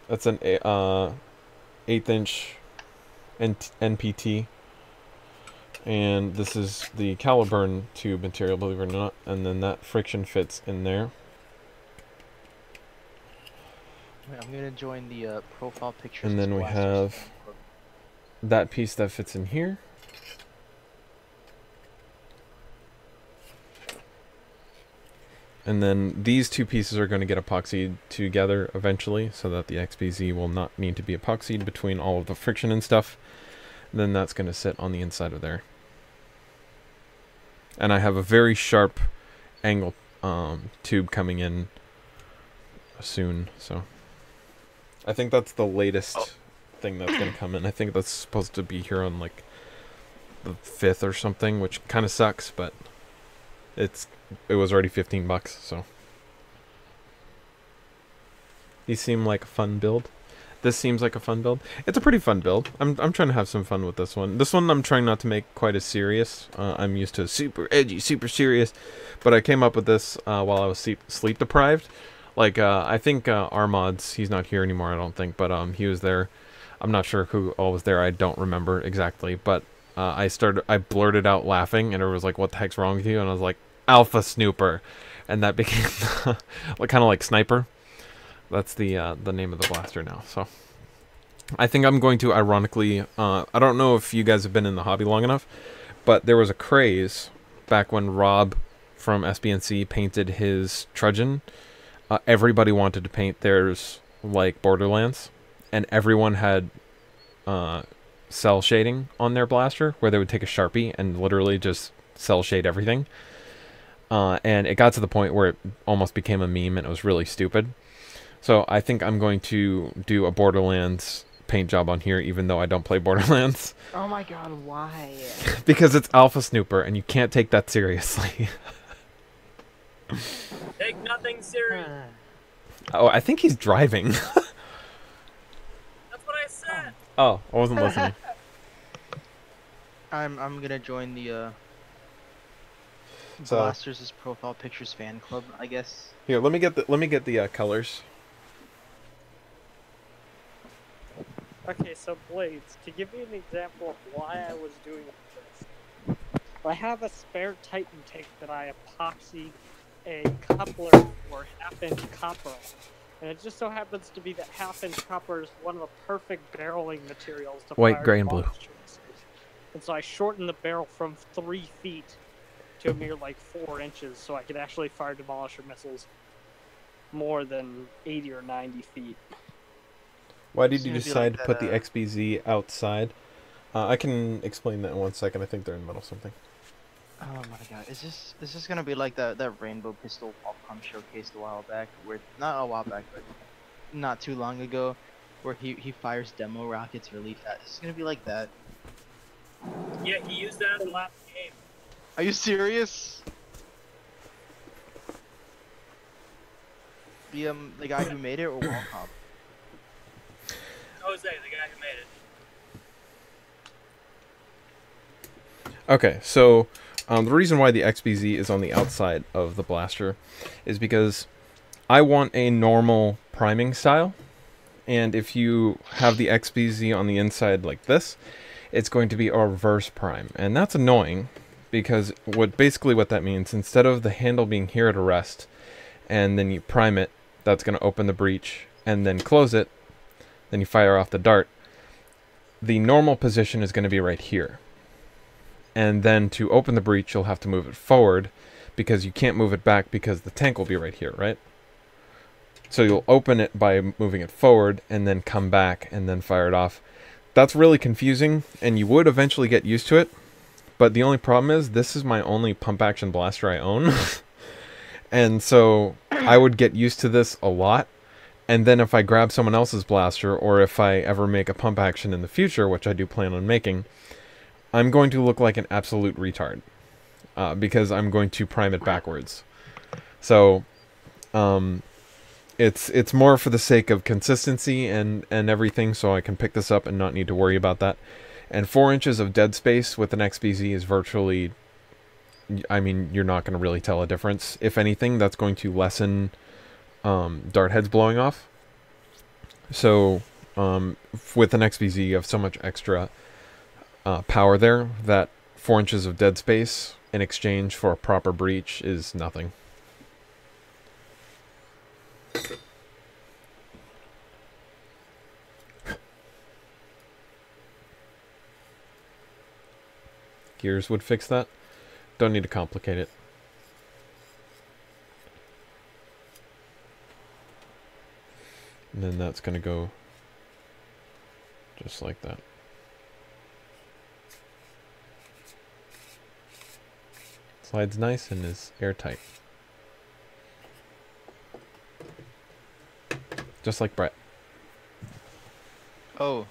[SPEAKER 1] That's an 1/8" NPT. And this is the Caliburn tube material, believe it or not. And then that friction fits in there.
[SPEAKER 3] Wait, I'm gonna join the profile pictures.
[SPEAKER 1] And then we have that piece that fits in here. And then these two pieces are going to get epoxied together eventually so that the XBZ will not need to be epoxied between all of the friction and stuff. And then that's going to sit on the inside of there. And I have a very sharp angle tube coming in soon, so I think that's the latest thing that's going to come in. I think that's supposed to be here on like the 5th or something, which kind of sucks, but it was already $15, so. These seem like a fun build. This seems like a fun build. It's a pretty fun build. I'm trying to have some fun with this one. This one I'm trying not to make quite as serious. I'm used to super edgy, super serious, but I came up with this while I was sleep deprived. Like I think Armod's, he's not here anymore, I don't think, but he was there. I'm not sure who all was there. I don't remember exactly, but I blurted out laughing, and it was like, "What the heck's wrong with you?" And I was like, "Alpha Snooper," and that became kind of like Sniper. That's the name of the blaster now. So I think I'm going to ironically, I don't know if you guys have been in the hobby long enough, but there was a craze back when Rob from SBNC painted his trudgeon. Everybody wanted to paint theirs like Borderlands, and everyone had cell shading on their blaster, where they would take a Sharpie and literally just cell shade everything. And it got to the point where it almost became a meme, and it was really stupid. So I think I'm going to do a Borderlands paint job on here, even though I don't play Borderlands.
[SPEAKER 2] Oh my god, why?
[SPEAKER 1] Because it's Alpha Snooper, and you can't take that seriously.
[SPEAKER 9] Take nothing serious.
[SPEAKER 1] Oh, I think he's driving.
[SPEAKER 9] That's what I said.
[SPEAKER 1] Oh, I wasn't listening.
[SPEAKER 3] I'm gonna join the
[SPEAKER 1] So-
[SPEAKER 3] Blasters' profile pictures fan club, I guess.
[SPEAKER 1] Here, let me get the colors.
[SPEAKER 8] Okay, so Blades, to give you an example of why I was doing this, I have a spare Titan tank that I epoxied a coupler for 1/2" copper on. And it just so happens to be that 1/2" copper is one of the perfect barreling materials to
[SPEAKER 1] White,
[SPEAKER 8] fire
[SPEAKER 1] gray, and blue.
[SPEAKER 8] monster missiles. And so I shortened the barrel from 3 feet to a mere like 4 inches, so I could actually fire demolisher missiles more than 80 or 90 feet.
[SPEAKER 1] Why did
[SPEAKER 3] It's
[SPEAKER 1] you
[SPEAKER 3] gonna be
[SPEAKER 1] decide
[SPEAKER 3] like
[SPEAKER 1] to put the
[SPEAKER 3] that,
[SPEAKER 1] XBZ outside? I can explain that in 1 second. I think they're in the middle of something.
[SPEAKER 3] Oh my god, is this gonna be like that rainbow pistol Popcom showcased a while back, where not a while back, but not too long ago, where he fires demo rockets really fast? Is this gonna be like that?
[SPEAKER 9] Yeah, he used that in the last game.
[SPEAKER 3] Are you serious? The guy who made it, or Wallcop?
[SPEAKER 9] Jose, the guy who made it.
[SPEAKER 1] Okay, so the reason why the XBZ is on the outside of the blaster is because I want a normal priming style, and if you have the XBZ on the inside like this, it's going to be a reverse prime, and that's annoying because basically what that means, instead of the handle being here at a rest and then you prime it, that's going to open the breech and then close it, then you fire off the dart, the normal position is going to be right here. And then to open the breech, you'll have to move it forward because you can't move it back because the tank will be right here, right? So you'll open it by moving it forward and then come back and then fire it off. That's really confusing, and you would eventually get used to it. But the only problem is this is my only pump action blaster I own. And so I would get used to this a lot. And then if I grab someone else's blaster, or if I ever make a pump action in the future, which I do plan on making, I'm going to look like an absolute retard. Because I'm going to prime it backwards. So, it's more for the sake of consistency and everything, so I can pick this up and not need to worry about that. And 4 inches of dead space with an XBZ is virtually, I mean, you're not going to really tell a difference. If anything, that's going to lessen dart heads blowing off. So with an XBZ, you have so much extra power there that 4 inches of dead space in exchange for a proper breech is nothing. Gears would fix that. Don't need to complicate it. And then that's going to go just like that. Slides nice and is airtight. Just like Brett.
[SPEAKER 3] Oh,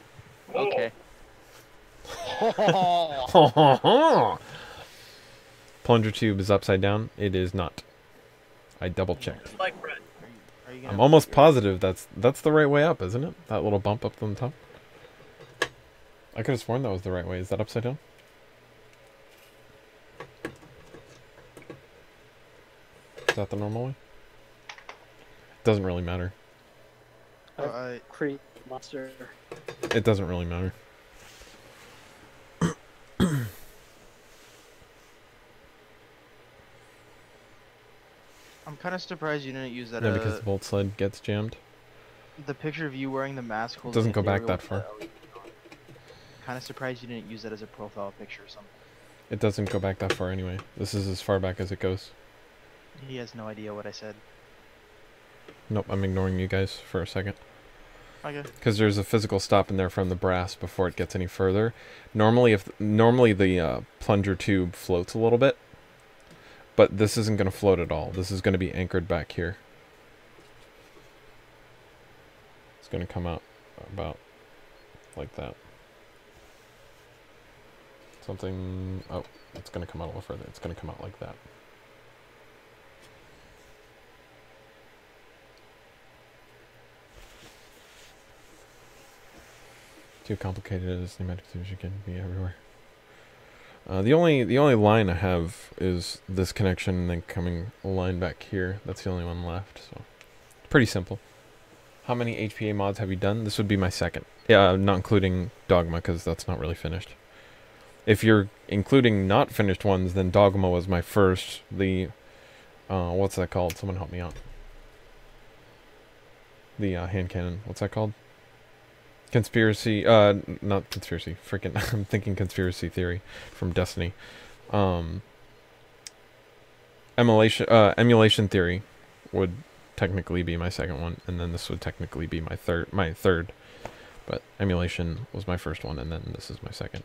[SPEAKER 3] okay.
[SPEAKER 1] Plunger tube is upside down. It is not. I double checked.
[SPEAKER 9] Like Brett.
[SPEAKER 3] Are you
[SPEAKER 1] I'm almost positive that's the right way up, isn't it? That little bump up on the top. I could have sworn that was the right way. Is that upside down? Is that the normal way? Doesn't really matter.
[SPEAKER 8] Creep monster.
[SPEAKER 1] It doesn't really matter.
[SPEAKER 3] I'm kind of surprised you didn't use that.
[SPEAKER 1] Yeah, because the bolt sled gets jammed.
[SPEAKER 3] The picture of you wearing the mask
[SPEAKER 1] It doesn't go back that far.
[SPEAKER 3] Kind of surprised you didn't use that as a profile picture or something.
[SPEAKER 1] It doesn't go back that far anyway. This is as far back as it goes.
[SPEAKER 3] He has no idea what I said.
[SPEAKER 1] Nope, I'm ignoring you guys for a second.
[SPEAKER 3] Okay.
[SPEAKER 1] Because there's a physical stop in there from the brass before it gets any further. Normally the plunger tube floats a little bit, but this isn't going to float at all. This is going to be anchored back here. It's going to come out about like that. Something... Oh, it's going to come out a little further. It's going to come out like that. Too complicated as pneumatic tubes can be everywhere. The only line I have is this connection and then coming a line back here. That's the only one left, so pretty simple. How many HPA mods have you done? This would be my second. Yeah, not including Dogma because that's not really finished. If you're including not finished ones, then Dogma was my first. The what's that called? Someone help me out. The hand cannon. What's that called? Conspiracy, not conspiracy, freaking, I'm thinking conspiracy theory from Destiny. Emulation theory would technically be my second one, and then this would technically be my third. But emulation was my first one, and then this is my second.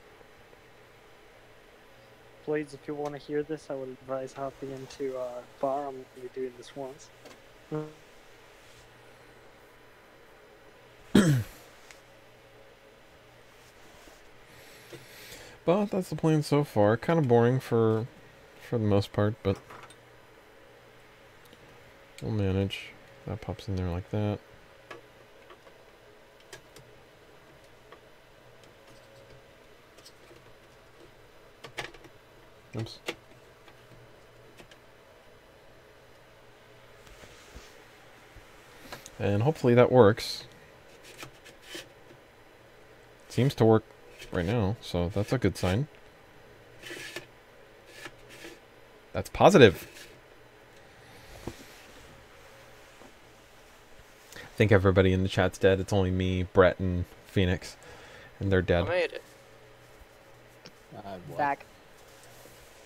[SPEAKER 8] Blades, if you want to hear this, I would advise hopping into bar. I'm going to be doing this once.
[SPEAKER 1] But that's the plan so far. Kind of boring for the most part, but we'll manage. That pops in there like that. Oops. And hopefully that works. Seems to work right now, so that's a good sign. That's positive. I think everybody in the chat's dead. It's only me, Brett, and Phoenix. And they're
[SPEAKER 10] I
[SPEAKER 1] dead.
[SPEAKER 10] made it.
[SPEAKER 2] Back.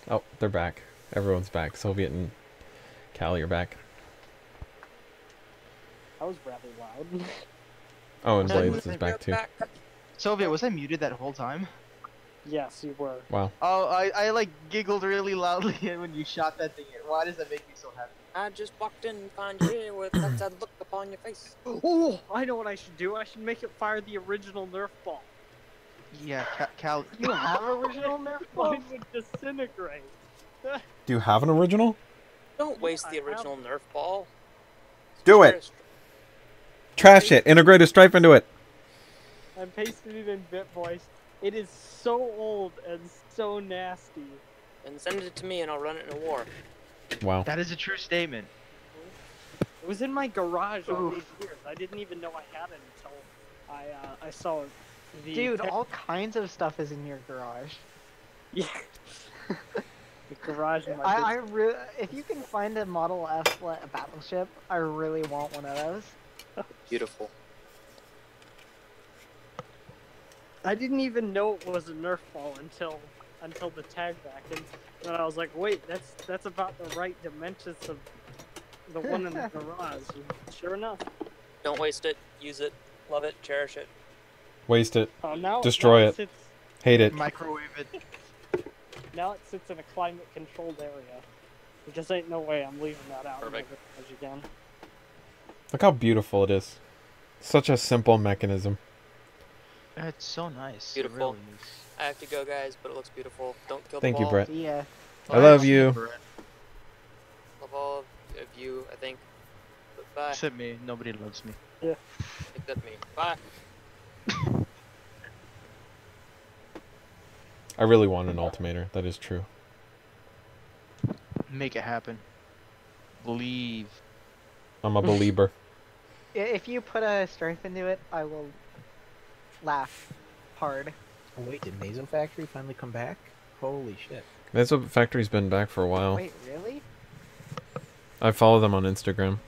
[SPEAKER 1] Oh, they're back. Everyone's back. Soviet and Callie are back.
[SPEAKER 8] That was rather loud.
[SPEAKER 1] Oh, and
[SPEAKER 3] Yeah,
[SPEAKER 1] Blades is back too.
[SPEAKER 3] Soviet, was I muted that whole time?
[SPEAKER 8] Yes, you were.
[SPEAKER 1] Wow.
[SPEAKER 3] Oh, I like giggled really loudly when you shot that thing. Why does that make me so happy?
[SPEAKER 10] I just walked in and found you here with that sad look upon your face.
[SPEAKER 8] Oh, I know what I should do. I should make it fire the original Nerf ball.
[SPEAKER 3] Yeah, Cal.
[SPEAKER 2] You have original Nerf balls?
[SPEAKER 8] Mine would disintegrate.
[SPEAKER 1] Do you have an original?
[SPEAKER 10] Don't waste
[SPEAKER 8] I
[SPEAKER 10] the
[SPEAKER 8] have
[SPEAKER 10] original Nerf ball.
[SPEAKER 1] Do it. Trash it. Integrate a stripe into it.
[SPEAKER 8] I'm pasting it in Bit Voice. It is so old and so nasty.
[SPEAKER 10] And send it to me and I'll run it in a war.
[SPEAKER 1] Wow.
[SPEAKER 3] That is a true statement.
[SPEAKER 8] It was in my garage all these years. I didn't even know I had it until I saw the...
[SPEAKER 2] Dude, all kinds of stuff is in your garage.
[SPEAKER 8] Yeah. The garage in my
[SPEAKER 2] I really, if you can find a Model F a battleship, I really want one of those.
[SPEAKER 10] Beautiful.
[SPEAKER 8] I didn't even know it was a Nerf ball until the tag back, and then I was like, wait, that's about the right dimensions of the one in the garage. And sure enough.
[SPEAKER 10] Don't waste it. Use it. Love it. Cherish it.
[SPEAKER 1] Waste it.
[SPEAKER 8] Now,
[SPEAKER 1] Destroy
[SPEAKER 8] now
[SPEAKER 1] it.
[SPEAKER 8] Sits,
[SPEAKER 1] Hate it.
[SPEAKER 3] Microwave it.
[SPEAKER 8] now it sits in a climate-controlled area. There just ain't no way I'm leaving that out
[SPEAKER 10] Perfect.
[SPEAKER 8] in the garage again.
[SPEAKER 1] Look how beautiful it is. Such a simple mechanism.
[SPEAKER 3] It's so nice.
[SPEAKER 10] Beautiful.
[SPEAKER 3] It really is.
[SPEAKER 10] I have to go, guys, but it looks beautiful. Don't kill the
[SPEAKER 1] Thank you,
[SPEAKER 10] ball.
[SPEAKER 1] Brett.
[SPEAKER 2] See ya.
[SPEAKER 1] I love you.
[SPEAKER 10] Love all of you, I think. But bye.
[SPEAKER 3] Except me. Nobody loves me.
[SPEAKER 10] Except me. Bye.
[SPEAKER 1] I really want an altimeter. That is true.
[SPEAKER 3] Make it happen. Believe.
[SPEAKER 1] I'm a believer.
[SPEAKER 2] If you put a strength into it, I will laugh hard.
[SPEAKER 4] Oh, wait, did Mazo Factory finally come back? Holy shit.
[SPEAKER 1] Mesa Factory's been back for a while.
[SPEAKER 2] Wait, really?
[SPEAKER 1] I follow them on Instagram.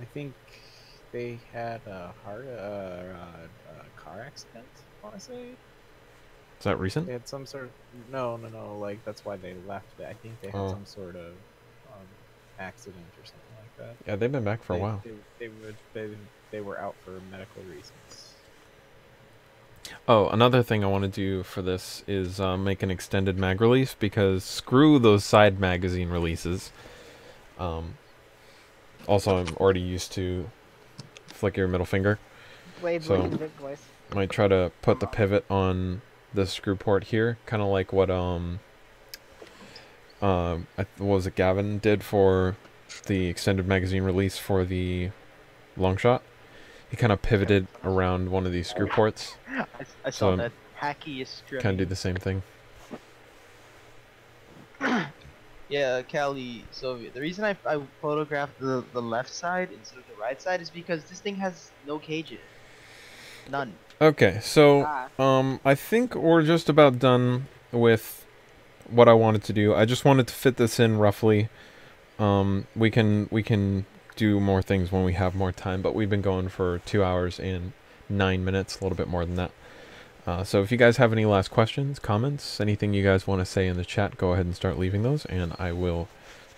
[SPEAKER 4] I think they had a car accident, I want to say.
[SPEAKER 1] Is that recent?
[SPEAKER 4] They had some sort of... No, like, that's why they left. I think they had some sort of accident or something like that.
[SPEAKER 1] Yeah, they've been back for a while.
[SPEAKER 4] They were out for medical reasons.
[SPEAKER 1] Oh, another thing I want to do for this is make an extended mag release, because screw those side magazine releases. Also, I'm already used to flick your middle finger.
[SPEAKER 2] Blade,
[SPEAKER 1] So-
[SPEAKER 2] Blade, Bit Voice.
[SPEAKER 1] Might try to put the pivot on the screw port here, kind of like what what was it, Gavin did for the extended magazine release for the long shot. He kind of pivoted around one of these screw ports.
[SPEAKER 3] I saw
[SPEAKER 1] So,
[SPEAKER 3] that hackiest string.
[SPEAKER 1] Kind of do the same thing.
[SPEAKER 3] Yeah, Callie, so the reason I photographed the left side instead of the right side is because this thing has no cage in it. None.
[SPEAKER 1] Okay, so I think we're just about done with what I wanted to do. I just wanted to fit this in roughly. We can do more things when we have more time, but we've been going for 2 hours and 9 minutes, a little bit more than that. So if you guys have any last questions, comments, anything you guys want to say in the chat, go ahead and start leaving those, and I will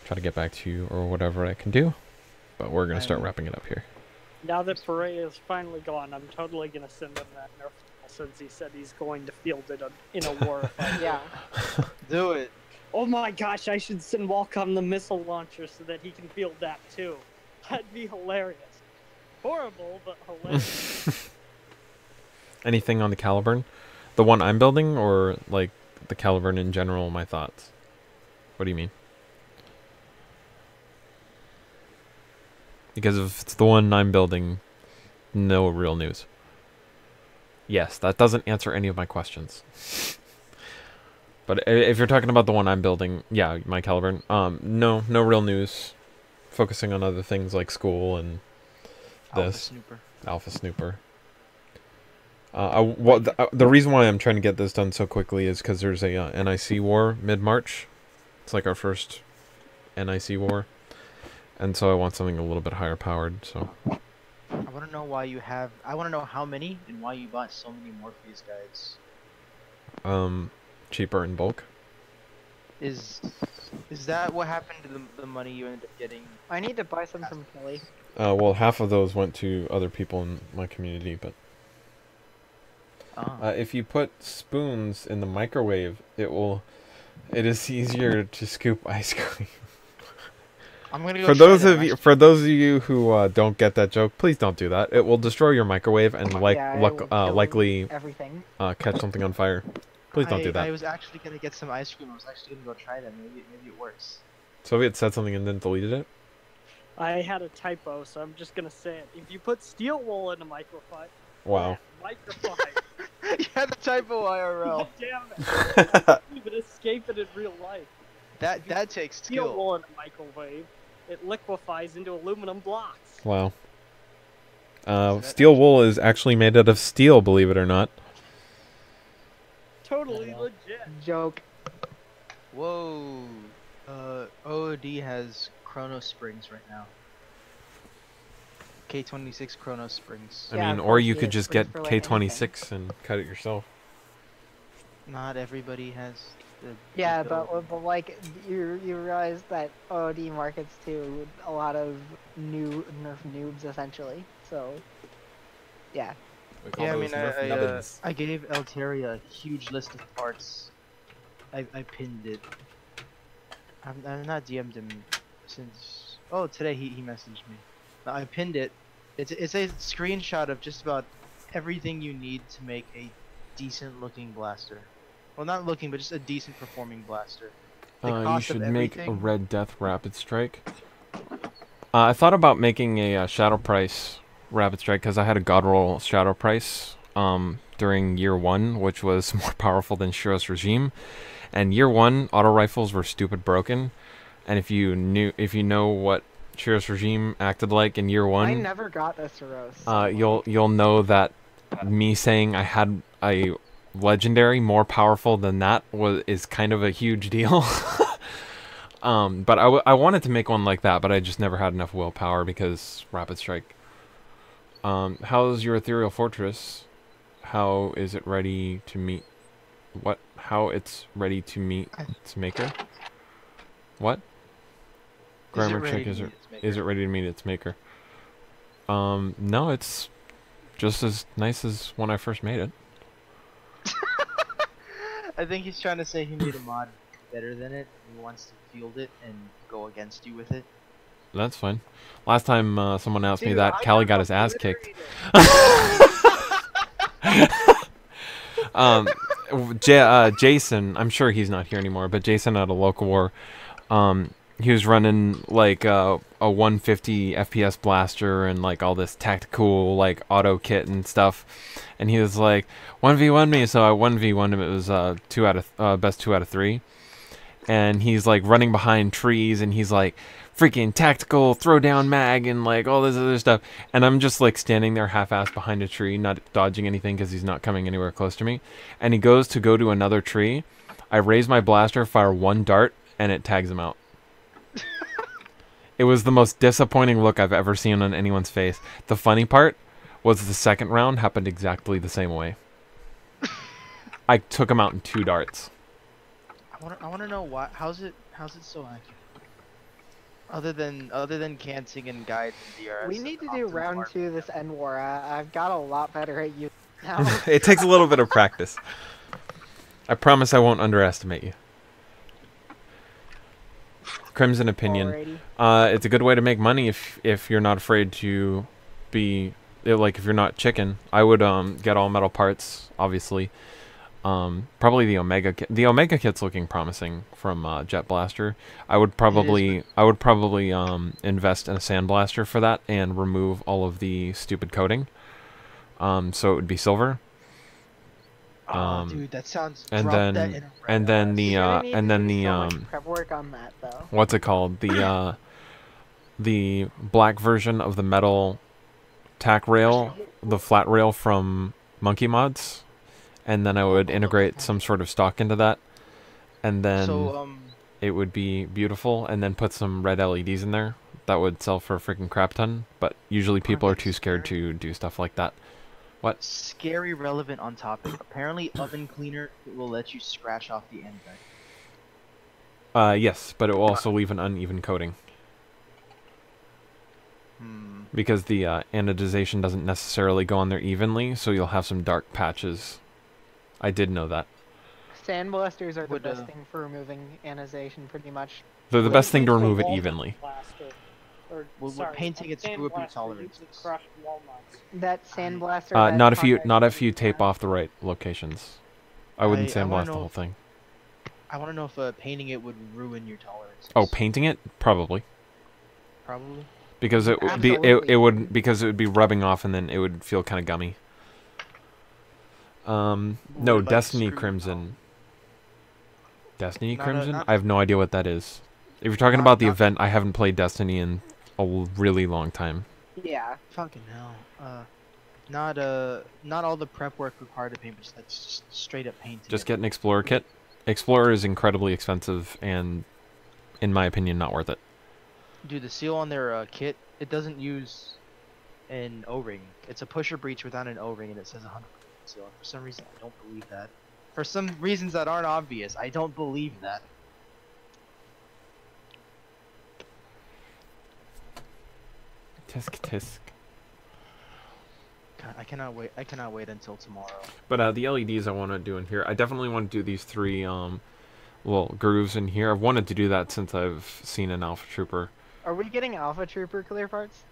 [SPEAKER 1] try to get back to you or whatever I can do. But we're going to start wrapping it up here.
[SPEAKER 8] Now that Beret is finally gone, I'm totally going to send him that Nerf ball since he said he's going to field it in a war. If I
[SPEAKER 2] Yeah.
[SPEAKER 3] Do it.
[SPEAKER 8] Oh my gosh, I should send Walcom the missile launcher so that he can field that too. That'd be hilarious. Horrible, but hilarious.
[SPEAKER 1] Anything on the Caliburn? The one I'm building, or like the Caliburn in general, my thoughts? What do you mean? Because if it's the one I'm building, no real news. Yes, that doesn't answer any of my questions. But if you're talking about the one I'm building, yeah, my Caliburn. No real news. Focusing on other things like school and this. Alpha Snooper. The reason why I'm trying to get this done so quickly is because there's a NIC war mid-March. It's like our first NIC war, and so I want something a little bit higher powered. So
[SPEAKER 3] I want to know why you have. I want to know how many and why you bought so many Morpheus guides.
[SPEAKER 1] Cheaper in bulk.
[SPEAKER 3] Is that what happened to the money you ended up getting?
[SPEAKER 2] I need to buy some from Kelly.
[SPEAKER 1] Well, half of those went to other people in my community, but if you put spoons in the microwave, it is easier to scoop ice cream.
[SPEAKER 3] I'm gonna go
[SPEAKER 1] for those of you who don't get that joke, please don't do that. It will destroy your microwave and likely
[SPEAKER 2] everything.
[SPEAKER 1] Catch something on fire. Please don't do that.
[SPEAKER 3] I was actually gonna get some ice cream. I was actually gonna go try that. Maybe it works.
[SPEAKER 1] Soviet said something and then deleted it.
[SPEAKER 8] I had a typo, so I'm just gonna say it. If you put steel wool in a microfiber,
[SPEAKER 1] wow.
[SPEAKER 3] You had the typo IRL.
[SPEAKER 8] Damn it! I can't even escape it in real life.
[SPEAKER 3] That takes skill.
[SPEAKER 8] Steel wool in a microwave, it liquefies into aluminum blocks.
[SPEAKER 1] Wow. Steel wool is actually made out of steel, believe it or not.
[SPEAKER 8] Totally legit.
[SPEAKER 2] Joke.
[SPEAKER 3] Whoa. OOD has Chrono Springs right now. K26 Chrono Springs.
[SPEAKER 1] I mean, or you could just get K26 and cut it yourself.
[SPEAKER 3] Not everybody has the...
[SPEAKER 2] Yeah, but like, you realize that OOD markets to a lot of Nerf noobs, essentially. So, yeah.
[SPEAKER 3] Yeah, I mean, I gave Alteria a huge list of parts. I pinned it. I've not DM'd him since... Oh, today he messaged me. I pinned it. It's a screenshot of just about everything you need to make a decent looking blaster. Well, not looking, but just a decent performing blaster.
[SPEAKER 1] You should make a Red Death Rapid Strike. I thought about making a Shadow Price Rapid Strike because I had a Godroll Shadow Price during year 1, which was more powerful than Shiro's Regime. And year 1, auto rifles were stupid broken. And if you know what Shiro's Regime acted like in year 1,
[SPEAKER 2] I never got a Shiro's.
[SPEAKER 1] you'll know that me saying I had a legendary more powerful than that is kind of a huge deal. But I wanted to make one like that, but I just never had enough willpower because Rapid Strike. How's your Ethereal Fortress? How is it ready to meet? How it's ready to meet its maker? What? Grammar check. Is it ready to meet its maker? No, it's just as nice as when I first made it.
[SPEAKER 3] I think he's trying to say he made a mod better than it. He wants to field it and go against you with it.
[SPEAKER 1] That's fine. Last time someone asked me that, Callie got his ass kicked. Jason, I'm sure he's not here anymore, but Jason at a local war, he was running like a 150 FPS blaster and like all this tactical like auto kit and stuff, and he was like 1v1 me, so I 1v1 him. It was best 2 out of 3, and he's like running behind trees and he's like freaking tactical throw down mag and like all this other stuff, and I'm just like standing there half-assed behind a tree, not dodging anything because he's not coming anywhere close to me, and he goes to another tree. I raise my blaster, fire 1 dart, and it tags him out. It was the most disappointing look I've ever seen on anyone's face. The funny part was the second round happened exactly the same way. I took him out in 2 darts.
[SPEAKER 3] I want to know why. How's it so accurate? Other than canting and guides and DRS.
[SPEAKER 2] We need to do round 2 this end war. I've got a lot better at you now.
[SPEAKER 1] It takes a little bit of practice. I promise I won't underestimate you. Crimson Opinion. It's a good way to make money if you're not afraid to be like if you're not chicken. I would get all metal parts, obviously. Probably the Omega kit. The Omega kit's looking promising from Jet Blaster. I would probably invest in a Sandblaster for that and remove all of the stupid coating. So it would be silver.
[SPEAKER 3] Oh, dude, that sounds.
[SPEAKER 1] and
[SPEAKER 3] drop
[SPEAKER 1] then
[SPEAKER 3] that in a red
[SPEAKER 1] and then
[SPEAKER 3] ass.
[SPEAKER 1] the
[SPEAKER 2] You're gonna need
[SPEAKER 1] and
[SPEAKER 2] to
[SPEAKER 1] then
[SPEAKER 2] do
[SPEAKER 1] the
[SPEAKER 2] so much prep work on that though.
[SPEAKER 1] what's it called, the black version of the metal tack rail, the flat rail from Monkey Mods, and then I would integrate some sort of stock into that, and then
[SPEAKER 3] So
[SPEAKER 1] it would be beautiful, and then put some red LEDs in there. That would sell for a freaking crap ton, but usually people are too scared to do stuff like that. What?
[SPEAKER 3] scary relevant on topic. Apparently, oven cleaner will let you scratch off the end back.
[SPEAKER 1] Yes, but it will also leave an uneven coating. Because the anodization doesn't necessarily go on there evenly, so you'll have some dark patches. I did know that.
[SPEAKER 2] Sandblasters are the best thing for removing anodization, pretty much.
[SPEAKER 1] They're the best thing to remove it
[SPEAKER 8] Walnut
[SPEAKER 1] evenly.
[SPEAKER 8] blaster. Or,
[SPEAKER 3] Well,
[SPEAKER 8] sorry,
[SPEAKER 3] painting it screw up your
[SPEAKER 8] sandblaster
[SPEAKER 3] tolerances.
[SPEAKER 8] usually crushed walnuts.
[SPEAKER 2] That sandblaster.
[SPEAKER 1] Not if you tape off the right locations. I wouldn't
[SPEAKER 3] I
[SPEAKER 1] sandblast
[SPEAKER 3] wanna
[SPEAKER 1] the
[SPEAKER 3] know
[SPEAKER 1] whole
[SPEAKER 3] if-
[SPEAKER 1] thing.
[SPEAKER 3] I want to know if painting it would ruin your tolerances.
[SPEAKER 1] Oh, painting it? Probably.
[SPEAKER 3] Probably.
[SPEAKER 1] Because it would be it would be rubbing off, and then it would feel kind of gummy. No,
[SPEAKER 3] about
[SPEAKER 1] Destiny
[SPEAKER 3] screw-
[SPEAKER 1] Crimson. Destiny
[SPEAKER 3] Not a-
[SPEAKER 1] Crimson?
[SPEAKER 3] not-
[SPEAKER 1] I have no idea what that is. If you're talking about the event, I haven't played Destiny in a really long time.
[SPEAKER 2] Yeah.
[SPEAKER 3] Fucking hell. Not all the prep work required to paint, but just straight up paint.
[SPEAKER 1] Just get an Explorer kit. Explorer is incredibly expensive and, in my opinion, not worth it.
[SPEAKER 3] Dude, the seal on their kit, it doesn't use an O-ring. It's a pusher breech without an O-ring, and it says 100% seal. And for some reason, I don't believe that. For some reasons that aren't obvious, I don't believe that.
[SPEAKER 1] Tisk tisk.
[SPEAKER 3] God, I cannot wait. I cannot wait until tomorrow.
[SPEAKER 1] But the LEDs I want to do in here, I definitely want to do these three little grooves in here. I've wanted to do that since I've seen an Alpha Trooper.
[SPEAKER 2] Are we getting Alpha Trooper clear parts?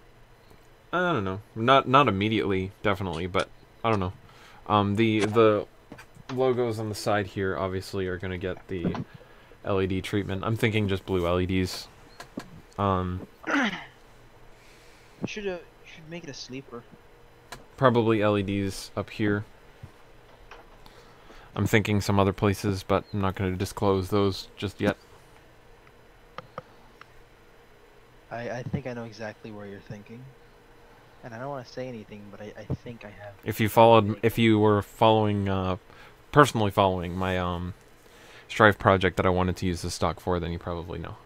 [SPEAKER 1] I don't know. Not immediately, definitely, but I don't know. The logos on the side here obviously are gonna get the LED treatment. I'm thinking just blue LEDs.
[SPEAKER 3] Should make it a sleeper.
[SPEAKER 1] Probably LEDs up here. I'm thinking some other places, but I'm not going to disclose those just yet.
[SPEAKER 3] I think I know exactly where you're thinking, and I don't want to say anything, but I think I have.
[SPEAKER 1] If you were following, personally following my Strife project that I wanted to use the stock for, then you probably know.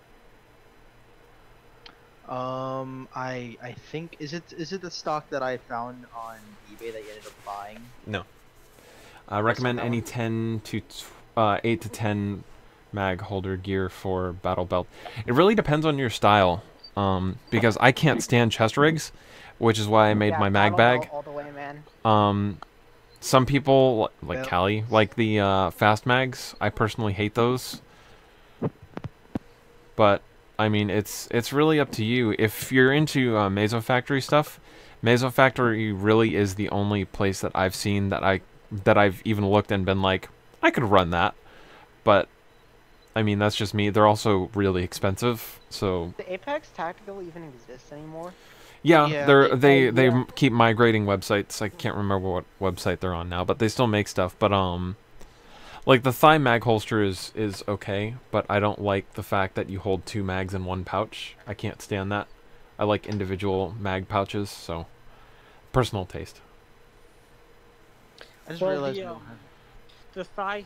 [SPEAKER 3] I think is it the stock that I found on eBay that you ended up buying?
[SPEAKER 1] No. I recommend any 8 to 10 mag holder gear for battle belt. It really depends on your style, because I can't stand chest rigs, which is why I made my mag bag.
[SPEAKER 2] All the way, man.
[SPEAKER 1] Some people like Callie like the fast mags. I personally hate those, but I mean it's really up to you. If you're into Meso Factory stuff, Meso Factory really is the only place that I've seen that I've even looked and been like, I could run that. But I mean, that's just me. They're also really expensive, so
[SPEAKER 2] The Apex Tactical even exists anymore?
[SPEAKER 1] yeah, they keep migrating websites. I can't remember what website they're on now, but they still make stuff. But like the thigh mag holster is okay, but I don't like the fact that you hold 2 mags in one pouch. I can't stand that. I like individual mag pouches, so personal taste.
[SPEAKER 3] I just
[SPEAKER 8] Well,
[SPEAKER 3] realized
[SPEAKER 8] the,
[SPEAKER 3] we don't have.
[SPEAKER 8] The thigh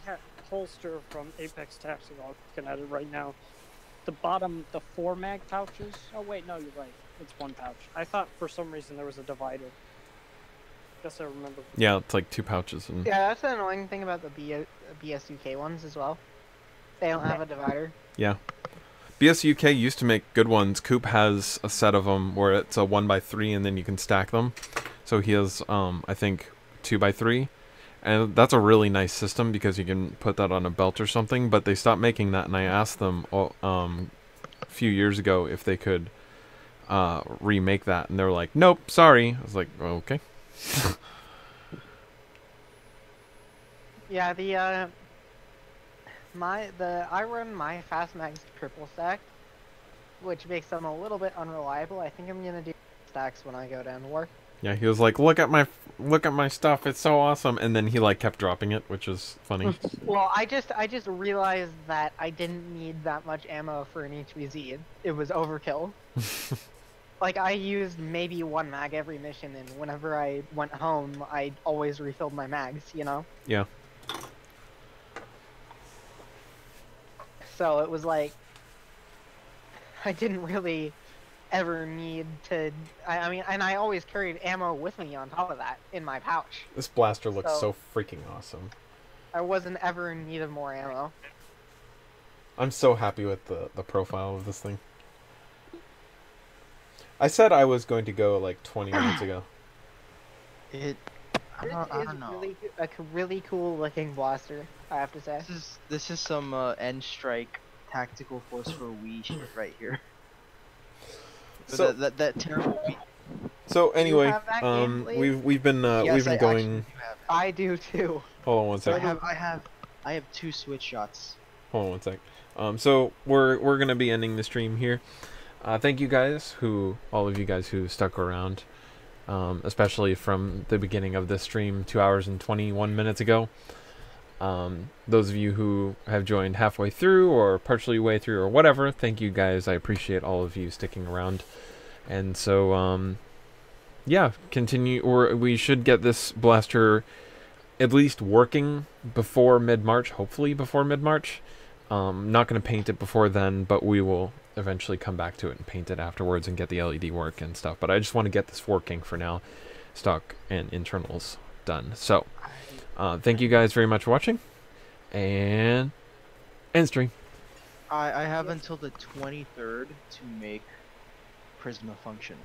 [SPEAKER 8] holster from Apex Tactical, I'm looking at it right now. The bottom, the 4 mag pouches. Oh wait, no, you're right. It's 1 pouch. I thought for some reason there was a divider. Guess I remember.
[SPEAKER 1] Yeah, it's like 2 pouches. And
[SPEAKER 2] Yeah, that's the annoying thing about the BSUK ones as well. They don't have a divider.
[SPEAKER 1] yeah. BSUK used to make good ones. Coop has a set of them where it's a 1x3 and then you can stack them. So he has, I think, 2x3. And that's a really nice system because you can put that on a belt or something. But they stopped making that, and I asked them a few years ago if they could remake that, and they were like, "Nope, sorry." I was like, oh, "Okay."
[SPEAKER 2] Yeah, I run my fast mags triple stack, which makes them a little bit unreliable. I think I'm gonna do stacks when I go down to work.
[SPEAKER 1] Yeah, he was like, look at my stuff, it's so awesome, and then he like kept dropping it, which was funny.
[SPEAKER 2] Well, I just realized that I didn't need that much ammo for an HVZ. It was overkill. Like, I used maybe one mag every mission, and whenever I went home, I always refilled my mags, you know?
[SPEAKER 1] Yeah.
[SPEAKER 2] So it was like, I didn't really ever need to. I mean, and I always carried ammo with me on top of that in my pouch.
[SPEAKER 1] This blaster looks so
[SPEAKER 2] So-
[SPEAKER 1] freaking awesome.
[SPEAKER 2] I wasn't ever in need of more ammo.
[SPEAKER 1] I'm so happy with the profile of this thing. I said I was going to go like 20 minutes ago.
[SPEAKER 3] I
[SPEAKER 2] This
[SPEAKER 3] don't
[SPEAKER 2] is
[SPEAKER 3] know.
[SPEAKER 2] really a really cool looking blaster, I have to say.
[SPEAKER 3] This is some end strike tactical force for Wii shit right here.
[SPEAKER 1] So-
[SPEAKER 3] that terrible Wii.
[SPEAKER 1] So anyway,
[SPEAKER 2] have that game, please?
[SPEAKER 1] we've been
[SPEAKER 3] Yes, I
[SPEAKER 1] going.
[SPEAKER 3] actually do have it.
[SPEAKER 2] I do too.
[SPEAKER 1] Hold on one
[SPEAKER 3] So
[SPEAKER 1] sec.
[SPEAKER 3] I have 2 switch shots.
[SPEAKER 1] Hold on one sec. So we're gonna be ending the stream here. Thank you guys all of you guys who stuck around, especially from the beginning of this stream 2 hours and 21 minutes ago. Those of you who have joined halfway through or partially way through or whatever, thank you guys. I appreciate all of you sticking around. And so, yeah, continue, or we should get this blaster at least working before mid-March, hopefully before mid-March. Not going to paint it before then, but we will eventually come back to it and paint it afterwards and get the LED work and stuff. But I just want to get this working for now, stock and internals done. So, thank you guys very much for watching, and end stream.
[SPEAKER 3] I have until the 23rd to make Prisma function.